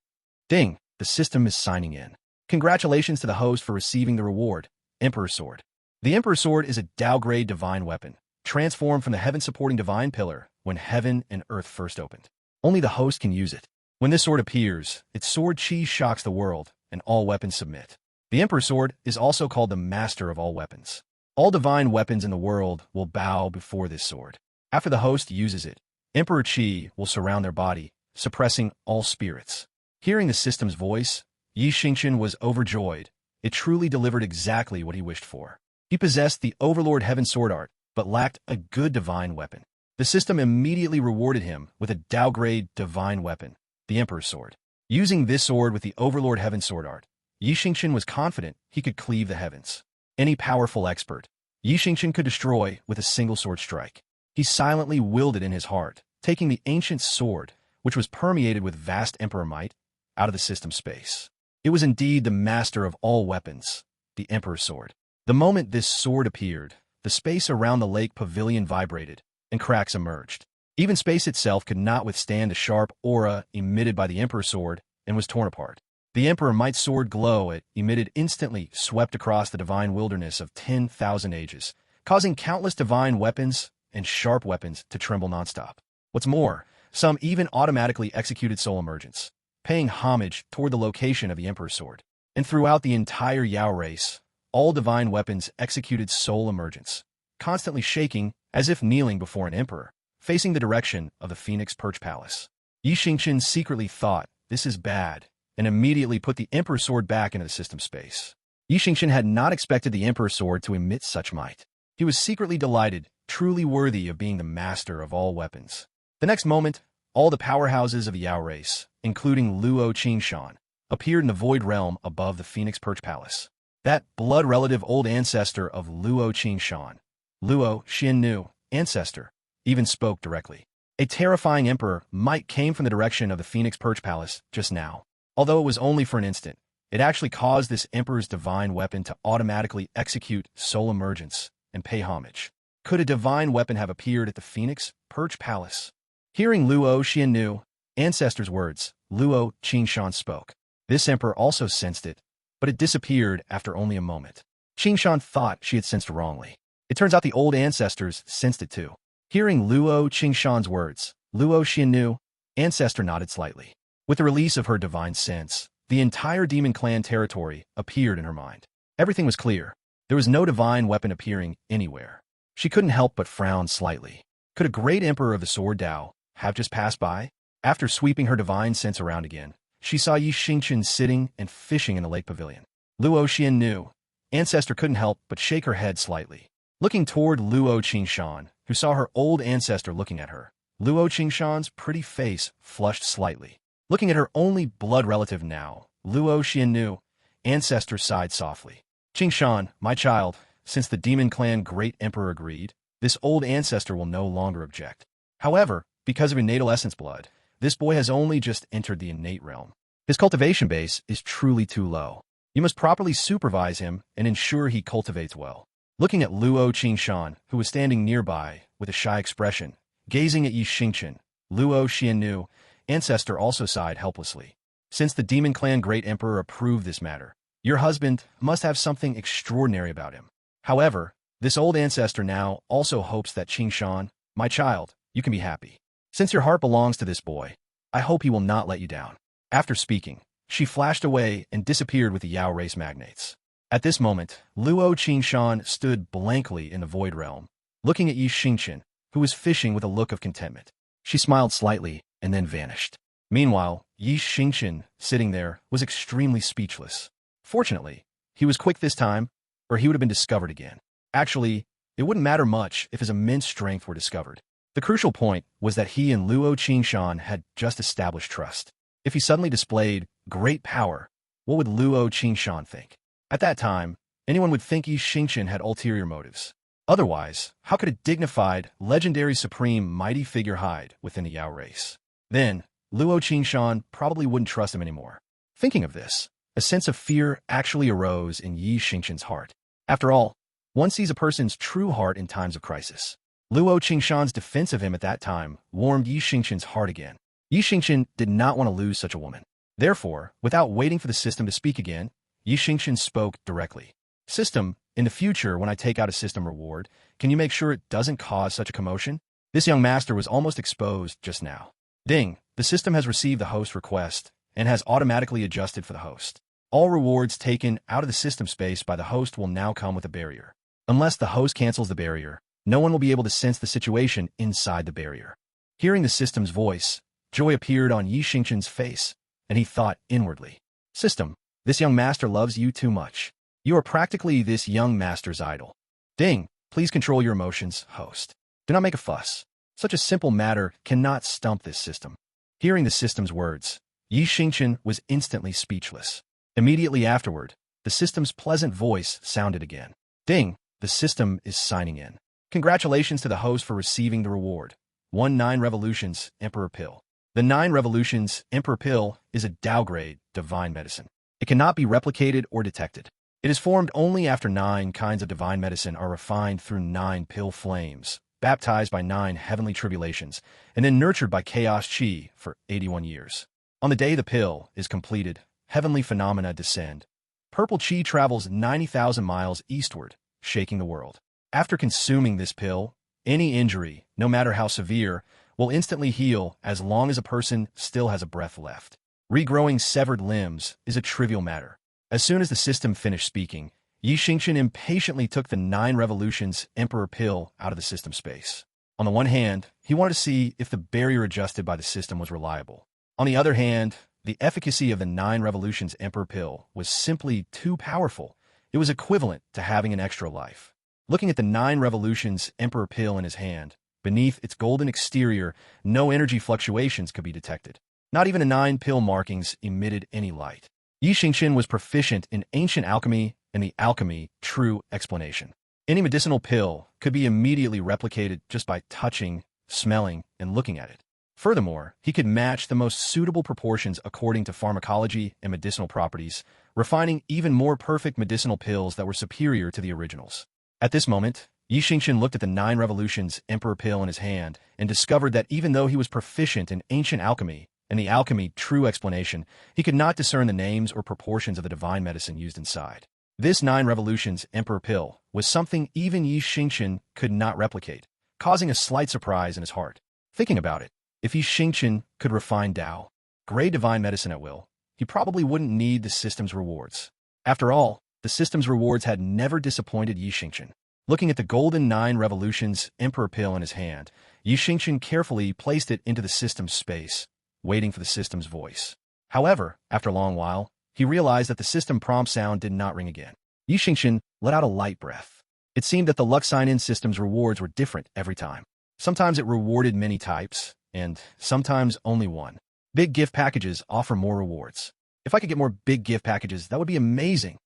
A: Ding! The system is signing in. Congratulations to the host for receiving the reward, Emperor Sword. The Emperor Sword is a Tao-grade divine weapon, transformed from the heaven-supporting divine pillar when heaven and earth first opened. Only the host can use it. When this sword appears, its sword chi shocks the world, and all weapons submit. The Emperor Sword is also called the Master of all weapons. All divine weapons in the world will bow before this sword. After the host uses it, Emperor Chi will surround their body, suppressing all spirits. Hearing the system's voice, Xingchen was overjoyed. It truly delivered exactly what he wished for. He possessed the Overlord Heaven Sword art, but lacked a good divine weapon. The system immediately rewarded him with a Dao-grade divine weapon, the Emperor's Sword. Using this sword with the Overlord Heaven Sword art, Xingchen was confident he could cleave the heavens. Any powerful expert, Xingchen could destroy with a single sword strike. He silently willed it in his heart, taking the ancient sword, which was permeated with vast Emperor might, out of the system space. It was indeed the master of all weapons, the Emperor's Sword. The moment this sword appeared, the space around the lake pavilion vibrated, and cracks emerged. Even space itself could not withstand the sharp aura emitted by the Emperor's Sword and was torn apart. The Emperor Might's sword glow it emitted instantly swept across the divine wilderness of 10,000 ages, causing countless divine weapons and sharp weapons to tremble nonstop. What's more, some even automatically executed soul emergence, paying homage toward the location of the Emperor's Sword. And throughout the entire Yao race, all divine weapons executed soul emergence, constantly shaking as if kneeling before an emperor, facing the direction of the Phoenix Perch Palace. Xingchen secretly thought, this is bad, and immediately put the Emperor's Sword back into the system space. Xingchen had not expected the Emperor's Sword to emit such might. He was secretly delighted, truly worthy of being the master of all weapons. The next moment, all the powerhouses of the Yao race, including Luo Xingchen, appeared in the void realm above the Phoenix Perch Palace. That blood-relative old ancestor of Luo Xingchen, Luo Xiannu, ancestor, even spoke directly. A terrifying emperor might came from the direction of the Phoenix Perch Palace just now. Although it was only for an instant, it actually caused this emperor's divine weapon to automatically execute soul emergence and pay homage. Could a divine weapon have appeared at the Phoenix Perch Palace? Hearing Luo Xiannu, ancestor's words, Luo Xingchen spoke. This emperor also sensed it, but it disappeared after only a moment. Xingchen thought she had sensed wrongly. It turns out the old ancestors sensed it too. Hearing Luo Xingchen's words, Luo Xiannu, ancestor nodded slightly. With the release of her divine sense, the entire demon clan territory appeared in her mind. Everything was clear. There was no divine weapon appearing anywhere. She couldn't help but frown slightly. Could a great emperor of the Sword Dao have just passed by? After sweeping her divine sense around again, she saw Xingchen sitting and fishing in the lake pavilion. Luo Xiannu, ancestor couldn't help but shake her head slightly. Looking toward Luo Xingchen, who saw her old ancestor looking at her, Luo Xingchen's pretty face flushed slightly. Looking at her only blood relative now, Luo Xiannu, ancestor sighed softly. Xingchen, my child, since the demon clan great emperor agreed, this old ancestor will no longer object. However, because of natal essence blood, this boy has only just entered the innate realm. His cultivation base is truly too low. You must properly supervise him and ensure he cultivates well. Looking at Luo Xingchen, who was standing nearby with a shy expression, gazing at Xingchen, Luo Xiannu, ancestor also sighed helplessly. Since the demon clan great emperor approved this matter, your husband must have something extraordinary about him. However, this old ancestor now also hopes that Xingchen, my child, you can be happy. Since your heart belongs to this boy, I hope he will not let you down. After speaking, she flashed away and disappeared with the Yao race magnates. At this moment, Luo Xingchen stood blankly in the void realm, looking at Xingchen, who was fishing with a look of contentment. She smiled slightly and then vanished. Meanwhile, Xingchen, sitting there, was extremely speechless. Fortunately, he was quick this time, or he would have been discovered again. Actually, it wouldn't matter much if his immense strength were discovered. The crucial point was that he and Luo Xingchen had just established trust. If he suddenly displayed great power, what would Luo Xingchen think? At that time, anyone would think Xingchen had ulterior motives. Otherwise, how could a dignified, legendary supreme mighty figure hide within the Yao race? Then, Luo Xingchen probably wouldn't trust him anymore. Thinking of this, a sense of fear actually arose in Xingchen's heart. After all, one sees a person's true heart in times of crisis. Luo Xingchen's defense of him at that time warmed Xingchen's heart again. Xingchen did not want to lose such a woman. Therefore, without waiting for the system to speak again, Xingchen spoke directly. System, in the future when I take out a system reward, can you make sure it doesn't cause such a commotion? This young master was almost exposed just now. Ding, the system has received the host request and has automatically adjusted for the host. All rewards taken out of the system space by the host will now come with a barrier. Unless the host cancels the barrier, no one will be able to sense the situation inside the barrier. Hearing the system's voice, joy appeared on Xingchen's face, and he thought inwardly, System, This young master loves you too much. You are practically this young master's idol. Ding! Please control your emotions, host. Do not make a fuss. Such a simple matter cannot stump this system. Hearing the system's words, Xingchen was instantly speechless. Immediately afterward, the system's pleasant voice sounded again. Ding! The system is signing in. Congratulations to the host for receiving the reward. 9 Revolutions, Emperor Pill. The 9 Revolutions, Emperor Pill is a Tao-grade divine medicine. It cannot be replicated or detected. It is formed only after 9 kinds of divine medicine are refined through 9 pill flames, baptized by 9 heavenly tribulations, and then nurtured by chaos chi for 81 years. On the day the pill is completed, heavenly phenomena descend. Purple chi travels 90,000 miles eastward, shaking the world. After consuming this pill, any injury, no matter how severe, will instantly heal as long as a person still has a breath left. Regrowing severed limbs is a trivial matter. As soon as the system finished speaking, Xingchen impatiently took the 9 Revolutions Emperor Pill out of the system space. On the one hand, he wanted to see if the barrier adjusted by the system was reliable. On the other hand, the efficacy of the 9 Revolutions Emperor Pill was simply too powerful. It was equivalent to having an extra life. Looking at the 9 Revolutions Emperor Pill in his hand, beneath its golden exterior, no energy fluctuations could be detected. Not even the 9 pill markings emitted any light. Xingchen was proficient in ancient alchemy and the alchemy true explanation. Any medicinal pill could be immediately replicated just by touching, smelling, and looking at it. Furthermore, he could match the most suitable proportions according to pharmacology and medicinal properties, refining even more perfect medicinal pills that were superior to the originals. At this moment, Xingchen looked at the 9 Revolutions Emperor Pill in his hand and discovered that even though he was proficient in ancient alchemy and the alchemy true explanation, he could not discern the names or proportions of the divine medicine used inside. This 9 Revolutions Emperor Pill was something even Xingchen could not replicate, causing a slight surprise in his heart. Thinking about it, if Xingchen could refine Tao, grade divine medicine at will, he probably wouldn't need the system's rewards. After all, the system's rewards had never disappointed Xingchen. Looking at the golden 9 Revolutions Emperor Pill in his hand, Xingchen carefully placed it into the system's space, waiting for the system's voice. However, after a long while, he realized that the system prompt sound did not ring again. Xingchen let out a light breath. It seemed that the luck sign-in system's rewards were different every time. Sometimes it rewarded many types, and sometimes only one. Big gift packages offer more rewards. If I could get more big gift packages, that would be amazing.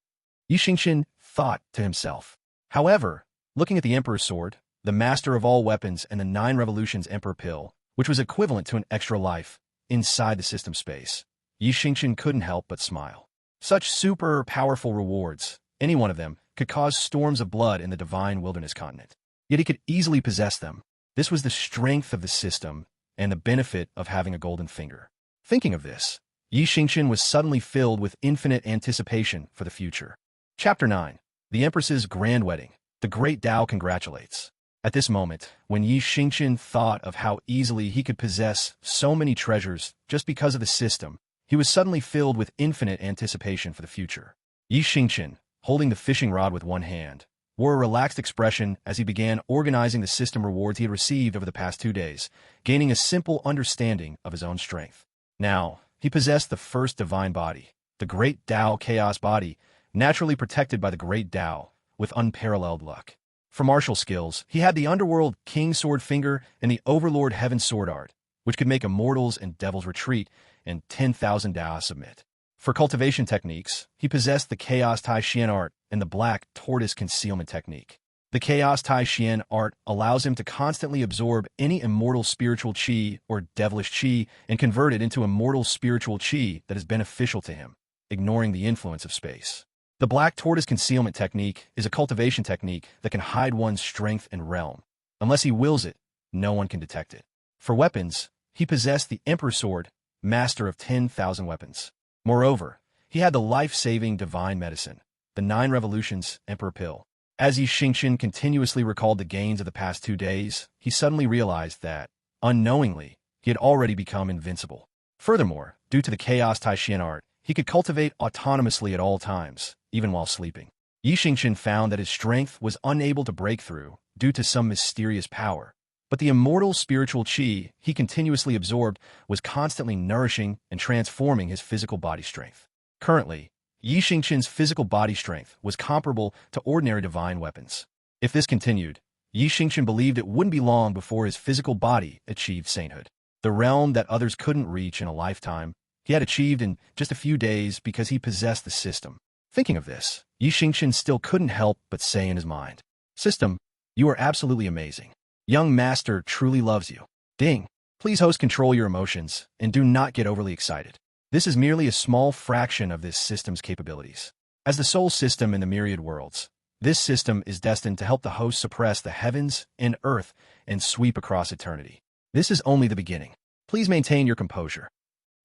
A: Xingchen thought to himself. However, looking at the Emperor's Sword, the master of all weapons, and the 9 Revolutions Emperor Pill, which was equivalent to an extra life, inside the system space, Xingchen couldn't help but smile. Such super powerful rewards, any one of them, could cause storms of blood in the divine wilderness continent. Yet he could easily possess them. This was the strength of the system and the benefit of having a golden finger. Thinking of this, Xingchen was suddenly filled with infinite anticipation for the future. Chapter 9. The Empress's Grand Wedding. The Great Tao congratulates. At this moment, when Xingchen thought of how easily he could possess so many treasures just because of the system, he was suddenly filled with infinite anticipation for the future. Xingchen, holding the fishing rod with one hand, wore a relaxed expression as he began organizing the system rewards he had received over the past 2 days, gaining a simple understanding of his own strength. Now, he possessed the first divine body, the Great Tao Chaos Body, naturally protected by the Great Tao, with unparalleled luck. For martial skills, he had the Underworld King Sword Finger and the Overlord Heaven Sword Art, which could make immortals and devils retreat and 10,000 Dao submit. For cultivation techniques, he possessed the Chaos Tai Xian Art and the Black Tortoise Concealment Technique. The Chaos Tai Xian Art allows him to constantly absorb any immortal spiritual chi or devilish chi and convert it into immortal spiritual chi that is beneficial to him, ignoring the influence of space. The Black Tortoise Concealment Technique is a cultivation technique that can hide one's strength and realm. Unless he wills it, no one can detect it. For weapons, he possessed the Emperor's Sword, master of 10,000 weapons. Moreover, he had the life-saving divine medicine, the 9 Revolutions Emperor Pill. As Xingchen continuously recalled the gains of the past 2 days, he suddenly realized that, unknowingly, he had already become invincible. Furthermore, due to the Chaos Tai Xian Art, he could cultivate autonomously at all times, even while sleeping. Xingchen found that his strength was unable to break through due to some mysterious power, but the immortal spiritual chi he continuously absorbed was constantly nourishing and transforming his physical body strength. Currently, Yi Xingchen's physical body strength was comparable to ordinary divine weapons. If this continued, Yi Xingchen believed it wouldn't be long before his physical body achieved sainthood. The realm that others couldn't reach in a lifetime, he had achieved in just a few days because he possessed the system. Thinking of this, Yi Xingchen still couldn't help but say in his mind, "System, you are absolutely amazing. Young master truly loves you. Ding. Please host control your emotions and do not get overly excited. This is merely a small fraction of this system's capabilities. As the sole system in the myriad worlds, this system is destined to help the host suppress the heavens and earth and sweep across eternity. This is only the beginning. Please maintain your composure."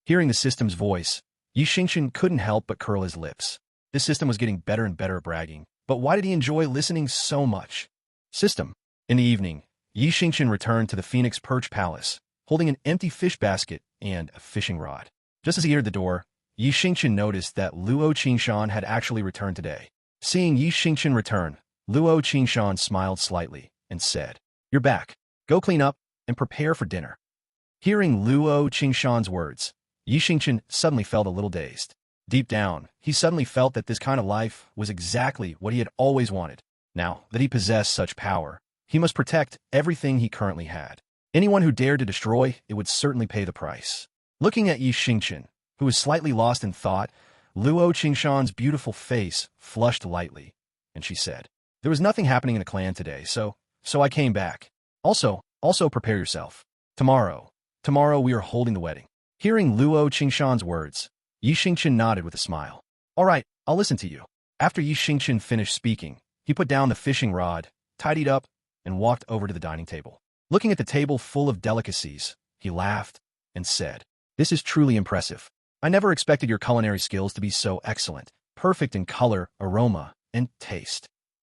A: Hearing the system's voice, Yi Xingchen couldn't help but curl his lips. This system was getting better and better at bragging, but why did he enjoy listening so much? System. In the evening, Yi Xingchen returned to the Phoenix Perch Palace, holding an empty fish basket and a fishing rod. Just as he entered the door, Yi Xingchen noticed that Luo Qingshan had actually returned today. Seeing Yi Xingchen return, Luo Qingshan smiled slightly and said, "You're back. Go clean up and prepare for dinner." Hearing Luo Qingshan's words, Yi Xingchen suddenly felt a little dazed. Deep down, he suddenly felt that this kind of life was exactly what he had always wanted. Now that he possessed such power, he must protect everything he currently had. Anyone who dared to destroy it would certainly pay the price. Looking at Yi Xingchen, who was slightly lost in thought, Luo Qingshan's beautiful face flushed lightly, and she said, "There was nothing happening in the clan today, so I came back. Also prepare yourself. Tomorrow we are holding the wedding." Hearing Luo Qingshan's words, Yi Xingchen nodded with a smile. "All right, I'll listen to you." After Yi Xingchen finished speaking, he put down the fishing rod, tidied up, and walked over to the dining table. Looking at the table full of delicacies, he laughed and said, "This is truly impressive. I never expected your culinary skills to be so excellent, perfect in color, aroma, and taste."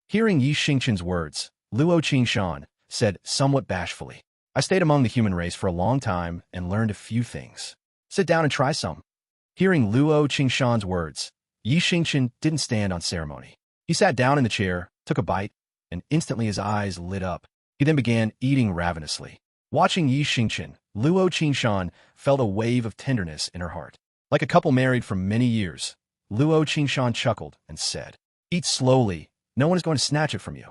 A: Hearing Yi Xingchen's words, Luo Qingshan said somewhat bashfully, "I stayed among the human race for a long time and learned a few things. Sit down and try some." Hearing Luo Qingshan's words, Yi Xingchen didn't stand on ceremony. He sat down in the chair, took a bite, and instantly his eyes lit up. He then began eating ravenously. Watching Yi Xingchen, Luo Qingshan felt a wave of tenderness in her heart. Like a couple married for many years, Luo Qingshan chuckled and said, "Eat slowly, no one is going to snatch it from you."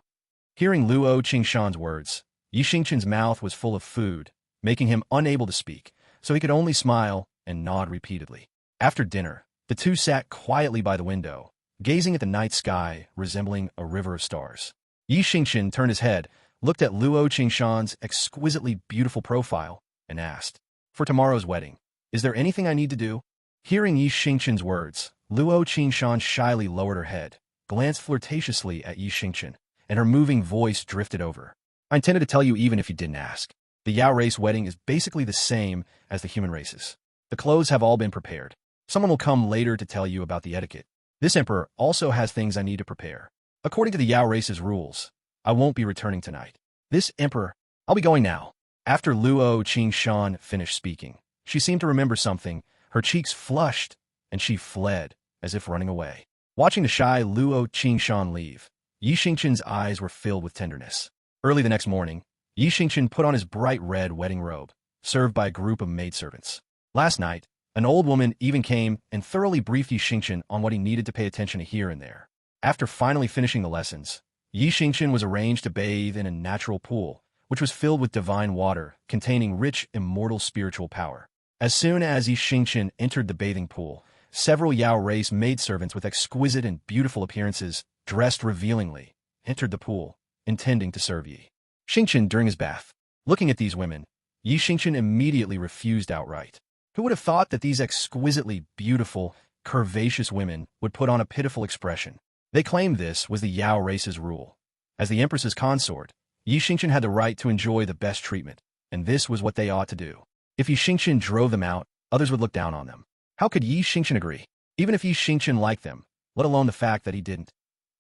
A: Hearing Luo Qingshan's words, Yi Xingchen's mouth was full of food, making him unable to speak, so he could only smile and nod repeatedly. After dinner, the two sat quietly by the window, gazing at the night sky resembling a river of stars. Yi Xingchen turned his head, looked at Luo Qingshan's exquisitely beautiful profile, and asked, "For tomorrow's wedding, is there anything I need to do?" Hearing Yi Xingchen's words, Luo Qingshan shyly lowered her head, glanced flirtatiously at Yi Xingchen, and her moving voice drifted over. "I intended to tell you even if you didn't ask. The Yao race wedding is basically the same as the human races. The clothes have all been prepared. Someone will come later to tell you about the etiquette. This emperor also has things I need to prepare. According to the Yao race's rules, I won't be returning tonight. This emperor, I'll be going now." After Luo Qingshan finished speaking, she seemed to remember something. Her cheeks flushed, and she fled, as if running away. Watching the shy Luo Qingshan leave, Yi Xingchen's eyes were filled with tenderness. Early the next morning, Yi Xingchen put on his bright red wedding robe, served by a group of maidservants. Last night, an old woman even came and thoroughly briefed Yi Xingchen on what he needed to pay attention to here and there. After finally finishing the lessons, Yi Xingchen was arranged to bathe in a natural pool, which was filled with divine water containing rich, immortal spiritual power. As soon as Yi Xingchen entered the bathing pool, several Yao race maidservants with exquisite and beautiful appearances, dressed revealingly, entered the pool, intending to serve Yi Xingchen during his bath. Looking at these women, Yi Xingchen immediately refused outright. Who would have thought that these exquisitely beautiful, curvaceous women would put on a pitiful expression? They claimed this was the Yao race's rule. As the Empress's consort, Yi Xingchen had the right to enjoy the best treatment, and this was what they ought to do. If Yi Xingchen drove them out, others would look down on them. How could Yi Xingchen agree? Even if Yi Xingchen liked them, let alone the fact that he didn't,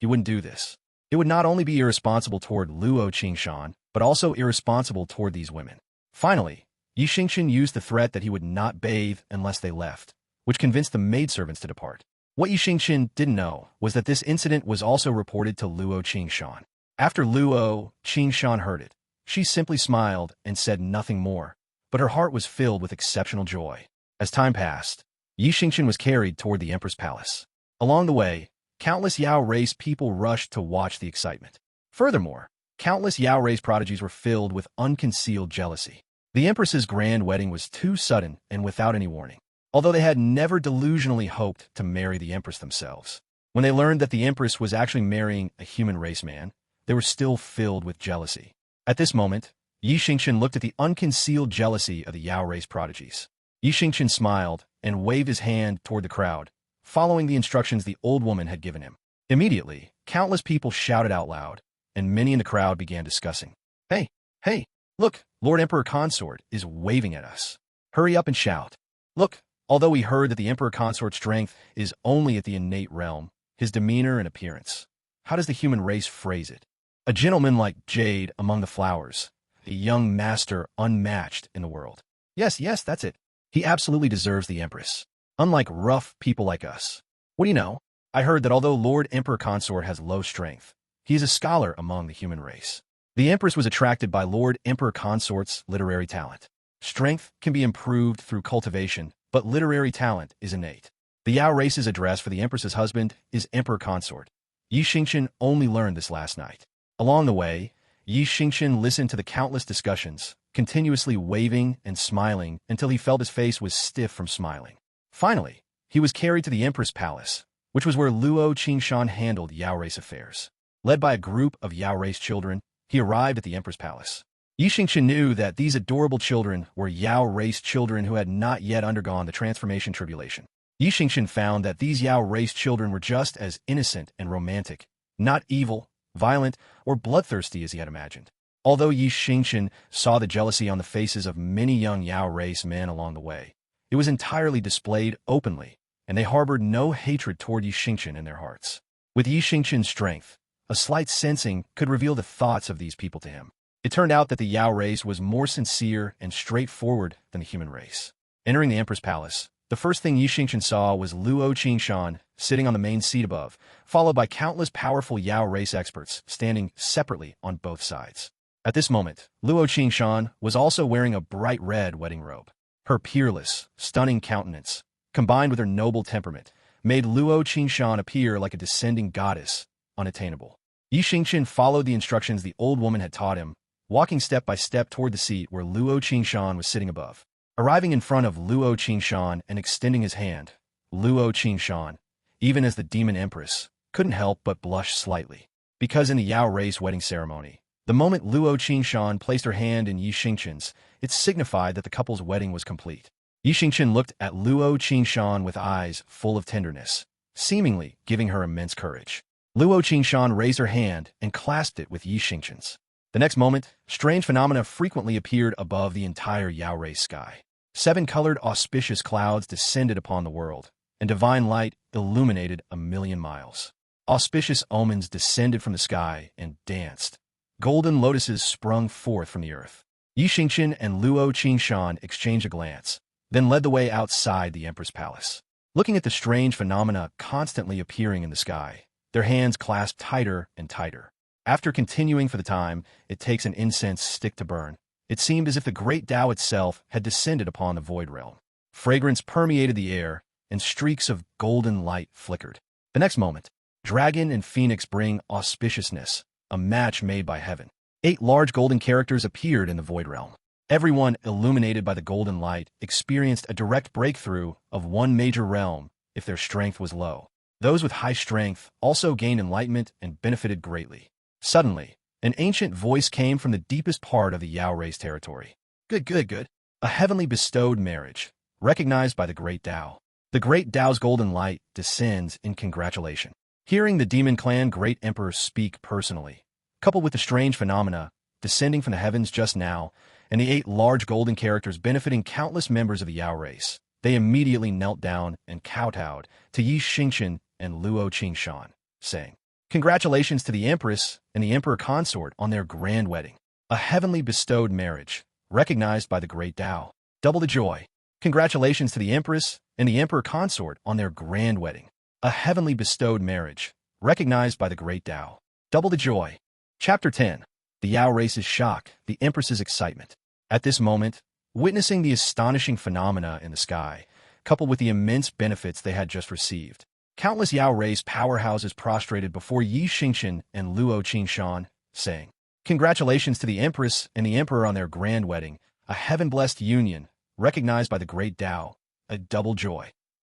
A: he wouldn't do this. It would not only be irresponsible toward Luo Qingshan, but also irresponsible toward these women. Finally, Yi Xingchen used the threat that he would not bathe unless they left, which convinced the maidservants to depart. What Yi Xingchen didn't know was that this incident was also reported to Luo Qingshan. After Luo Qingshan heard it, she simply smiled and said nothing more, but her heart was filled with exceptional joy. As time passed, Yi Xingchen was carried toward the Empress Palace. Along the way, countless Yao race people rushed to watch the excitement. Furthermore, countless Yao race prodigies were filled with unconcealed jealousy. The Empress's grand wedding was too sudden and without any warning. Although they had never delusionally hoped to marry the Empress themselves, when they learned that the Empress was actually marrying a human race man, they were still filled with jealousy. At this moment, Xingchen looked at the unconcealed jealousy of the Yao race prodigies. Xingchen smiled and waved his hand toward the crowd, following the instructions the old woman had given him. Immediately, countless people shouted out loud, and many in the crowd began discussing. Hey, look, Lord Emperor Consort is waving at us. Hurry up and shout. Look, although we heard that the Emperor Consort's strength is only at the innate realm, his demeanor and appearance. How does the human race phrase it? A gentleman like jade among the flowers, a young master unmatched in the world. Yes, that's it. He absolutely deserves the Empress. Unlike rough people like us. What do you know? I heard that although Lord Emperor Consort has low strength, he is a scholar among the human race. The Empress was attracted by Lord Emperor Consort's literary talent. Strength can be improved through cultivation, but literary talent is innate. The Yao race's address for the Empress's husband is Emperor Consort. Xingchen only learned this last night. Along the way, Xingchen listened to the countless discussions, continuously waving and smiling until he felt his face was stiff from smiling. Finally, he was carried to the Empress Palace, which was where Luo Qingshan handled Yao race affairs. Led by a group of Yao race children, he arrived at the Empress Palace. Xingchen knew that these adorable children were Yao race children who had not yet undergone the transformation tribulation. Xingchen found that these Yao race children were just as innocent and romantic, not evil, violent, or bloodthirsty as he had imagined. Although Xingchen saw the jealousy on the faces of many young Yao race men along the way, it was entirely displayed openly, and they harbored no hatred toward Xingchen in their hearts. With Xingchen's strength, a slight sensing could reveal the thoughts of these people to him. It turned out that the Yao race was more sincere and straightforward than the human race. Entering the Empress Palace, the first thing Xingchen saw was Luo Qingshan sitting on the main seat above, followed by countless powerful Yao race experts standing separately on both sides. At this moment, Luo Qingshan was also wearing a bright red wedding robe. Her peerless, stunning countenance, combined with her noble temperament, made Luo Qingshan appear like a descending goddess, unattainable. Xingchen followed the instructions the old woman had taught him, walking step by step toward the seat where Luo Qingshan was sitting above. Arriving in front of Luo Qingshan and extending his hand, Luo Qingshan, even as the Demon Empress, couldn't help but blush slightly. Because in the Yao race wedding ceremony, the moment Luo Qingshan placed her hand in Xingchen's, it signified that the couple's wedding was complete. Xingchen looked at Luo Qingshan with eyes full of tenderness, seemingly giving her immense courage. Luo Qingshan raised her hand and clasped it with Xingchen's. The next moment, strange phenomena frequently appeared above the entire Yao race sky. 7-colored auspicious clouds descended upon the world, and divine light illuminated 1,000,000 miles. Auspicious omens descended from the sky and danced. Golden lotuses sprung forth from the earth. Xingchen and Luo Qingshan exchanged a glance, then led the way outside the Empress Palace. Looking at the strange phenomena constantly appearing in the sky, their hands clasped tighter and tighter. After continuing for the time it takes an incense stick to burn, it seemed as if the great Tao itself had descended upon the void realm. Fragrance permeated the air, and streaks of golden light flickered. The next moment, dragon and phoenix bring auspiciousness, a match made by heaven. 8 large golden characters appeared in the void realm. Everyone illuminated by the golden light experienced a direct breakthrough of one major realm if their strength was low. Those with high strength also gained enlightenment and benefited greatly. Suddenly, an ancient voice came from the deepest part of the Yao race territory. Good. A heavenly bestowed marriage, recognized by the great Tao. The great Tao's golden light descends in congratulation. Hearing the demon clan great emperor speak personally, coupled with the strange phenomena descending from the heavens just now, and the 8 large golden characters benefiting countless members of the Yao race, they immediately knelt down and kowtowed to Xingchen and Luo Qingshan, saying, "Congratulations to the Empress and the Emperor Consort on their grand wedding. A heavenly bestowed marriage, recognized by the great Tao. Double the joy. Congratulations to the Empress and the Emperor Consort on their grand wedding. A heavenly bestowed marriage, recognized by the great Tao. Double the joy." Chapter 10. The Yao race's shock, the Empress's excitement. At this moment, witnessing the astonishing phenomena in the sky, coupled with the immense benefits they had just received, countless Yao race powerhouses prostrated before Yi Xingchen and Luo Qingshan, saying, "Congratulations to the Empress and the Emperor on their grand wedding, a heaven-blessed union, recognized by the great Tao, a double joy."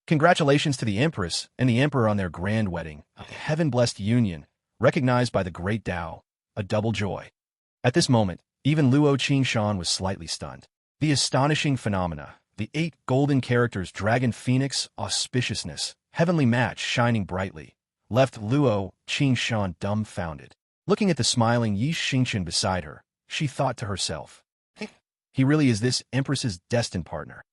A: Congratulations to the Empress and the Emperor on their grand wedding, a heaven-blessed union, recognized by the great Tao, a double joy. At this moment, even Luo Qingshan was slightly stunned. The astonishing phenomena, the 8 golden characters Dragon Phoenix, auspiciousness, heavenly match shining brightly, left Luo Qingshan dumbfounded. Looking at the smiling Yi Xingchen beside her, she thought to herself, he really is this Empress's destined partner.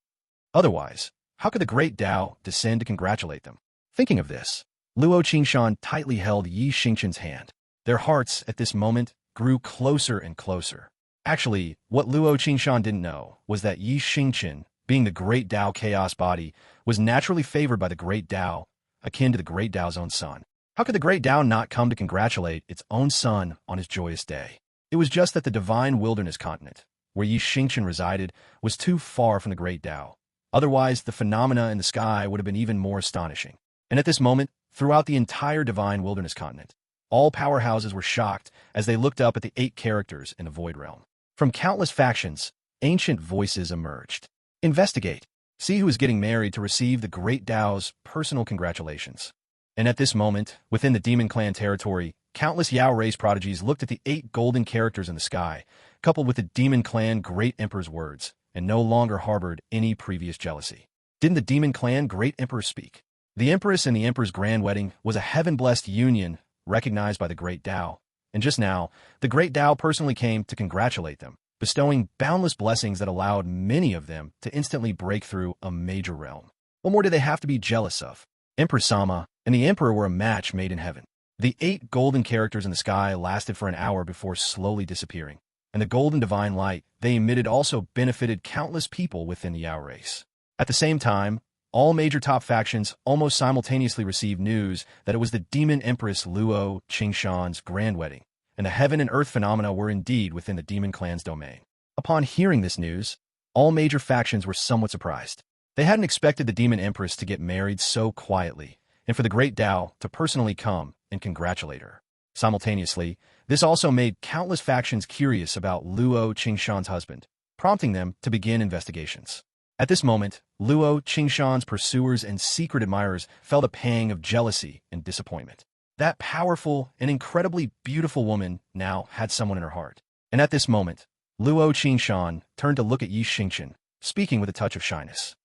A: Otherwise, how could the great Tao descend to congratulate them? Thinking of this, Luo Qingshan tightly held Yi Xingchen's hand. Their hearts, at this moment, grew closer and closer. Actually, what Luo Qingshan didn't know was that Yi Xingchen, being the great Tao chaos body, was naturally favored by the great Tao, akin to the great Tao's own son. How could the great Tao not come to congratulate its own son on his joyous day? It was just that the divine wilderness continent, where Yi Xingchen resided, was too far from the great Tao. Otherwise, the phenomena in the sky would have been even more astonishing. And at this moment, throughout the entire divine wilderness continent, all powerhouses were shocked as they looked up at the 8 characters in the Void Realm. From countless factions, ancient voices emerged. Investigate. See who is getting married to receive the great Tao's personal congratulations. And at this moment, within the Demon Clan territory, countless Yao race prodigies looked at the 8 golden characters in the sky, coupled with the Demon Clan Great Emperor's words, and no longer harbored any previous jealousy. Didn't the Demon Clan Great Emperor speak? The Empress and the Emperor's grand wedding was a heaven-blessed union recognized by the great Tao, and just now, the great Tao personally came to congratulate them, bestowing boundless blessings that allowed many of them to instantly break through a major realm. What more did they have to be jealous of? Empress Sama and the Emperor were a match made in heaven. The 8 golden characters in the sky lasted for an hour before slowly disappearing, and the golden divine light they emitted also benefited countless people within the Yao race. At the same time, all major top factions almost simultaneously received news that it was the Demon Empress Luo Qingshan's grand wedding, and the heaven and earth phenomena were indeed within the Demon Clan's domain. Upon hearing this news, all major factions were somewhat surprised. They hadn't expected the Demon Empress to get married so quietly, and for the great Tao to personally come and congratulate her. Simultaneously, this also made countless factions curious about Luo Qingshan's husband, prompting them to begin investigations. At this moment, Luo Qingshan's pursuers and secret admirers felt a pang of jealousy and disappointment. That powerful and incredibly beautiful woman now had someone in her heart. And at this moment, Luo Qingshan turned to look at Yi Xingchen, speaking with a touch of shyness.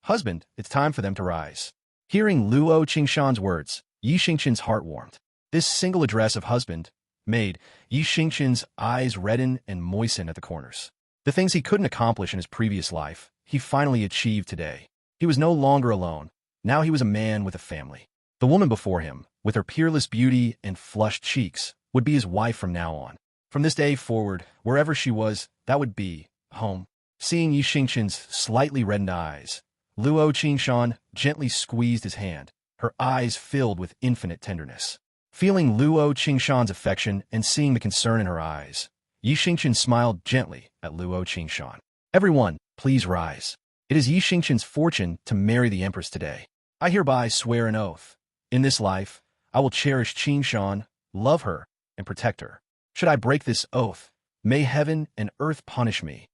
A: Husband, it's time for them to rise." Hearing Luo Qingshan's words, Yi Xingchen's heart warmed. This single address of husband made Yi Xingchen's eyes redden and moisten at the corners. The things he couldn't accomplish in his previous life, he finally achieved today. He was no longer alone. Now he was a man with a family. The woman before him, with her peerless beauty and flushed cheeks, would be his wife from now on. From this day forward, wherever she was, that would be home. Seeing Yi Xingchen's slightly reddened eyes, Luo Qingshan gently squeezed his hand, her eyes filled with infinite tenderness. Feeling Luo Qingshan's affection and seeing the concern in her eyes, Yi Xingchen smiled gently at Luo Qingshan. "Everyone, please rise. It is Yi Xingchen's fortune to marry the Empress today. I hereby swear an oath. In this life, I will cherish Qingshan, love her, and protect her. Should I break this oath, may heaven and earth punish me."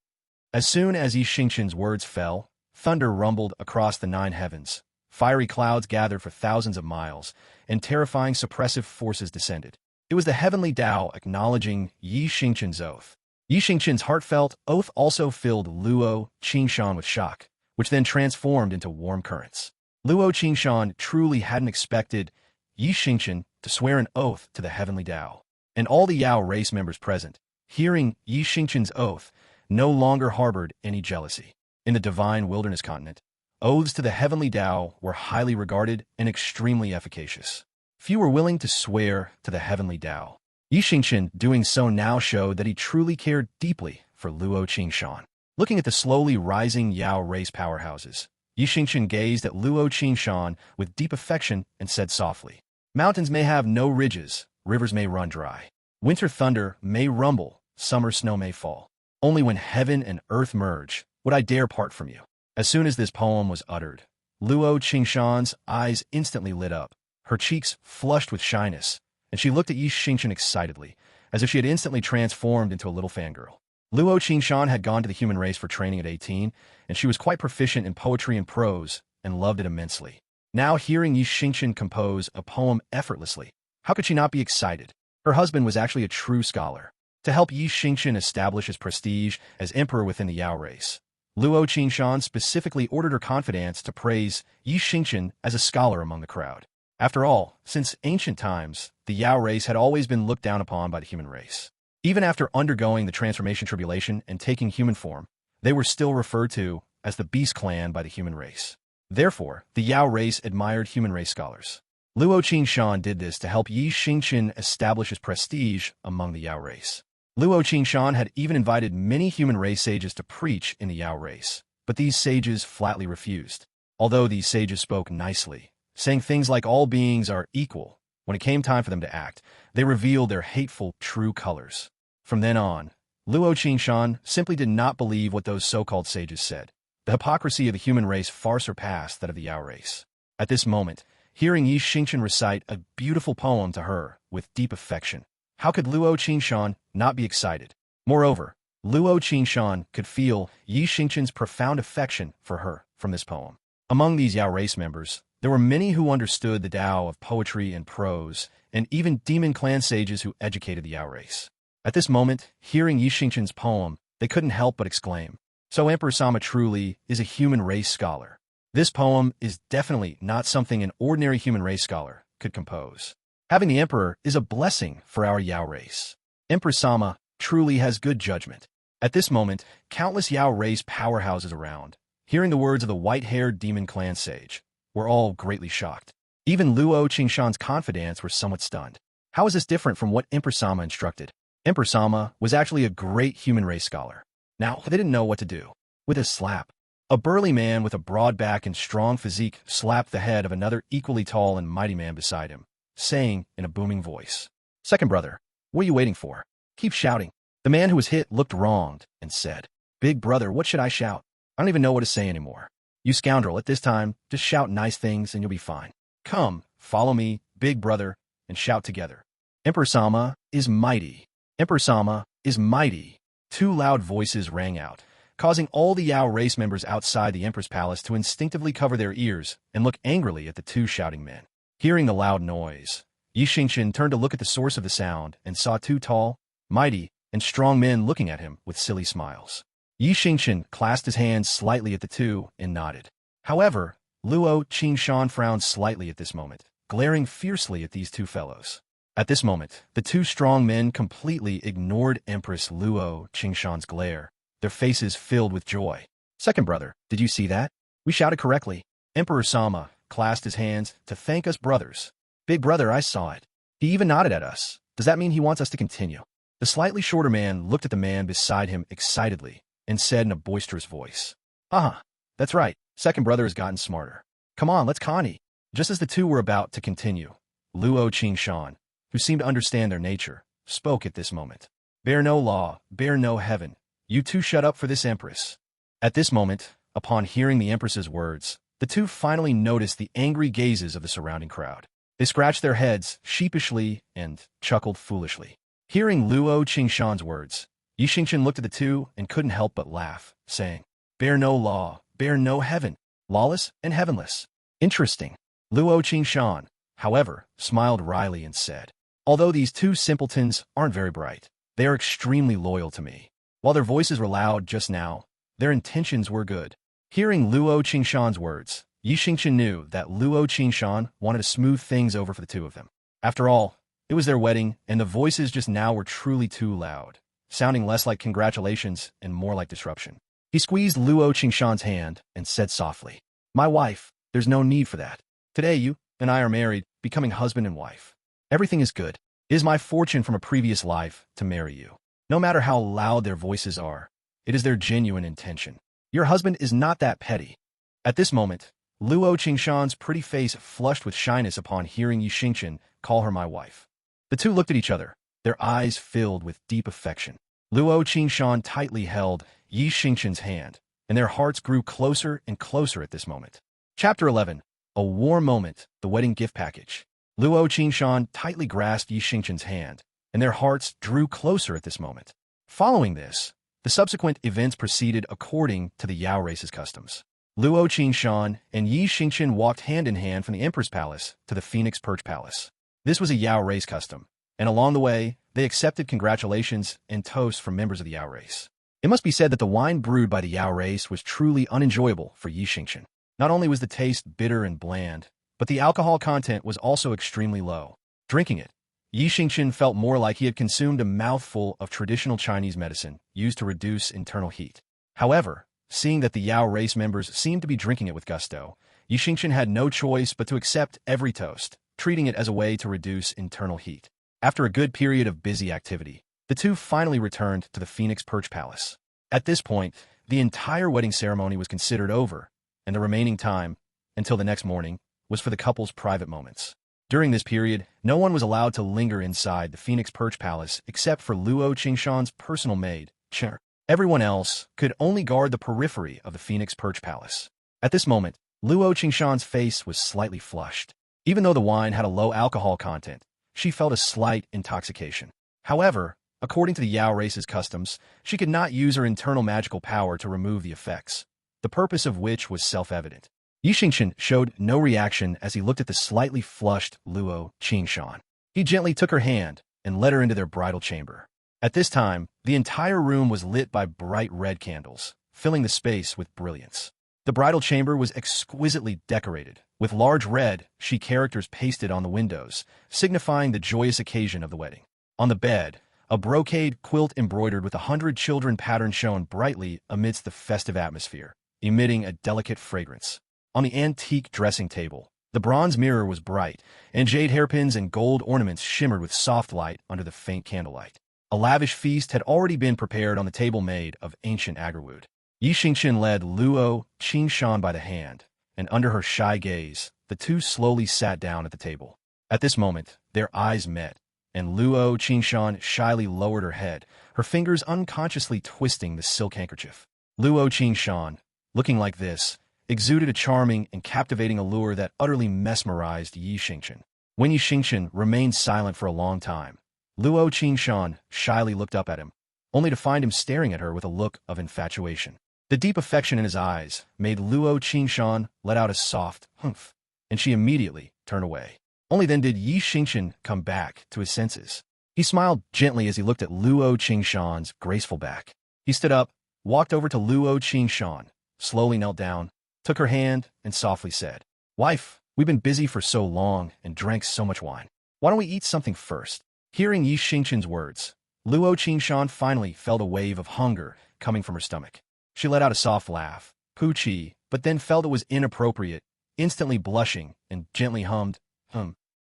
A: As soon as Yi Xingchen's words fell, thunder rumbled across the 9 heavens, fiery clouds gathered for thousands of miles, and terrifying suppressive forces descended. It was the heavenly Tao acknowledging Yi Xingchen's oath. Yi Xingchen's heartfelt oath also filled Luo Qingshan with shock, which then transformed into warm currents. Luo Qingshan truly hadn't expected Yi Xingchen to swear an oath to the heavenly Tao, and all the Yao race members present, hearing Yi Xingchen's oath, no longer harbored any jealousy. In the divine wilderness continent, oaths to the heavenly Tao were highly regarded and extremely efficacious. Few were willing to swear to the heavenly Tao. Yi Xingchen doing so now showed that he truly cared deeply for Luo Qingshan. Looking at the slowly rising Yao race powerhouses, Yi Xingchen gazed at Luo Qingshan with deep affection and said softly, "Mountains may have no ridges, rivers may run dry. Winter thunder may rumble, summer snow may fall. Only when heaven and earth merge would I dare part from you." As soon as this poem was uttered, Luo Qingshan's eyes instantly lit up, her cheeks flushed with shyness, and she looked at Xingchen excitedly, as if she had instantly transformed into a little fangirl. Luo Qingshan had gone to the human race for training at 18, and she was quite proficient in poetry and prose, and loved it immensely. Now hearing Xingchen compose a poem effortlessly, how could she not be excited? Her husband was actually a true scholar. To help Xingchen establish his prestige as emperor within the Yao race, Luo Qingshan specifically ordered her confidants to praise Xingchen as a scholar among the crowd. After all, since ancient times, the Yao race had always been looked down upon by the human race. Even after undergoing the transformation tribulation and taking human form, they were still referred to as the Beast Clan by the human race. Therefore, the Yao race admired human race scholars. Luo Qingshan did this to help Xingchen establish his prestige among the Yao race. Luo Qingshan had even invited many human race sages to preach in the Yao race, but these sages flatly refused. Although these sages spoke nicely, saying things like all beings are equal, when it came time for them to act, they revealed their hateful true colors. From then on, Luo Qingshan simply did not believe what those so-called sages said. The hypocrisy of the human race far surpassed that of the Yao race. At this moment, hearing Xingchen recite a beautiful poem to her with deep affection, how could Luo Qingshan not be excited? Moreover, Luo Qingshan could feel Xingchen's profound affection for her from this poem. Among these Yao race members, there were many who understood the Tao of poetry and prose, and even demon clan sages who educated the Yao race. At this moment, hearing Xingchen's poem, they couldn't help but exclaim, "So Emperor Sama truly is a human race scholar." This poem is definitely not something an ordinary human race scholar could compose. Having the emperor is a blessing for our Yao race. Emperor Sama truly has good judgment. At this moment, countless Yao race powerhouses around, hearing the words of the white-haired demon clan sage, were all greatly shocked. Even Luo Qingshan's confidants were somewhat stunned. How is this different from what Emperor Sama instructed? Emperor Sama was actually a great human race scholar. Now, they didn't know what to do. With a slap, a burly man with a broad back and strong physique slapped the head of another equally tall and mighty man beside him, saying in a booming voice, "Second brother, what are you waiting for? Keep shouting." The man who was hit looked wronged and said, "Big brother, what should I shout? I don't even know what to say anymore. You scoundrel, at this time, just shout nice things and you'll be fine. Come, follow me, big brother, and shout together. Emperor Sama is mighty. Emperor Sama is mighty." Two loud voices rang out, causing all the Yao race members outside the Emperor's palace to instinctively cover their ears and look angrily at the two shouting men. Hearing the loud noise, Xingchen turned to look at the source of the sound and saw two tall, mighty, and strong men looking at him with silly smiles. Xingchen clasped his hands slightly at the two and nodded. However, Luo Qingshan frowned slightly at this moment, glaring fiercely at these two fellows. At this moment, the two strong men completely ignored Empress Luo Qingshan's glare, their faces filled with joy. "Second brother, did you see that? We shouted correctly." Emperor Sama clasped his hands to thank us brothers. "Big brother, I saw it. He even nodded at us. Does that mean he wants us to continue?" The slightly shorter man looked at the man beside him excitedly and said in a boisterous voice, That's right. Second brother has gotten smarter. Come on, let's Connie." Just as the two were about to continue, Luo Qingshan, who seemed to understand their nature, spoke at this moment. "Bear no law, bear no heaven. You two shut up for this empress." At this moment, upon hearing the empress's words, the two finally noticed the angry gazes of the surrounding crowd. They scratched their heads sheepishly and chuckled foolishly. Hearing Luo Qingshan's words, Xingchen looked at the two and couldn't help but laugh, saying, "Bear no law, bear no heaven, lawless and heavenless." Interesting. Luo Qingshan, however, smiled wryly and said, "Although these two simpletons aren't very bright, they are extremely loyal to me. While their voices were loud just now, their intentions were good." Hearing Luo Qingshan's words, Xingchen knew that Luo Qingshan wanted to smooth things over for the two of them. After all, it was their wedding, and the voices just now were truly too loud, sounding less like congratulations and more like disruption. He squeezed Luo Qingshan's hand and said softly, "My wife, there's no need for that. Today you and I are married, becoming husband and wife. Everything is good. It is my fortune from a previous life to marry you. No matter how loud their voices are, it is their genuine intention. Your husband is not that petty." At this moment, Luo Qingshan's pretty face flushed with shyness upon hearing Xingchen call her my wife. The two looked at each other, their eyes filled with deep affection. Luo Qingshan tightly held Xingchen's hand, and their hearts grew closer and closer at this moment. Chapter 11. A War Moment, the Wedding Gift Package. Luo Qingshan tightly grasped Xingchen's hand, and their hearts drew closer at this moment. Following this, the subsequent events proceeded according to the Yao race's customs. Luo Qingshan and Xingchen walked hand in hand from the Empress Palace to the Phoenix Perch Palace. This was a Yao race custom, and along the way, they accepted congratulations and toasts from members of the Yao race. It must be said that the wine brewed by the Yao race was truly unenjoyable for Xingchen. Not only was the taste bitter and bland, but the alcohol content was also extremely low. Drinking it, Xingchen felt more like he had consumed a mouthful of traditional Chinese medicine used to reduce internal heat. However, seeing that the Yao race members seemed to be drinking it with gusto, Xingchen had no choice but to accept every toast, treating it as a way to reduce internal heat. After a good period of busy activity, the two finally returned to the Phoenix Perch Palace. At this point, the entire wedding ceremony was considered over, and the remaining time, until the next morning, was for the couple's private moments. During this period, no one was allowed to linger inside the Phoenix Perch Palace except for Luo Qingshan's personal maid, Cher. Everyone else could only guard the periphery of the Phoenix Perch Palace. At this moment, Luo Qingshan's face was slightly flushed. Even though the wine had a low alcohol content, she felt a slight intoxication. However, according to the Yao race's customs, she could not use her internal magical power to remove the effects, the purpose of which was self-evident. Xingchen showed no reaction as he looked at the slightly flushed Luo Qingshan. He gently took her hand and led her into their bridal chamber. At this time, the entire room was lit by bright red candles, filling the space with brilliance. The bridal chamber was exquisitely decorated, with large red she characters pasted on the windows, signifying the joyous occasion of the wedding. On the bed, a brocade quilt embroidered with 100 children pattern shone brightly amidst the festive atmosphere, emitting a delicate fragrance. On the antique dressing table, the bronze mirror was bright, and jade hairpins and gold ornaments shimmered with soft light under the faint candlelight. A lavish feast had already been prepared on the table made of ancient agarwood. Xingchen led Luo Qingshan by the hand, and under her shy gaze, the two slowly sat down at the table. At this moment, their eyes met, and Luo Qingshan shyly lowered her head, her fingers unconsciously twisting the silk handkerchief. Luo Qingshan, looking like this, exuded a charming and captivating allure that utterly mesmerized Xingchen. When Xingchen remained silent for a long time, Luo Qingshan shyly looked up at him, only to find him staring at her with a look of infatuation. The deep affection in his eyes made Luo Qingshan let out a soft humph, and she immediately turned away. Only then did Xingchen come back to his senses. He smiled gently as he looked at Luo Qingshan's graceful back. He stood up, walked over to Luo Qingshan, slowly knelt down, took her hand, and softly said, "Wife, we've been busy for so long and drank so much wine. Why don't we eat something first?" Hearing Xingchen's words, Luo Qingshan finally felt a wave of hunger coming from her stomach. She let out a soft laugh, Poochie, but then felt it was inappropriate, instantly blushing, and gently hummed,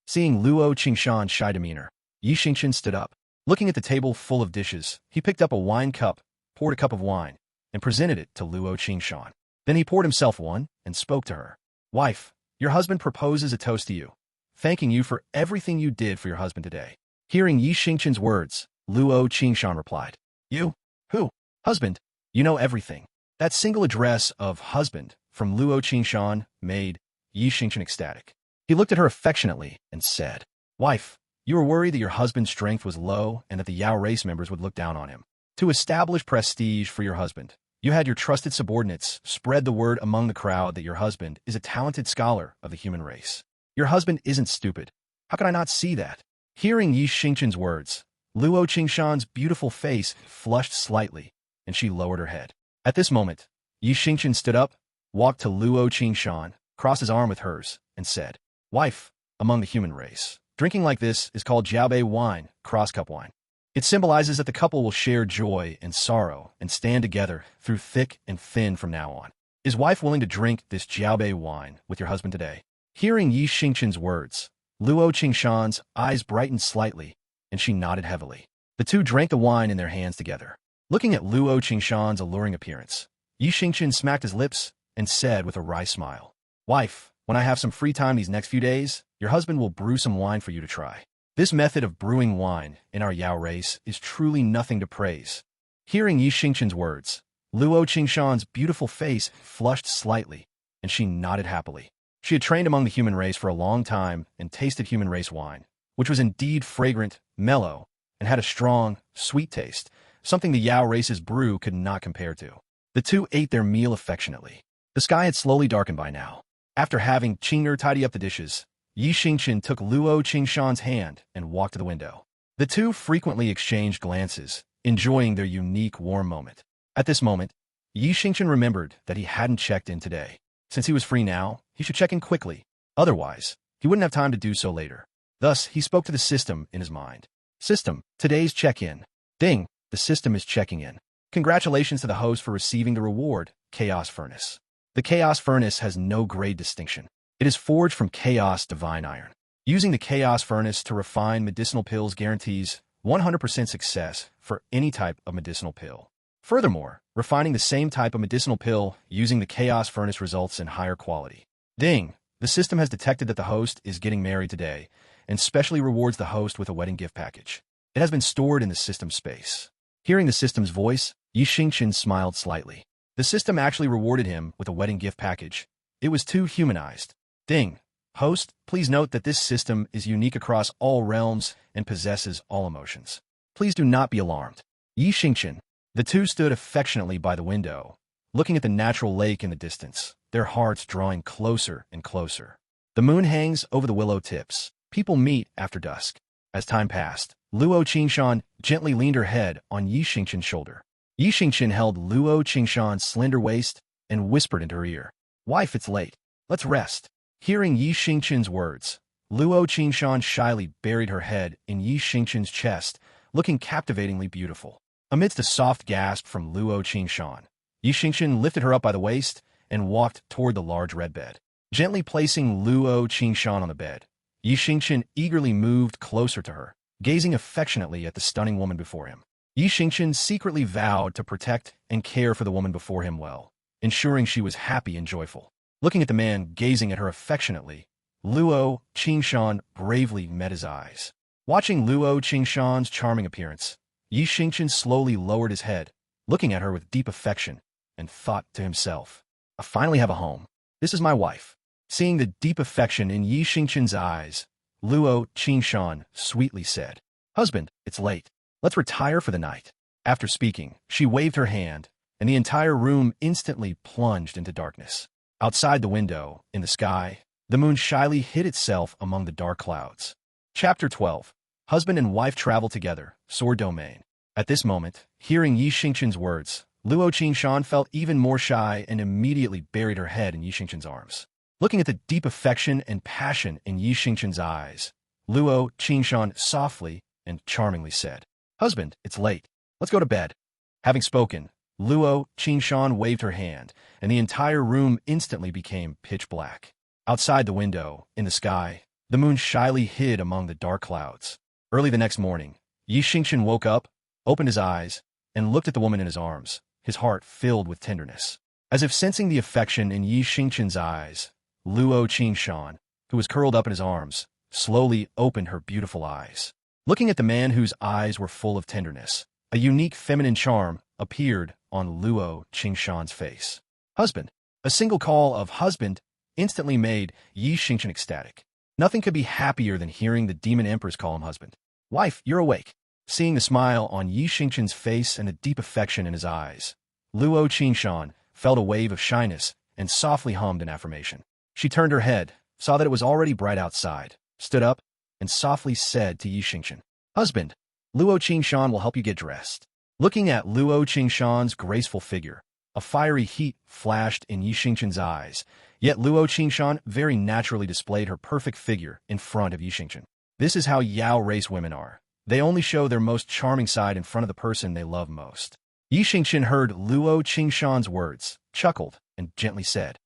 A: Seeing Luo Qingshan's shy demeanor, Xingchen stood up. Looking at the table full of dishes, he picked up a wine cup, poured a cup of wine, and presented it to Luo Qingshan. Then he poured himself one and spoke to her. "Wife, your husband proposes a toast to you, thanking you for everything you did for your husband today." Hearing Xingchen's words, Luo Qingshan replied, "You? Who? Husband? You know everything." That single address of husband from Luo Qingshan made Xingchen ecstatic. He looked at her affectionately and said, "Wife, you were worried that your husband's strength was low and that the Yao race members would look down on him. To establish prestige for your husband, you had your trusted subordinates spread the word among the crowd that your husband is a talented scholar of the human race. Your husband isn't stupid. How could I not see that?" Hearing Xingchen's words, Luo Qingshan's beautiful face flushed slightly, and she lowered her head. At this moment, Xingchen stood up, walked to Luo Qingshan, crossed his arm with hers, and said, "Wife, among the human race, drinking like this is called jiaobei wine, cross-cup wine. It symbolizes that the couple will share joy and sorrow and stand together through thick and thin from now on. Is wife willing to drink this jiaobei wine with your husband today?" Hearing Xingchen's words, Luo Qingshan's eyes brightened slightly, and she nodded heavily. The two drank the wine in their hands together. Looking at Luo Qingshan's alluring appearance, Xingchen smacked his lips and said with a wry smile, "Wife, when I have some free time these next few days, your husband will brew some wine for you to try. This method of brewing wine in our Yao race is truly nothing to praise." Hearing Xingchen's words, Luo Qingshan's beautiful face flushed slightly, and and she nodded happily. She had trained among the human race for a long time and tasted human race wine, which was indeed fragrant, mellow, and had a strong, sweet taste, something the Yao race's brew could not compare to. The two ate their meal affectionately. The sky had slowly darkened by now. After having Qing'er tidy up the dishes, Xingchen took Luo Qingshan's hand and walked to the window. The two frequently exchanged glances, enjoying their unique warm moment. At this moment, Xingchen remembered that he hadn't checked in today. Since he was free now, he should check in quickly. Otherwise, he wouldn't have time to do so later. Thus, he spoke to the system in his mind. System, today's check-in. Ding, the system is checking in. Congratulations to the host for receiving the reward, Chaos Furnace. The Chaos Furnace has no grade distinction. It is forged from Chaos Divine Iron. Using the Chaos Furnace to refine medicinal pills guarantees 100% success for any type of medicinal pill. Furthermore, refining the same type of medicinal pill using the Chaos Furnace results in higher quality. Ding! The system has detected that the host is getting married today and specially rewards the host with a wedding gift package. It has been stored in the system space. Hearing the system's voice, Xingchen smiled slightly. The system actually rewarded him with a wedding gift package. It was too humanized. Ding! Host, please note that this system is unique across all realms and possesses all emotions. Please do not be alarmed. Xingchen. The two stood affectionately by the window, looking at the natural lake in the distance, their hearts drawing closer and closer. The moon hangs over the willow tips. People meet after dusk. As time passed, Luo Qingshan gently leaned her head on Xingchen's shoulder. Xingchen held Luo Qingshan's slender waist and whispered into her ear, "Wife, it's late. Let's rest." Hearing Xingchen's words, Luo Qingshan shyly buried her head in Xingchen's chest, looking captivatingly beautiful. Amidst a soft gasp from Luo Qingshan, Xingchen lifted her up by the waist and walked toward the large red bed. Gently placing Luo Qingshan on the bed, Xingchen eagerly moved closer to her, gazing affectionately at the stunning woman before him. Xingchen secretly vowed to protect and care for the woman before him well, ensuring she was happy and joyful. Looking at the man gazing at her affectionately, Luo Qingshan bravely met his eyes. Watching Luo Qingshan's charming appearance, Xingchen slowly lowered his head, looking at her with deep affection, and thought to himself, "I finally have a home. This is my wife." Seeing the deep affection in Xingchen's eyes, Luo Qingshan sweetly said, "Husband, it's late. Let's retire for the night." After speaking, she waved her hand, and the entire room instantly plunged into darkness. Outside the window, in the sky, the moon shyly hid itself among the dark clouds. Chapter 12. Husband and wife travel together, soar domain. At this moment, hearing Xingchen's words, Luo Qingshan felt even more shy and immediately buried her head in Xingchen's arms. Looking at the deep affection and passion in Xingchen's eyes, Luo Qingshan softly and charmingly said, "Husband, it's late. Let's go to bed." Having spoken, Luo Qingshan waved her hand, and the entire room instantly became pitch black. Outside the window, in the sky, the moon shyly hid among the dark clouds. Early the next morning, Xingchen woke up, opened his eyes, and looked at the woman in his arms, his heart filled with tenderness. As if sensing the affection in Xingchen's eyes, Luo Qingshan, who was curled up in his arms, slowly opened her beautiful eyes. Looking at the man whose eyes were full of tenderness, a unique feminine charm appeared on Luo Qingshan's face. "Husband." A single call of "husband" instantly made Xingchen ecstatic. Nothing could be happier than hearing the Demon Empress call him husband. "Wife, you're awake." Seeing the smile on Xingchen's face and the deep affection in his eyes, Luo Qingshan felt a wave of shyness and softly hummed an affirmation. She turned her head, saw that it was already bright outside, stood up, and softly said to Xingchen, "Husband, Luo Qingshan will help you get dressed." Looking at Luo Qingshan's graceful figure, a fiery heat flashed in Xingchen's eyes, yet Luo Qingshan very naturally displayed her perfect figure in front of Xingchen. This is how Yao race women are. They only show their most charming side in front of the person they love most. Xingchen heard Luo Qingshan's words, chuckled, and gently said,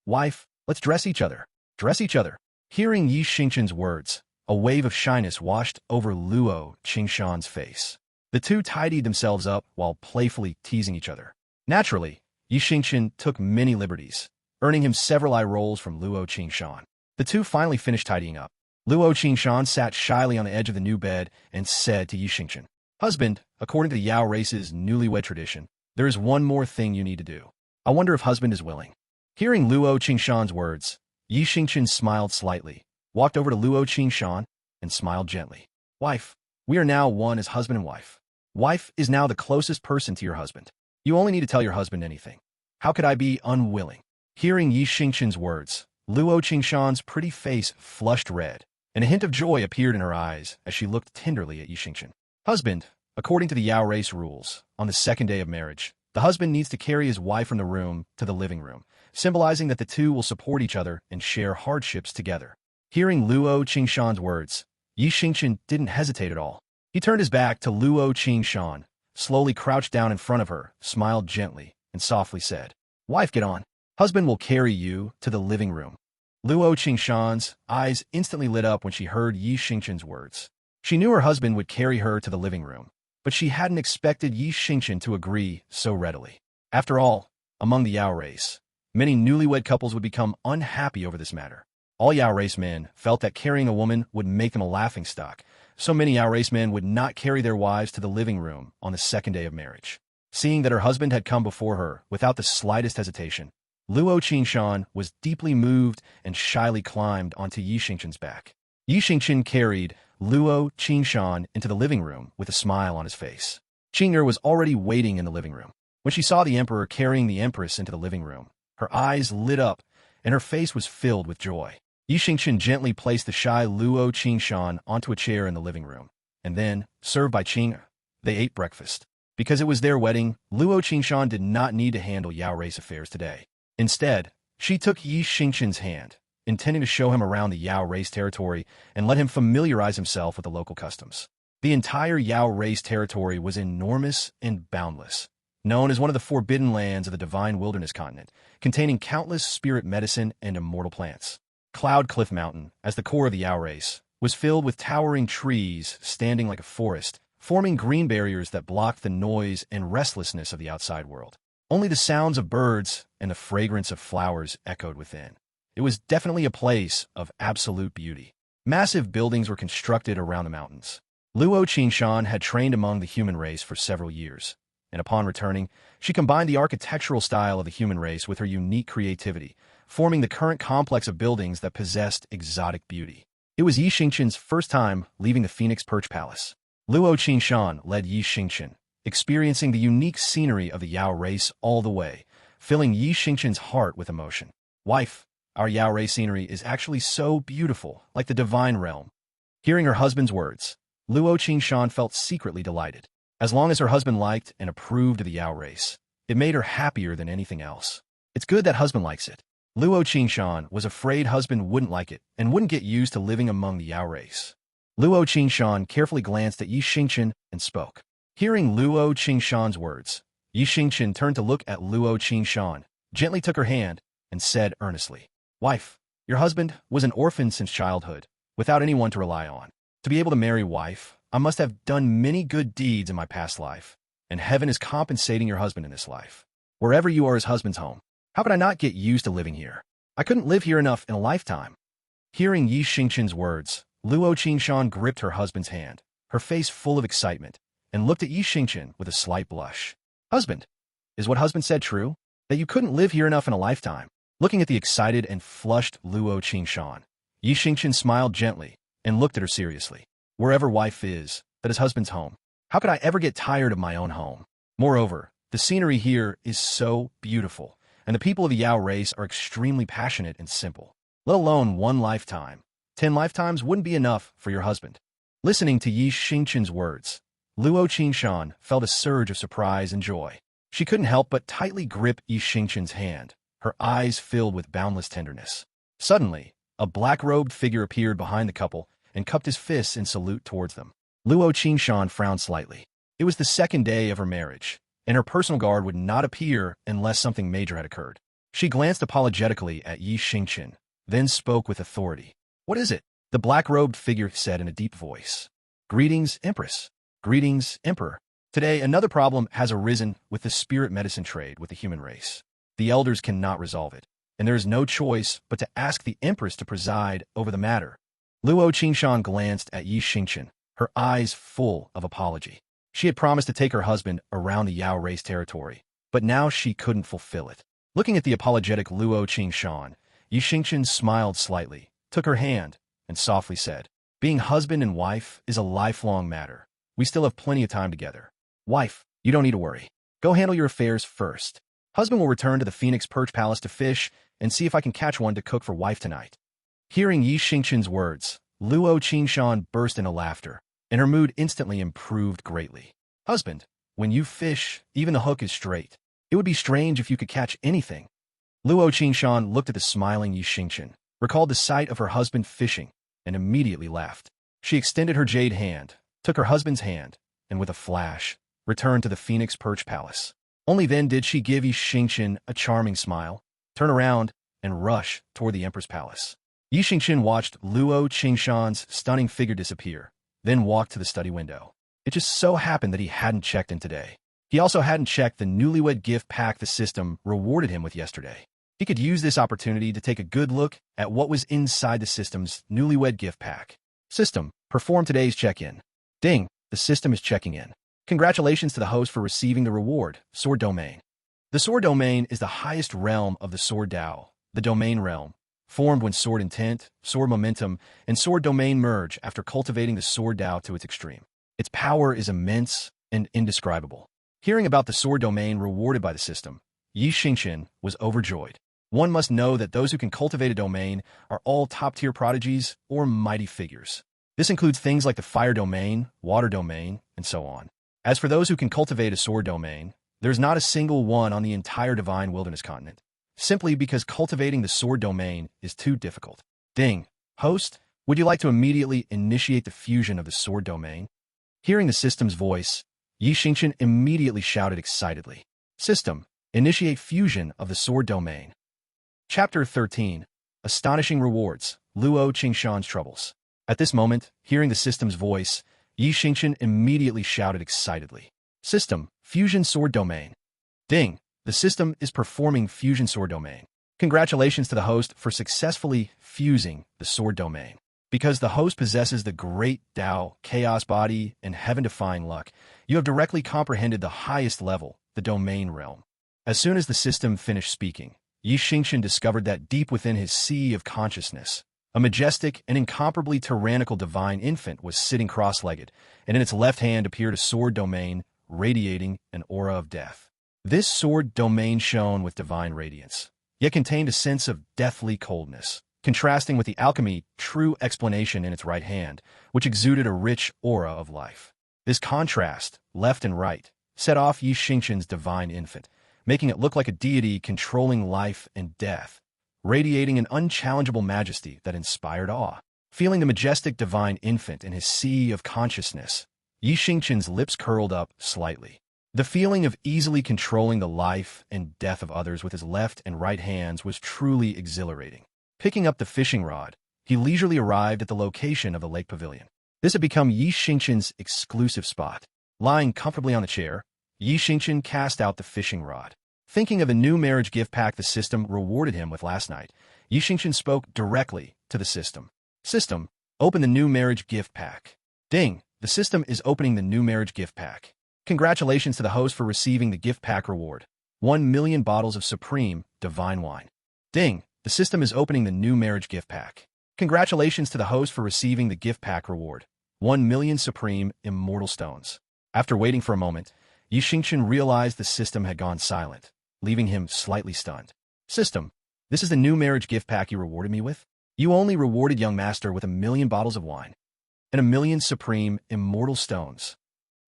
A: Wife, let's dress each other. Dress each other." Hearing Xingchen's words, a wave of shyness washed over Luo Qingshan's face. The two tidied themselves up while playfully teasing each other. Naturally, Xingchen took many liberties, earning him several eye rolls from Luo Qingshan. The two finally finished tidying up. Luo Qingshan sat shyly on the edge of the new bed and said to Xingchen, "Husband, according to the Yao race's newlywed tradition, there is one more thing you need to do. I wonder if husband is willing." Hearing Luo Qingshan's words, Yi Xingchen smiled slightly, walked over to Luo Qingshan, and smiled gently. Wife, we are now one as husband and wife. Wife is now the closest person to your husband. You only need to tell your husband anything. How could I be unwilling? Hearing Yi Xingchen's words, Luo Qingshan's pretty face flushed red, and a hint of joy appeared in her eyes as she looked tenderly at Yi Xingchen. Husband, according to the Yao race rules, on the second day of marriage, the husband needs to carry his wife from the room to the living room, symbolizing that the two will support each other and share hardships together. Hearing Luo Qingshan's words, Yi Xingchen didn't hesitate at all. He turned his back to Luo Qingshan, slowly crouched down in front of her, smiled gently, and softly said, Wife, get on. Husband will carry you to the living room. Luo Qingshan's eyes instantly lit up when she heard Yi Xingchen's words. She knew her husband would carry her to the living room, but she hadn't expected Yi Xingchen to agree so readily. After all, among the Yao race, many newlywed couples would become unhappy over this matter. All Yao race men felt that carrying a woman would make them a laughingstock, so many Yao race men would not carry their wives to the living room on the second day of marriage. Seeing that her husband had come before her without the slightest hesitation, Luo Qingshan was deeply moved and shyly climbed onto Yi Xingchen's back. Yi Xingchen carried Luo Qingshan into the living room with a smile on his face. Qing'er was already waiting in the living room. When she saw the emperor carrying the empress into the living room, her eyes lit up and her face was filled with joy. Yi Xingchen gently placed the shy Luo Qingshan onto a chair in the living room, and then, served by Qing'er, they ate breakfast. Because it was their wedding, Luo Qingshan did not need to handle Yao race affairs today. Instead, she took Yi Xingchen's hand, intending to show him around the Yao race territory and let him familiarize himself with the local customs. The entire Yao race territory was enormous and boundless, known as one of the forbidden lands of the divine wilderness continent, containing countless spirit medicine and immortal plants. Cloud Cliff Mountain, as the core of the Yao race, was filled with towering trees standing like a forest, forming green barriers that blocked the noise and restlessness of the outside world. Only the sounds of birds and the fragrance of flowers echoed within. It was definitely a place of absolute beauty. Massive buildings were constructed around the mountains. Luo Qingshan had trained among the human race for several years, and upon returning, she combined the architectural style of the human race with her unique creativity, forming the current complex of buildings that possessed exotic beauty. It was Yi Xingchen's first time leaving the Phoenix Perch Palace. Luo Qingshan led Yi Xingchen, experiencing the unique scenery of the Yao race all the way, filling Yi Xingchen's heart with emotion. Wife, our Yao race scenery is actually so beautiful, like the divine realm. Hearing her husband's words, Luo Qingshan felt secretly delighted. As long as her husband liked and approved of the Yao race, it made her happier than anything else. It's good that husband likes it. Luo Qingshan was afraid husband wouldn't like it and wouldn't get used to living among the Yao race. Luo Qingshan carefully glanced at Yi Xingchen and spoke. Hearing Luo Qingshan's words, Yi Xingchen turned to look at Luo Qingshan, gently took her hand, and said earnestly, Wife, your husband was an orphan since childhood, without anyone to rely on. To be able to marry wife, I must have done many good deeds in my past life, and heaven is compensating your husband in this life. Wherever you are his husband's home. How could I not get used to living here? I couldn't live here enough in a lifetime. Hearing Yi Xingchen's words, Luo Qingshan gripped her husband's hand, her face full of excitement, and looked at Yi Xingchen with a slight blush. Husband, is what husband said true? That you couldn't live here enough in a lifetime? Looking at the excited and flushed Luo Qingshan, Yi Xingchen smiled gently and looked at her seriously. Wherever wife is, that is husband's home. How could I ever get tired of my own home? Moreover, the scenery here is so beautiful, and the people of the Yao race are extremely passionate and simple. Let alone one lifetime. 10 lifetimes wouldn't be enough for your husband. Listening to Yi Xingchen's words, Luo Qingshan felt a surge of surprise and joy. She couldn't help but tightly grip Yi Xingchen's hand, her eyes filled with boundless tenderness. Suddenly, a black-robed figure appeared behind the couple and cupped his fists in salute towards them. Luo Qingshan frowned slightly. It was the second day of her marriage, and her personal guard would not appear unless something major had occurred. She glanced apologetically at Yi Xingchen, then spoke with authority. What is it? The black-robed figure said in a deep voice. Greetings, Empress. Greetings, Emperor. Today, another problem has arisen with the spirit medicine trade with the human race. The elders cannot resolve it, and there is no choice but to ask the Empress to preside over the matter. Luo Qingshan glanced at Yi Xingchen, her eyes full of apology. She had promised to take her husband around the Yao race territory, but now she couldn't fulfill it. Looking at the apologetic Luo Xingchen, Xingchen smiled slightly, took her hand, and softly said, "Being husband and wife is a lifelong matter. We still have plenty of time together. Wife, you don't need to worry. Go handle your affairs first. Husband will return to the Phoenix Perch Palace to fish and see if I can catch one to cook for wife tonight." Hearing Xingchen's words, Luo Xingchen burst into laughter, and her mood instantly improved greatly. "Husband, when you fish, even the hook is straight. It would be strange if you could catch anything." Luo Xingchen looked at the smiling Xingchen, recalled the sight of her husband fishing, and immediately laughed. She extended her jade hand, took her husband's hand, and with a flash, returned to the Phoenix Perch Palace. Only then did she give Xingchen a charming smile, turn around, and rush toward the Empress Palace. Xingchen watched Luo Xingchen's stunning figure disappear, then walked to the study window. It just so happened that he hadn't checked in today. He also hadn't checked the newlywed gift pack the system rewarded him with yesterday. He could use this opportunity to take a good look at what was inside the system's newlywed gift pack. System, perform today's check-in. Ding, the system is checking in. Congratulations to the host for receiving the reward, Soar Domain. The Soar Domain is the highest realm of the Soar Dao, the Domain realm, formed when Soar Intent, Soar Momentum, and Soar Domain merge after cultivating the Soar Dao to its extreme. Its power is immense and indescribable. Hearing about the Soar Domain rewarded by the system, Xingchen was overjoyed. One must know that those who can cultivate a domain are all top-tier prodigies or mighty figures. This includes things like the Fire Domain, Water Domain, and so on. As for those who can cultivate a Soar Domain, there's not a single one on the entire Divine Wilderness continent, simply because cultivating the Soar Domain is too difficult. Ding, host, would you like to immediately initiate the fusion of the Soar Domain? Hearing the system's voice, Xingchen immediately shouted excitedly, "System, initiate fusion of the Soar Domain." Chapter 13, Astonishing Rewards, Luo Xingchen's Troubles. At this moment, hearing the system's voice, Xingchen immediately shouted excitedly, "System, fusion Soar Domain." Ding, the system is performing fusion Soar Domain. Congratulations to the host for successfully fusing the Soar Domain. Because the host possesses the great Tao, chaos body, and heaven-defying luck, you have directly comprehended the highest level, the domain realm. As soon as the system finished speaking, Xingchen discovered that deep within his sea of consciousness, a majestic and incomparably tyrannical divine infant was sitting cross-legged, and in its left hand appeared a sword domain radiating an aura of death. This sword domain shone with divine radiance, yet contained a sense of deathly coldness, contrasting with the alchemy true explanation in its right hand, which exuded a rich aura of life. This contrast, left and right, set off Xingchen's divine infant, making it look like a deity controlling life and death, radiating an unchallengeable majesty that inspired awe. Feeling the majestic divine infant in his sea of consciousness, Xingchen's lips curled up slightly. The feeling of easily controlling the life and death of others with his left and right hands was truly exhilarating. Picking up the fishing rod, he leisurely arrived at the location of the lake pavilion. This had become Xingchen's exclusive spot. Lying comfortably on the chair, Xingchen cast out the fishing rod. Thinking of the new marriage gift pack the system rewarded him with last night, Xingchen spoke directly to the system. System, open the new marriage gift pack. Ding, the system is opening the new marriage gift pack. Congratulations to the host for receiving the gift pack reward. 1,000,000 bottles of supreme, divine wine. Ding, the system is opening the new marriage gift pack. Congratulations to the host for receiving the gift pack reward. 1,000,000 supreme, immortal stones. After waiting for a moment, Xingchen realized the system had gone silent, leaving him slightly stunned. System, this is the new marriage gift pack you rewarded me with? You only rewarded young master with 1,000,000 bottles of wine and 1,000,000 supreme, immortal stones.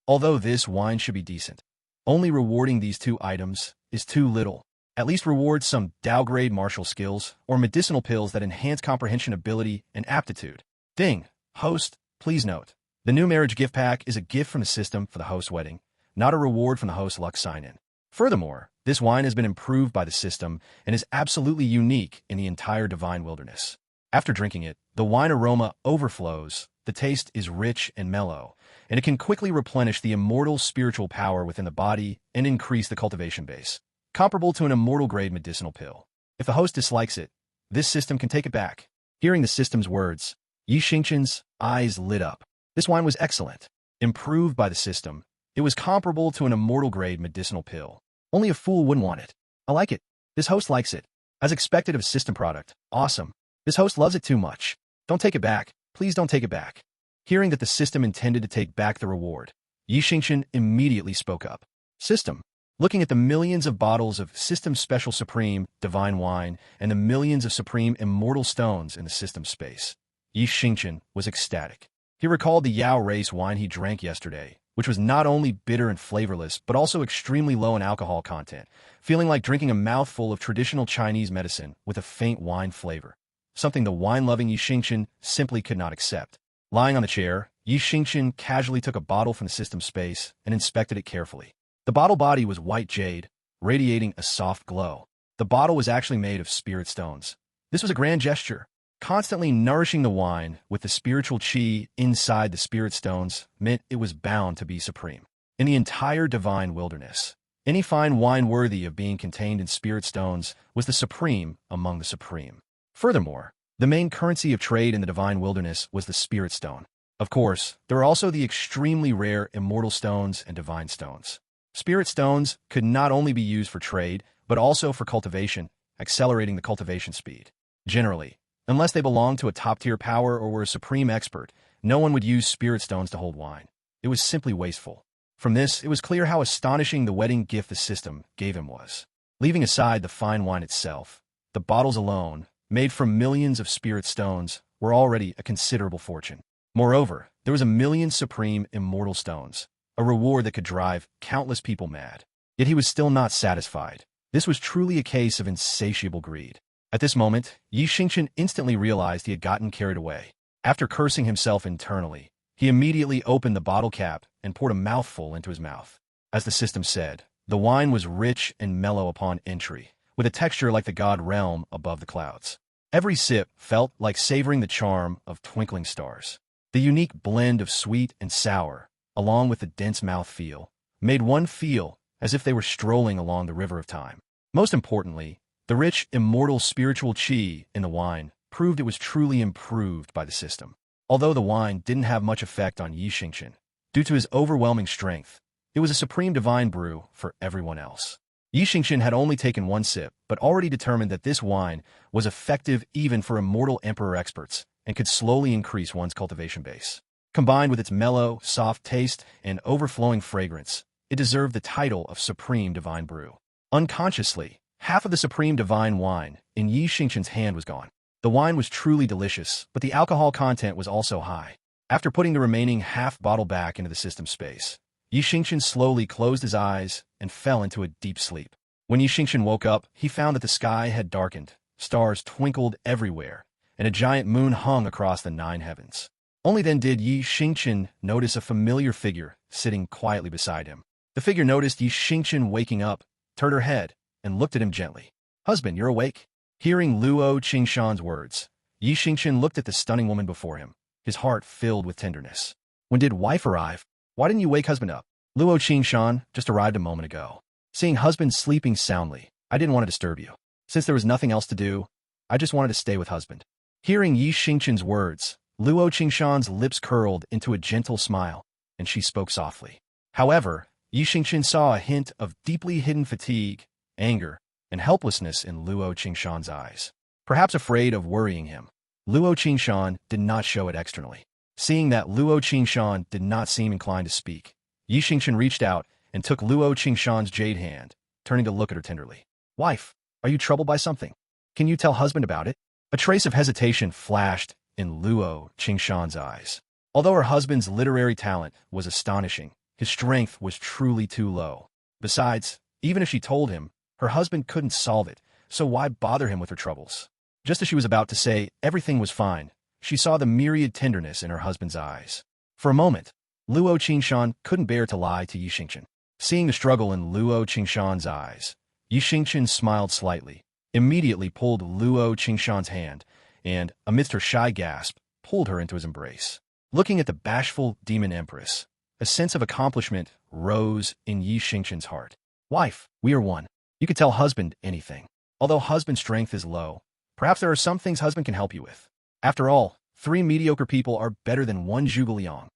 A: Although this wine should be decent, only rewarding these two items is too little. At least reward some Tao-grade martial skills or medicinal pills that enhance comprehension ability and aptitude. Ding, host, please note, the new marriage gift pack is a gift from the system for the host's wedding, not a reward from the host's luck sign-in. Furthermore, this wine has been improved by the system and is absolutely unique in the entire Divine Wilderness. After drinking it, the wine aroma overflows, the taste is rich and mellow, and it can quickly replenish the immortal spiritual power within the body and increase the cultivation base, comparable to an immortal-grade medicinal pill. If the host dislikes it, this system can take it back. Hearing the system's words, Xingchen's eyes lit up. This wine was excellent. Improved by the system, it was comparable to an immortal-grade medicinal pill. Only a fool wouldn't want it. I like it. This host likes it. As expected of a system product. Awesome. This host loves it too much. Don't take it back. Please don't take it back. Hearing that the system intended to take back the reward, Xingchen immediately spoke up. System. Looking at the millions of bottles of System Special Supreme Divine Wine and the millions of Supreme Immortal Stones in the system space, Xingchen was ecstatic. He recalled the Yao race wine he drank yesterday, which was not only bitter and flavorless, but also extremely low in alcohol content, feeling like drinking a mouthful of traditional Chinese medicine with a faint wine flavor, something the wine-loving Xingchen simply could not accept. Lying on the chair, Xingchen casually took a bottle from the system space and inspected it carefully. The bottle body was white jade, radiating a soft glow. The bottle was actually made of spirit stones. This was a grand gesture. Constantly nourishing the wine with the spiritual qi inside the spirit stones meant it was bound to be supreme. In the entire divine wilderness, any fine wine worthy of being contained in spirit stones was the supreme among the supreme. Furthermore, the main currency of trade in the divine wilderness was the spirit stone. Of course, there are also the extremely rare immortal stones and divine stones. Spirit stones could not only be used for trade, but also for cultivation, accelerating the cultivation speed. Generally, unless they belonged to a top-tier power or were a supreme expert, no one would use spirit stones to hold wine. It was simply wasteful. From this, it was clear how astonishing the wedding gift the system gave him was. Leaving aside the fine wine itself, the bottles alone, made from millions of spirit stones, were already a considerable fortune. Moreover, there was 1,000,000 supreme immortal stones, a reward that could drive countless people mad. Yet he was still not satisfied. This was truly a case of insatiable greed. At this moment, Xingchen instantly realized he had gotten carried away. After cursing himself internally, he immediately opened the bottle cap and poured a mouthful into his mouth. As the system said, the wine was rich and mellow upon entry, with a texture like the god realm above the clouds. Every sip felt like savoring the charm of twinkling stars. The unique blend of sweet and sour, along with the dense mouthfeel, made one feel as if they were strolling along the river of time. Most importantly, the rich, immortal spiritual qi in the wine proved it was truly improved by the system. Although the wine didn't have much effect on Xingchen, due to his overwhelming strength, it was a supreme divine brew for everyone else. Xingchen had only taken one sip, but already determined that this wine was effective even for immortal emperor experts and could slowly increase one's cultivation base. Combined with its mellow, soft taste and overflowing fragrance, it deserved the title of Supreme Divine Brew. Unconsciously, half of the Supreme Divine Wine in Xingchen's hand was gone. The wine was truly delicious, but the alcohol content was also high. After putting the remaining half bottle back into the system space, Xingchen slowly closed his eyes and fell into a deep sleep. When Xingchen woke up, he found that the sky had darkened, stars twinkled everywhere, and a giant moon hung across the 9 heavens. Only then did Xingchen notice a familiar figure sitting quietly beside him. The figure noticed Xingchen waking up, turned her head, and looked at him gently. "Husband, you're awake?" Hearing Luo Qingshan's words, Xingchen looked at the stunning woman before him, his heart filled with tenderness. "When did wife arrive? Why didn't you wake husband up?" "Luo Qingshan just arrived a moment ago. Seeing husband sleeping soundly, I didn't want to disturb you. Since there was nothing else to do, I just wanted to stay with husband." Hearing Xingchen's words, Luo Qingshan's lips curled into a gentle smile, and she spoke softly. However, Xingchen saw a hint of deeply hidden fatigue, anger, and helplessness in Luo Qingshan's eyes. Perhaps afraid of worrying him, Luo Qingshan did not show it externally. Seeing that Luo Qingshan did not seem inclined to speak, Xingchen reached out and took Luo Qingshan's jade hand, turning to look at her tenderly. "Wife, are you troubled by something? Can you tell husband about it?" A trace of hesitation flashed in Luo Qingshan's eyes. Although her husband's literary talent was astonishing, his strength was truly too low. Besides, even if she told him, her husband couldn't solve it, so why bother him with her troubles? Just as she was about to say everything was fine, she saw the myriad tenderness in her husband's eyes. For a moment, Luo Qingshan couldn't bear to lie to Xingchen. Seeing the struggle in Luo Qingshan's eyes, Xingchen smiled slightly, immediately pulled Luo Qingshan's hand, and, amidst her shy gasp, pulled her into his embrace. Looking at the bashful Demon Empress, a sense of accomplishment rose in Xingchen's heart. "Wife, we are one. You can tell husband anything. Although husband's strength is low, perhaps there are some things husband can help you with. After all, 3 mediocre people are better than 1 zhuge liang."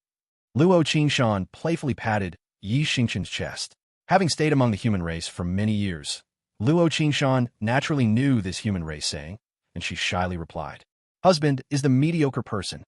A: Luo Qingshan playfully patted Xingchen's chest. Having stayed among the human race for many years, Luo Qingshan naturally knew this human race saying, and she shyly replied, "Husband is the mediocre person."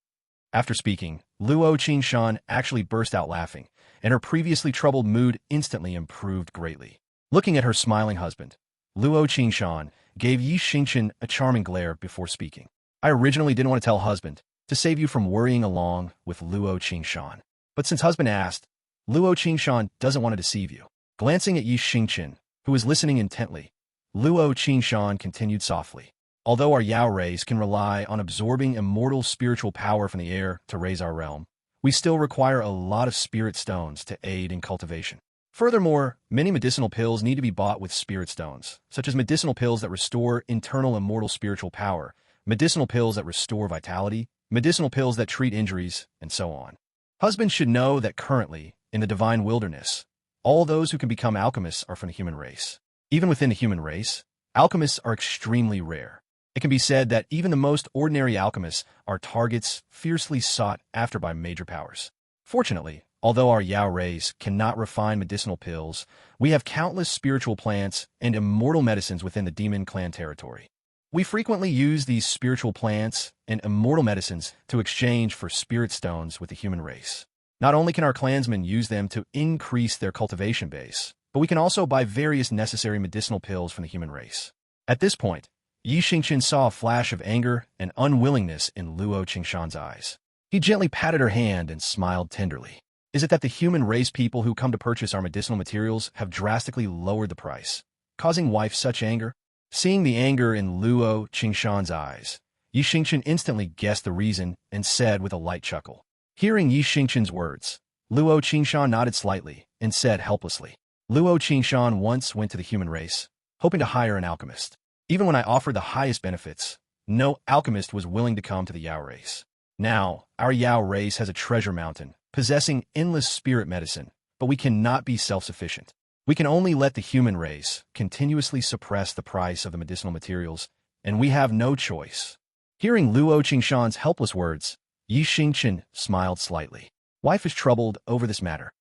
A: After speaking, Luo Qingshan actually burst out laughing, and her previously troubled mood instantly improved greatly. Looking at her smiling husband, Luo Qingshan gave Xingchen a charming glare before speaking. "I originally didn't want to tell husband, to save you from worrying along with Luo Qingshan. But since husband asked, Luo Qingshan doesn't want to deceive you." Glancing at Xingchen, who was listening intently, Luo Qingshan continued softly. "Although our Yao race can rely on absorbing immortal spiritual power from the air to raise our realm, we still require a lot of spirit stones to aid in cultivation. Furthermore, many medicinal pills need to be bought with spirit stones, such as medicinal pills that restore internal immortal spiritual power, medicinal pills that restore vitality, medicinal pills that treat injuries, and so on. Husbands should know that currently, in the divine wilderness, all those who can become alchemists are from the human race. Even within the human race, alchemists are extremely rare. It can be said that even the most ordinary alchemists are targets fiercely sought after by major powers. Fortunately, although our Yao race cannot refine medicinal pills, we have countless spiritual plants and immortal medicines within the demon clan territory. We frequently use these spiritual plants and immortal medicines to exchange for spirit stones with the human race. Not only can our clansmen use them to increase their cultivation base, but we can also buy various necessary medicinal pills from the human race." At this point, Xingchen saw a flash of anger and unwillingness in Luo Qingshan's eyes. He gently patted her hand and smiled tenderly. "Is it that the human race people who come to purchase our medicinal materials have drastically lowered the price, causing wife such anger?" Seeing the anger in Luo Qingshan's eyes, Xingchen instantly guessed the reason and said with a light chuckle. Hearing Xingchen's words, Luo Qingshan nodded slightly and said helplessly, "Luo Qingshan once went to the human race, hoping to hire an alchemist. Even when I offered the highest benefits, no alchemist was willing to come to the Yao race. Now, our Yao race has a treasure mountain, possessing endless spirit medicine, but we cannot be self-sufficient. We can only let the human race continuously suppress the price of the medicinal materials, and we have no choice." Hearing Luo Qingshan's helpless words, Xingchen smiled slightly. "Wife is troubled over this matter.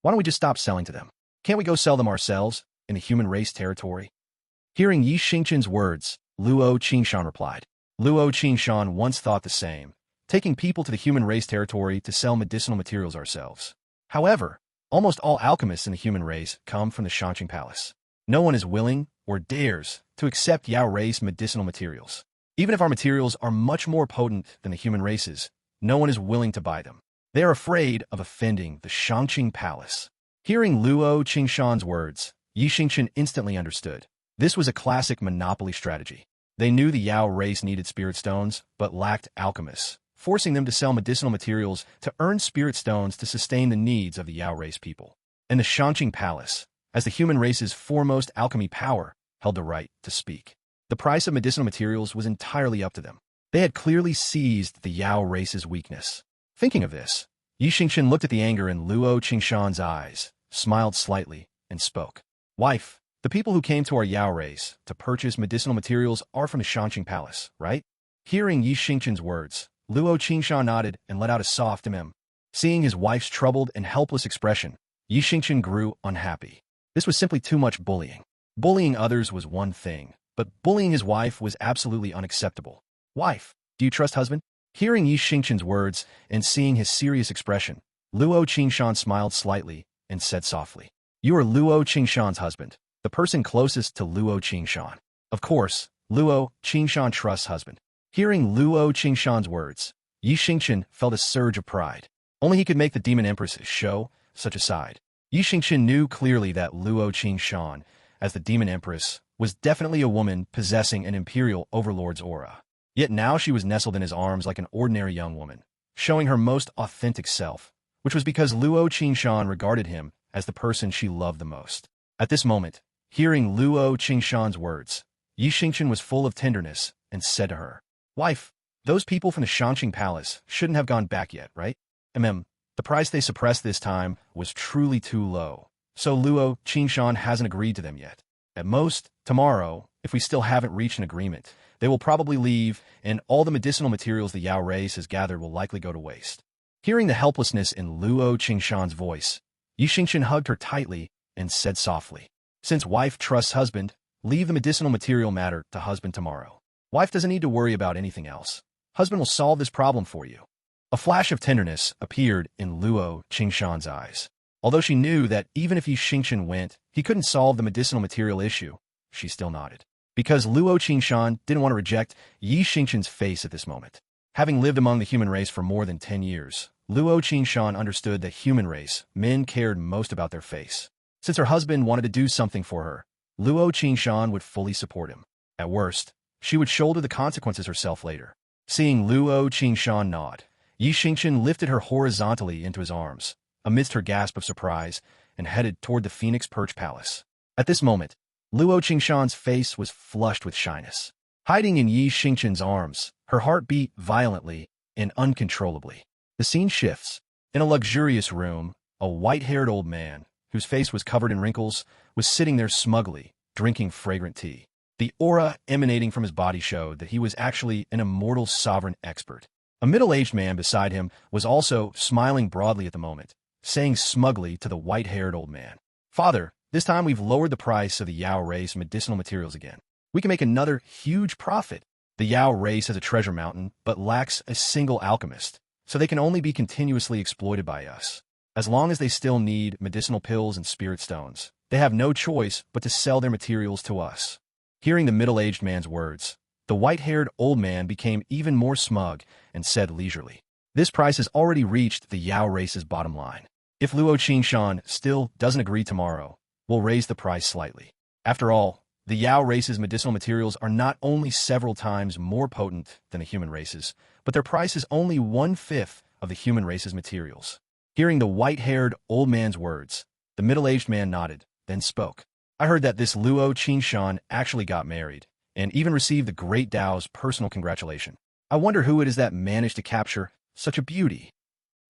A: Why don't we just stop selling to them? Can't we go sell them ourselves in the human race territory?" Hearing Xingchen's words, Luo Qingshan replied. Luo Qingshan once thought the same, taking people to the human race territory to sell medicinal materials ourselves. However, almost all alchemists in the human race come from the Xingchen Palace. No one is willing or dares to accept Yao race medicinal materials. Even if our materials are much more potent than the human race's, no one is willing to buy them. They are afraid of offending the Xingchen Palace. Hearing Luo Qingshan's words, Xingchen instantly understood. This was a classic monopoly strategy. They knew the Yao race needed spirit stones, but lacked alchemists, forcing them to sell medicinal materials to earn spirit stones to sustain the needs of the Yao race people. And the Xingchen Palace, as the human race's foremost alchemy power, held the right to speak. The price of medicinal materials was entirely up to them. They had clearly seized the Yao race's weakness. Thinking of this, Xingchen looked at the anger in Luo Qingshan's eyes, smiled slightly, and spoke. "Wife, the people who came to our Yao race to purchase medicinal materials are from the Xingchen Palace, right?" Hearing Xingchen's words, Luo Qingshan nodded and let out a soft Seeing his wife's troubled and helpless expression, Xingchen grew unhappy. This was simply too much bullying. Bullying others was one thing, but bullying his wife was absolutely unacceptable. "Wife, do you trust husband?" Hearing Xingchen's words and seeing his serious expression, Luo Qingshan smiled slightly and said softly, "You are Luo Qingshan's husband, the person closest to Luo Qingshan. Of course, Luo Qingshan trusts husband." Hearing Luo Qingshan's words, Xingchen felt a surge of pride. Only he could make the Demon Empress show such a side. Xingchen knew clearly that Luo Qingshan, as the Demon Empress, was definitely a woman possessing an imperial overlord's aura. Yet now she was nestled in his arms like an ordinary young woman, showing her most authentic self, which was because Luo Qingshan regarded him as the person she loved the most. At this moment, hearing Luo Qingshan's words, Xingchen was full of tenderness and said to her, "Wife, those people from the Xingchen Palace shouldn't have gone back yet, right? The price they suppressed this time was truly too low, so Luo Qingshan hasn't agreed to them yet. At most, tomorrow, if we still haven't reached an agreement, they will probably leave, and all the medicinal materials the Yao race has gathered will likely go to waste." Hearing the helplessness in Luo Qingshan's voice, Xingchen hugged her tightly and said softly, "Since wife trusts husband, Leave the medicinal material matter to husband tomorrow. Wife doesn't need to worry about anything else. Husband will solve this problem for you. A flash of tenderness appeared in Luo Qingshan's eyes. Although she knew that even if Xingchen went, he couldn't solve the medicinal material issue, she still nodded. Because Luo Qingshan didn't want to reject Xingchen's face at this moment. Having lived among the human race for more than 10 years, Luo Qingshan understood that human race, men cared most about their face. Since her husband wanted to do something for her, Luo Qingshan would fully support him. At worst, she would shoulder the consequences herself later. Seeing Luo Qingshan nod, Xingchen lifted her horizontally into his arms, amidst her gasp of surprise, and headed toward the Phoenix Perch Palace. At this moment, Luo Qingshan's face was flushed with shyness. Hiding in Xingchen's arms, her heart beat violently and uncontrollably. The scene shifts. In a luxurious room, a white-haired old man, whose face was covered in wrinkles, was sitting there smugly, drinking fragrant tea. The aura emanating from his body showed that he was actually an immortal sovereign expert. A middle-aged man beside him was also smiling broadly at the moment, saying smugly to the white-haired old man, "Father, this time we've lowered the price of the Yao race medicinal materials again. We can make another huge profit. The Yao race has a treasure mountain, but lacks a single alchemist, so they can only be continuously exploited by us. As long as they still need medicinal pills and spirit stones, they have no choice but to sell their materials to us." Hearing the middle-aged man's words, the white-haired old man became even more smug and said leisurely, "This price has already reached the Yao race's bottom line. If Luo Qingshan still doesn't agree tomorrow, we'll raise the price slightly. After all, the Yao race's medicinal materials are not only several times more potent than the human race's, but their price is only 1/5 of the human race's materials." Hearing the white-haired old man's words, the middle-aged man nodded, then spoke. "I heard that this Luo Qingshan actually got married, and even received the Great Dao's personal congratulation. I wonder who it is that managed to capture such a beauty."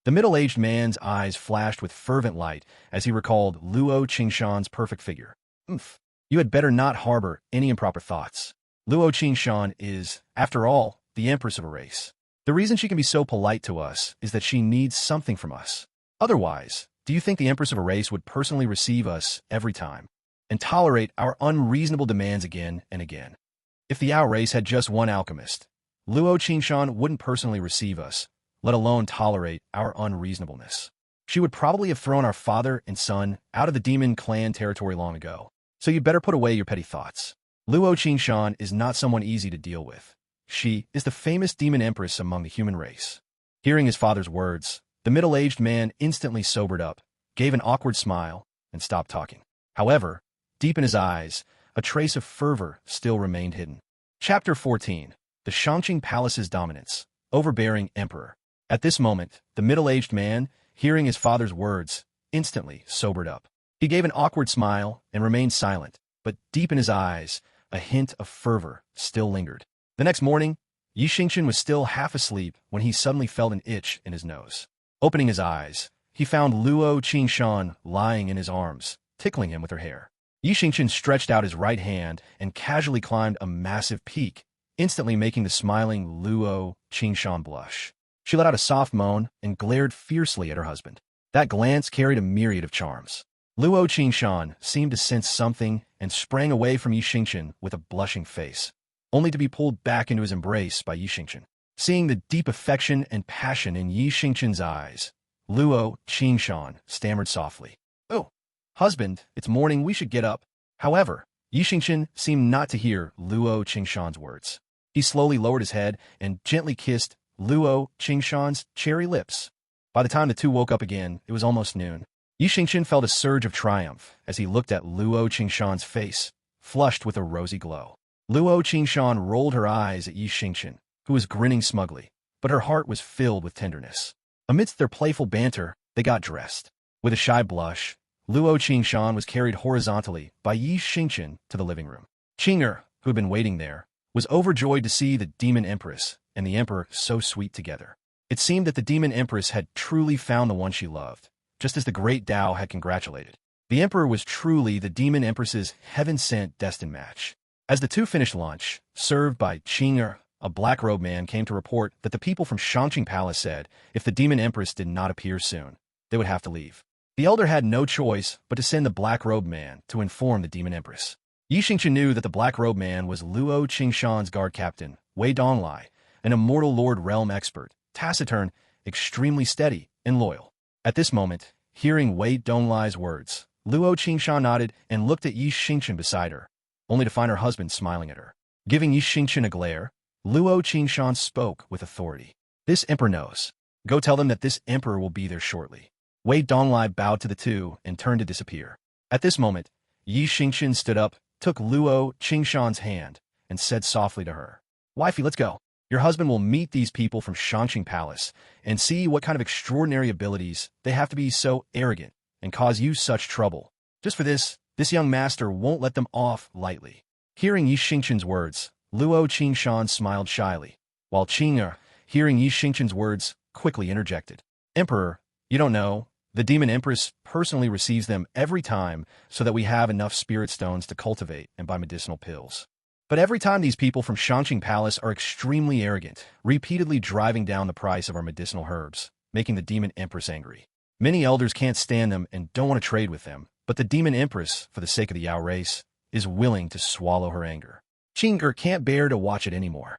A: The middle-aged man's eyes flashed with fervent light as he recalled Luo Qingshan's perfect figure. "Umph. You had better not harbor any improper thoughts. Luo Qingshan is, after all, the empress of a race. The reason she can be so polite to us is that she needs something from us. Otherwise, do you think the empress of a race would personally receive us every time and tolerate our unreasonable demands again and again? If the Yao race had just one alchemist, Luo Qingshan wouldn't personally receive us, let alone tolerate our unreasonableness. She would probably have thrown our father and son out of the demon clan territory long ago. So you'd better put away your petty thoughts. Luo Qingshan is not someone easy to deal with. She is the famous Demon Empress among the human race." Hearing his father's words, the middle-aged man instantly sobered up, gave an awkward smile, and stopped talking. However, deep in his eyes, a trace of fervor still remained hidden. Chapter 14. The Xingchen Palace's Dominance. Overbearing Emperor. At this moment, the middle-aged man, hearing his father's words, instantly sobered up. He gave an awkward smile and remained silent, but deep in his eyes, a hint of fervor still lingered. The next morning, Xingchen was still half asleep when he suddenly felt an itch in his nose. Opening his eyes, he found Luo Qingshan lying in his arms, tickling him with her hair. Xingchen stretched out his right hand and casually climbed a massive peak, instantly making the smiling Luo Qingshan blush. She let out a soft moan and glared fiercely at her husband. That glance carried a myriad of charms. Luo Qingshan seemed to sense something and sprang away from Xingchen with a blushing face, only to be pulled back into his embrace by Xingchen. Seeing the deep affection and passion in Xingchen's eyes, Luo Qingshan stammered softly, "Oh, husband, it's morning, we should get up." However, Xingchen seemed not to hear Luo Qingshan's words. He slowly lowered his head and gently kissed Luo Qingshan's cherry lips. By the time the two woke up again, it was almost noon. Xingchen felt a surge of triumph as he looked at Luo Qingshan's face, flushed with a rosy glow. Luo Qingshan rolled her eyes at Xingchen, who was grinning smugly, but her heart was filled with tenderness. Amidst their playful banter, they got dressed. With a shy blush, Luo Qingshan was carried horizontally by Xingchen to the living room. Qinger, who had been waiting there, was overjoyed to see the Demon Empress and the Emperor so sweet together. It seemed that the Demon Empress had truly found the one she loved, just as the Great Dao had congratulated. The Emperor was truly the Demon Empress's heaven-sent destined match. As the two finished lunch, served by Qinger, a black-robed man came to report that the people from Xingchen Palace said if the Demon Empress did not appear soon, they would have to leave. The elder had no choice but to send the black-robed man to inform the Demon Empress. Yi Xingchen knew that the black-robed man was Luo Qingshan's guard captain, Wei Donglai, an immortal Lord Realm expert, taciturn, extremely steady, and loyal. At this moment, hearing Wei Donglai's words, Luo Qingshan nodded and looked at Yi Xingchen beside her, only to find her husband smiling at her. Giving Yi Xingchen a glare, Luo Qingshan spoke with authority. This emperor knows. Go tell them that this emperor will be there shortly. Wei Donglai bowed to the two and turned to disappear. At this moment, Yi Xingchen stood up, took Luo Qingshan's hand, and said softly to her, "Wifey, let's go. Your husband will meet these people from Xingchen Palace and see what kind of extraordinary abilities they have to be so arrogant and cause you such trouble. Just for this young master won't let them off lightly." Hearing Yi Xingchen's words, Luo Qingshan smiled shyly, while Qing'er, hearing Yi Xingchen's words, quickly interjected. "Emperor, you don't know, the Demon Empress personally receives them every time so that we have enough spirit stones to cultivate and buy medicinal pills. But every time these people from Xingchen Palace are extremely arrogant, repeatedly driving down the price of our medicinal herbs, making the Demon Empress angry. Many elders can't stand them and don't want to trade with them, but the Demon Empress, for the sake of the Yao race, is willing to swallow her anger. Qing'er can't bear to watch it anymore."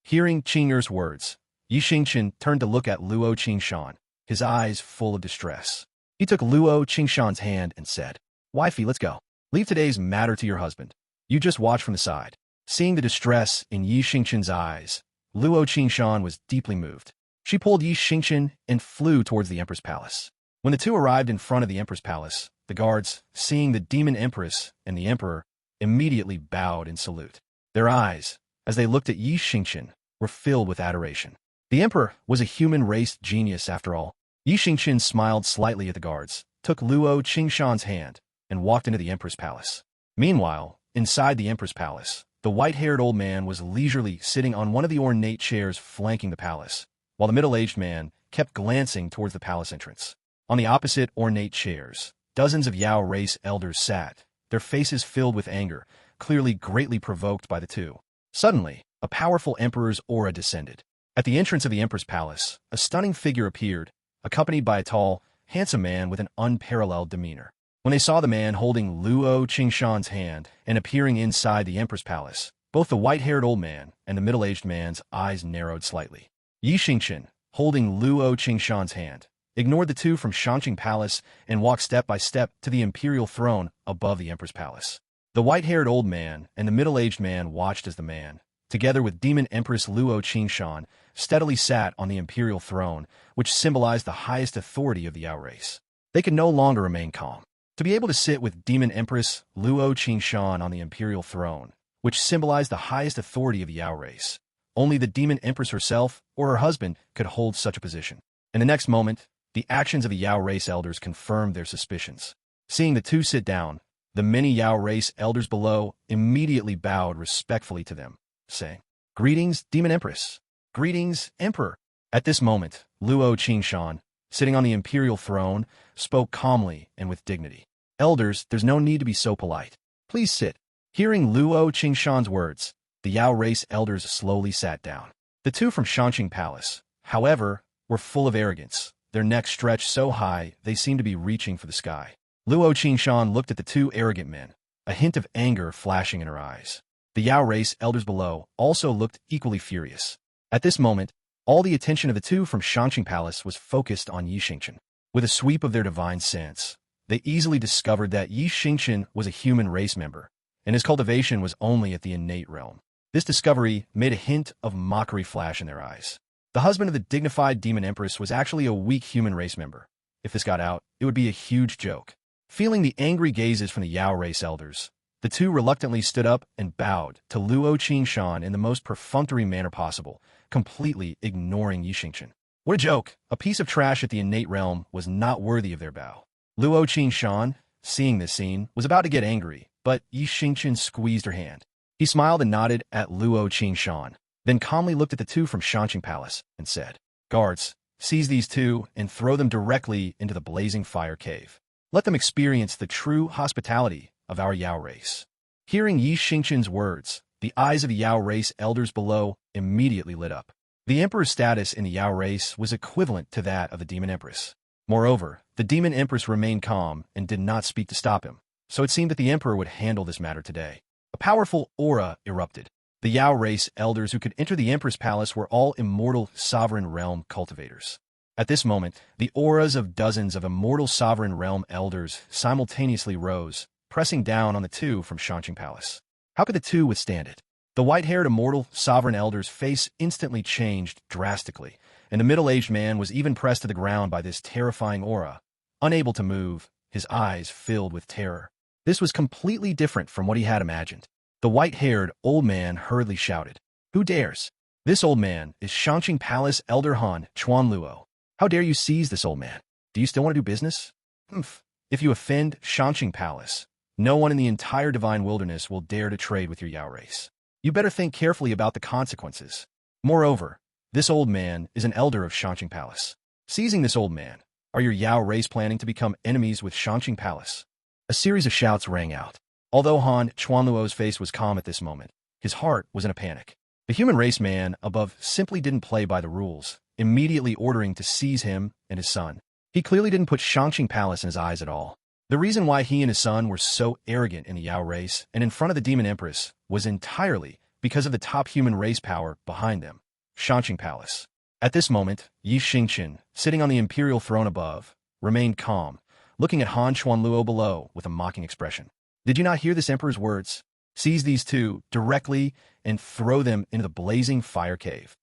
A: Hearing Qing'er's words, Yi Xingchen turned to look at Luo Qingshan, his eyes full of distress. He took Luo Qingshan's hand and said, "Wifey, let's go. Leave today's matter to your husband. You just watch from the side." Seeing the distress in Yi Xingchen's eyes, Luo Qingshan was deeply moved. She pulled Yi Xingchen and flew towards the Empress Palace. When the two arrived in front of the Empress Palace, the guards, seeing the Demon Empress and the Emperor, immediately bowed in salute. Their eyes, as they looked at Yi Xingchen, were filled with adoration. The Emperor was a human race genius after all. Yi Xingchen smiled slightly at the guards, took Luo Qingshan's hand, and walked into the Empress Palace. Meanwhile, inside the Empress Palace, the white-haired old man was leisurely sitting on one of the ornate chairs flanking the palace, while the middle-aged man kept glancing towards the palace entrance. On the opposite ornate chairs, dozens of Yao race elders sat, their faces filled with anger, clearly greatly provoked by the two. Suddenly, a powerful emperor's aura descended. At the entrance of the Empress Palace, a stunning figure appeared, accompanied by a tall, handsome man with an unparalleled demeanor. When they saw the man holding Luo Qingshan's hand and appearing inside the Empress Palace, both the white-haired old man and the middle-aged man's eyes narrowed slightly. Yi Xingchen, holding Luo Qingshan's hand, ignored the two from Xingchen Palace and walked step by step to the imperial throne above the Empress Palace. The white-haired old man and the middle-aged man watched as the man, together with Demon Empress Luo Qingshan, steadily sat on the imperial throne, which symbolized the highest authority of the Yao race. They could no longer remain calm. To be able to sit with Demon Empress Luo Qingshan on the imperial throne, which symbolized the highest authority of the Yao race, only the Demon Empress herself or her husband could hold such a position. In the next moment, the actions of the Yao race elders confirmed their suspicions. Seeing the two sit down, the many Yao race elders below immediately bowed respectfully to them, saying, "Greetings, Demon Empress. Greetings, Emperor." At this moment, Luo Qingshan, sitting on the imperial throne, spoke calmly and with dignity. "Elders, there's no need to be so polite. Please sit." Hearing Luo Qingshan's words, the Yao race elders slowly sat down. The two from Xingchen Palace, however, were full of arrogance. Their necks stretched so high they seemed to be reaching for the sky. Luo Qingshan looked at the two arrogant men, a hint of anger flashing in her eyes. The Yao race elders below also looked equally furious. At this moment, all the attention of the two from Xingchen Palace was focused on Yi Xingchen. With a sweep of their divine sense, they easily discovered that Yi Xingchen was a human race member, and his cultivation was only at the innate realm. This discovery made a hint of mockery flash in their eyes. The husband of the dignified Demon Empress was actually a weak human race member. If this got out, it would be a huge joke. Feeling the angry gazes from the Yao race elders, the two reluctantly stood up and bowed to Luo Qingshan in the most perfunctory manner possible, completely ignoring Yi Xingchen. What a joke! A piece of trash at the innate realm was not worthy of their bow. Luo Qingshan, seeing this scene, was about to get angry, but Yi Xingchen squeezed her hand. He smiled and nodded at Luo Qingshan, then calmly looked at the two from Xingchen Palace and said, "Guards, seize these two and throw them directly into the blazing fire cave. Let them experience the true hospitality of our Yao race." Hearing Yi Xingchen's words, the eyes of the Yao race elders below immediately lit up. The emperor's status in the Yao race was equivalent to that of the Demon Empress. Moreover, the Demon Empress remained calm and did not speak to stop him, so it seemed that the emperor would handle this matter today. A powerful aura erupted. The Yao race elders who could enter the Empress Palace were all immortal sovereign realm cultivators. At this moment, the auras of dozens of immortal sovereign realm elders simultaneously rose, pressing down on the two from Xingchen Palace. How could the two withstand it? The white-haired immortal sovereign elder's face instantly changed drastically, and the middle-aged man was even pressed to the ground by this terrifying aura. Unable to move, his eyes filled with terror. This was completely different from what he had imagined. The white-haired old man hurriedly shouted, "Who dares? This old man is Xingchen Palace Elder Han Chuanluo. How dare you seize this old man? Do you still want to do business? Humph. If you offend Xingchen Palace, no one in the entire divine wilderness will dare to trade with your Yao race. You better think carefully about the consequences. Moreover, this old man is an elder of Xingchen Palace. Seizing this old man, are your Yao race planning to become enemies with Xingchen Palace?" A series of shouts rang out. Although Han Chuanluo's face was calm at this moment, his heart was in a panic. The human race man above simply didn't play by the rules, immediately ordering to seize him and his son. He clearly didn't put Xingchen Palace in his eyes at all. The reason why he and his son were so arrogant in the Yao race and in front of the Demon Empress was entirely because of the top human race power behind them, Xingchen Palace. At this moment, Xingchen, sitting on the imperial throne above, remained calm, looking at Han Chuanluo below with a mocking expression. Did you not hear this emperor's words? Seize these two directly and throw them into the blazing fire cave.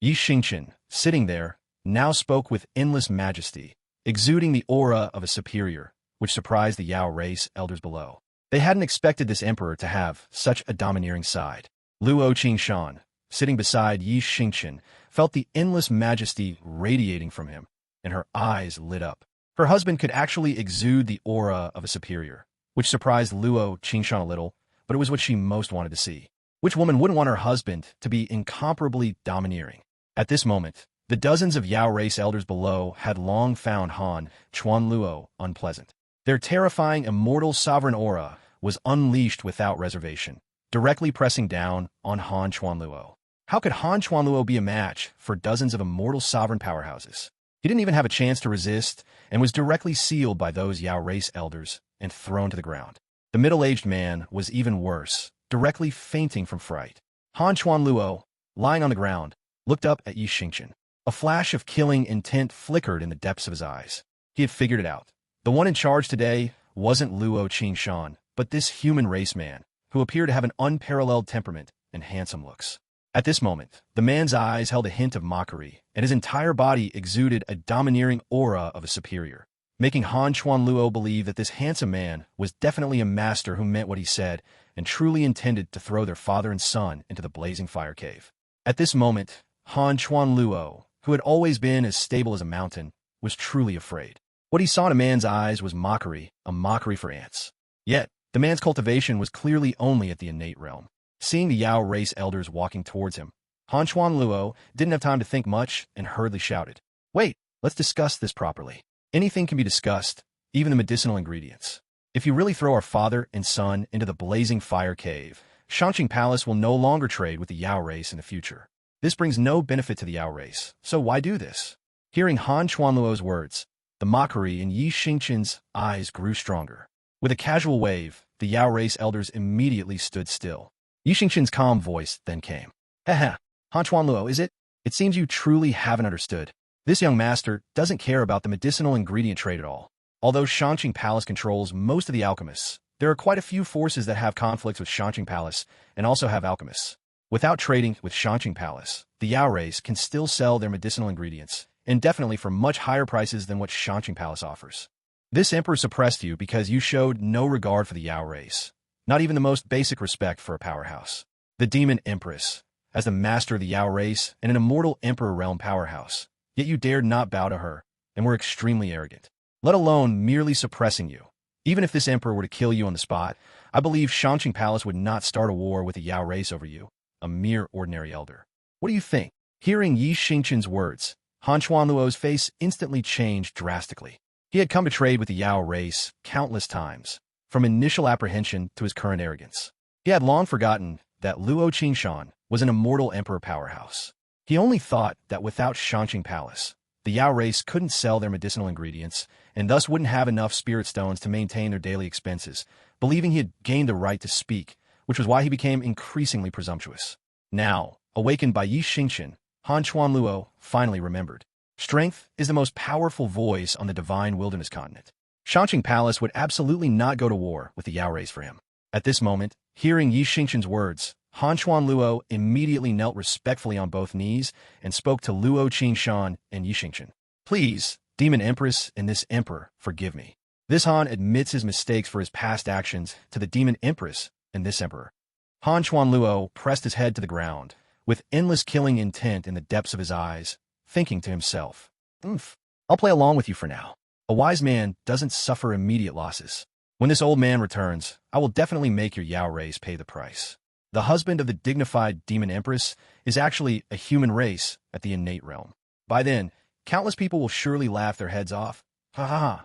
A: Xingchen, sitting there, now spoke with endless majesty, exuding the aura of a superior, which surprised the Yao race elders below. They hadn't expected this emperor to have such a domineering side. Luo Qingshan, sitting beside Xingchen, felt the endless majesty radiating from him, and her eyes lit up. Her husband could actually exude the aura of a superior, which surprised Luo Qingshan a little, but it was what she most wanted to see. Which woman wouldn't want her husband to be incomparably domineering? At this moment, the dozens of Yao race elders below had long found Han Chuanluo unpleasant. Their terrifying immortal sovereign aura was unleashed without reservation, directly pressing down on Han Chuanluo. How could Han Chuanluo be a match for dozens of immortal sovereign powerhouses? He didn't even have a chance to resist and was directly sealed by those Yao race elders and thrown to the ground. The middle-aged man was even worse, directly fainting from fright. Han Chuanluo, lying on the ground, looked up at Xingchen. A flash of killing intent flickered in the depths of his eyes. He had figured it out. The one in charge today wasn't Luo Qingshan, but this human race man, who appeared to have an unparalleled temperament and handsome looks. At this moment, the man's eyes held a hint of mockery, and his entire body exuded a domineering aura of a superior, making Han Chuanluo believe that this handsome man was definitely a master who meant what he said and truly intended to throw their father and son into the blazing fire cave. At this moment, Han Chuanluo, who had always been as stable as a mountain, was truly afraid. What he saw in a man's eyes was mockery, a mockery for ants. Yet, the man's cultivation was clearly only at the innate realm. Seeing the Yao race elders walking towards him, Han Chuanluo didn't have time to think much and hurriedly shouted, "Wait, let's discuss this properly. Anything can be discussed, even the medicinal ingredients. If you really throw our father and son into the blazing fire cave, Xingchen Palace will no longer trade with the Yao race in the future. This brings no benefit to the Yao race, so why do this?" Hearing Han Chuanluo's words, the mockery in Xingchen's eyes grew stronger. With a casual wave, the Yao race elders immediately stood still. Xingchen's calm voice then came. "Haha, Han Chuanluo, is it? It seems you truly haven't understood. This young master doesn't care about the medicinal ingredient trade at all. Although Xingchen Palace controls most of the alchemists, there are quite a few forces that have conflicts with Xingchen Palace and also have alchemists. Without trading with Xingchen Palace, the Yao race can still sell their medicinal ingredients, and definitely for much higher prices than what Xingchen Palace offers. This emperor suppressed you because you showed no regard for the Yao race, not even the most basic respect for a powerhouse. The Demon Empress, as the master of the Yao race and an immortal emperor realm powerhouse, yet you dared not bow to her and were extremely arrogant, let alone merely suppressing you. Even if this emperor were to kill you on the spot, I believe Xingchen Palace would not start a war with the Yao race over you, a mere ordinary elder. What do you think?" Hearing Xingchen's words, Han Chuanluo's face instantly changed drastically. He had come to trade with the Yao race countless times, from initial apprehension to his current arrogance. He had long forgotten that Luo Qingshan was an immortal emperor powerhouse. He only thought that without Xingchen Palace, the Yao race couldn't sell their medicinal ingredients and thus wouldn't have enough spirit stones to maintain their daily expenses, believing he had gained the right to speak which was why he became increasingly presumptuous. Now, awakened by Yi Xingchen, Han Chuanluo finally remembered. Strength is the most powerful voice on the divine wilderness continent. Shangqing Palace would absolutely not go to war with the Yao race for him. At this moment, hearing Yi Xingchen's words, Han Chuanluo immediately knelt respectfully on both knees and spoke to Luo Qingshan and Yi Xingchen. Please, Demon Empress and this Emperor, forgive me. This Han admits his mistakes for his past actions to the Demon Empress and this Emperor. Han Chuanluo pressed his head to the ground, with endless killing intent in the depths of his eyes, thinking to himself, I'll play along with you for now. A wise man doesn't suffer immediate losses. When this old man returns, I will definitely make your Yao race pay the price. The husband of the dignified Demon Empress is actually a human race at the innate realm. By then, countless people will surely laugh their heads off. Ha ha ha.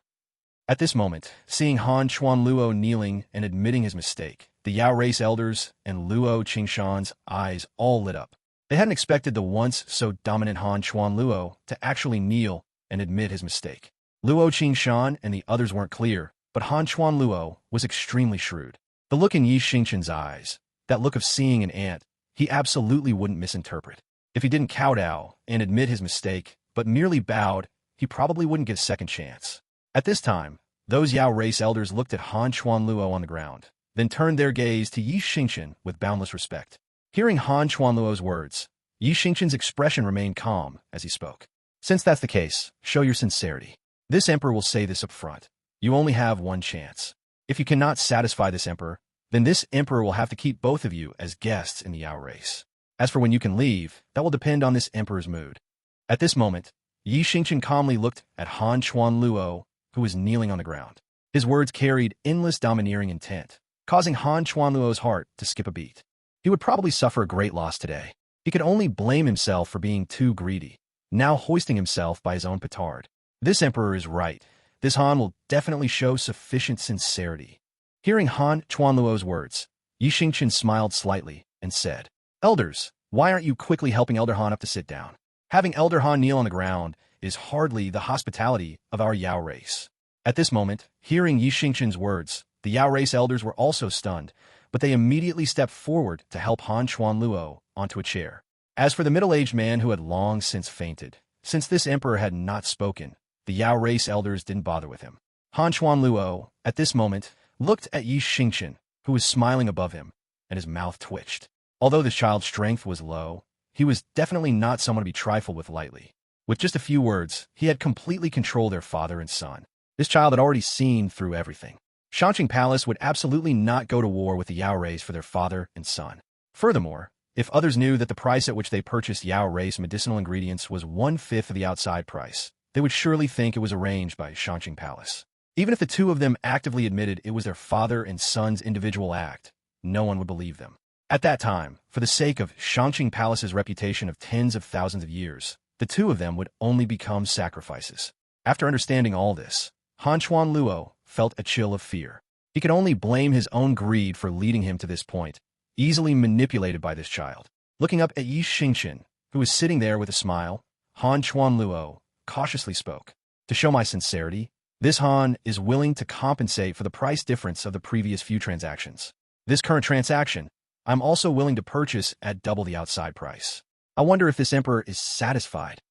A: At this moment, seeing Han Chuanluo kneeling and admitting his mistake, the Yao race elders and Luo Qingshan's eyes all lit up. They hadn't expected the once so dominant Han Chuanluo to actually kneel and admit his mistake. Luo Qingshan and the others weren't clear, but Han Chuanluo was extremely shrewd. The look in Yi Xingchen's eyes, that look of seeing an ant, he absolutely wouldn't misinterpret. If he didn't kowtow and admit his mistake, but merely bowed, he probably wouldn't get a second chance. At this time, those Yao race elders looked at Han Chuanluo on the ground, then turned their gaze to Yi Xingchen with boundless respect. Hearing Han Chuanluo's words, Yi Xingchen's expression remained calm as he spoke. Since that's the case, show your sincerity. This emperor will say this up front. You only have one chance. If you cannot satisfy this emperor, then this emperor will have to keep both of you as guests in the Yao race. As for when you can leave, that will depend on this emperor's mood. At this moment, Yi Xingchen calmly looked at Han Chuanluo, who was kneeling on the ground. His words carried endless domineering intent, causing Han Chuanluo's heart to skip a beat. He would probably suffer a great loss today. He could only blame himself for being too greedy, now hoisting himself by his own petard. This emperor is right. This Han will definitely show sufficient sincerity. Hearing Han Chuanluo's words, Yi Xingchen smiled slightly and said, Elders, why aren't you quickly helping Elder Han up to sit down? Having Elder Han kneel on the ground is hardly the hospitality of our Yao race. At this moment, hearing Yi Xingchen's words, the Yao race elders were also stunned, but they immediately stepped forward to help Han Chuanluo onto a chair. As for the middle-aged man who had long since fainted, since this emperor had not spoken, the Yao race elders didn't bother with him. Han Chuanluo, at this moment, looked at Yi Xingchen, who was smiling above him, and his mouth twitched. Although the child's strength was low, he was definitely not someone to be trifled with lightly. With just a few words, he had completely controlled their father and son. This child had already seen through everything. Shangqing Palace would absolutely not go to war with the Yao race for their father and son. Furthermore, if others knew that the price at which they purchased Yao race medicinal ingredients was 1/5 of the outside price, they would surely think it was arranged by Shangqing Palace. Even if the two of them actively admitted it was their father and son's individual act, no one would believe them. At that time, for the sake of Shangqing Palace's reputation of tens of thousands of years, the two of them would only become sacrifices. After understanding all this, Han Chuanluo felt a chill of fear. He could only blame his own greed for leading him to this point, easily manipulated by this child. Looking up at Yi Xingchen, who was sitting there with a smile, Han Chuanluo cautiously spoke. To show my sincerity, this Han is willing to compensate for the price difference of the previous few transactions. This current transaction, I'm also willing to purchase at double the outside price. I wonder if this emperor is satisfied.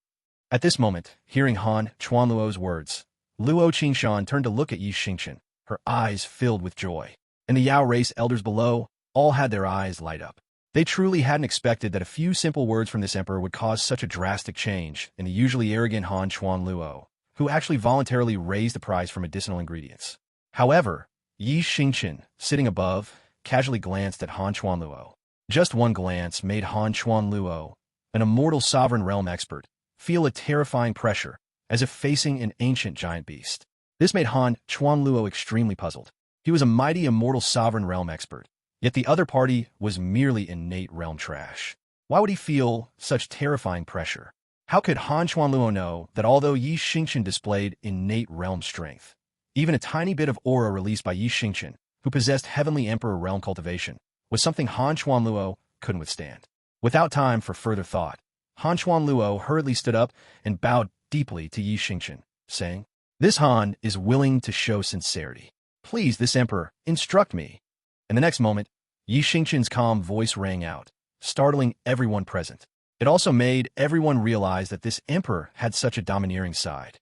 A: At this moment, hearing Han Chuanluo's words, Luo Qingshan turned to look at Yi Xingchen, her eyes filled with joy. And the Yao race elders below all had their eyes light up. They truly hadn't expected that a few simple words from this emperor would cause such a drastic change in the usually arrogant Han Chuanluo, who actually voluntarily raised the price for medicinal ingredients. However, Yi Xingchen, sitting above, casually glanced at Han Chuanluo. Just one glance made Han Chuanluo, an immortal sovereign realm expert, feel a terrifying pressure, as if facing an ancient giant beast. This made Han Chuanluo extremely puzzled. He was a mighty immortal sovereign realm expert, yet the other party was merely innate realm trash. Why would he feel such terrifying pressure? How could Han Chuanluo know that although Yi Xingchen displayed innate realm strength, even a tiny bit of aura released by Yi Xingchen, who possessed Heavenly Emperor realm cultivation, was something Han Chuanluo couldn't withstand? Without time for further thought, Han Chuanluo hurriedly stood up and bowed deeply to Yi Xingchen, saying, This Han is willing to show sincerity. Please, this emperor, instruct me. And the next moment, Xingchen's calm voice rang out, startling everyone present. It also made everyone realize that this emperor had such a domineering side.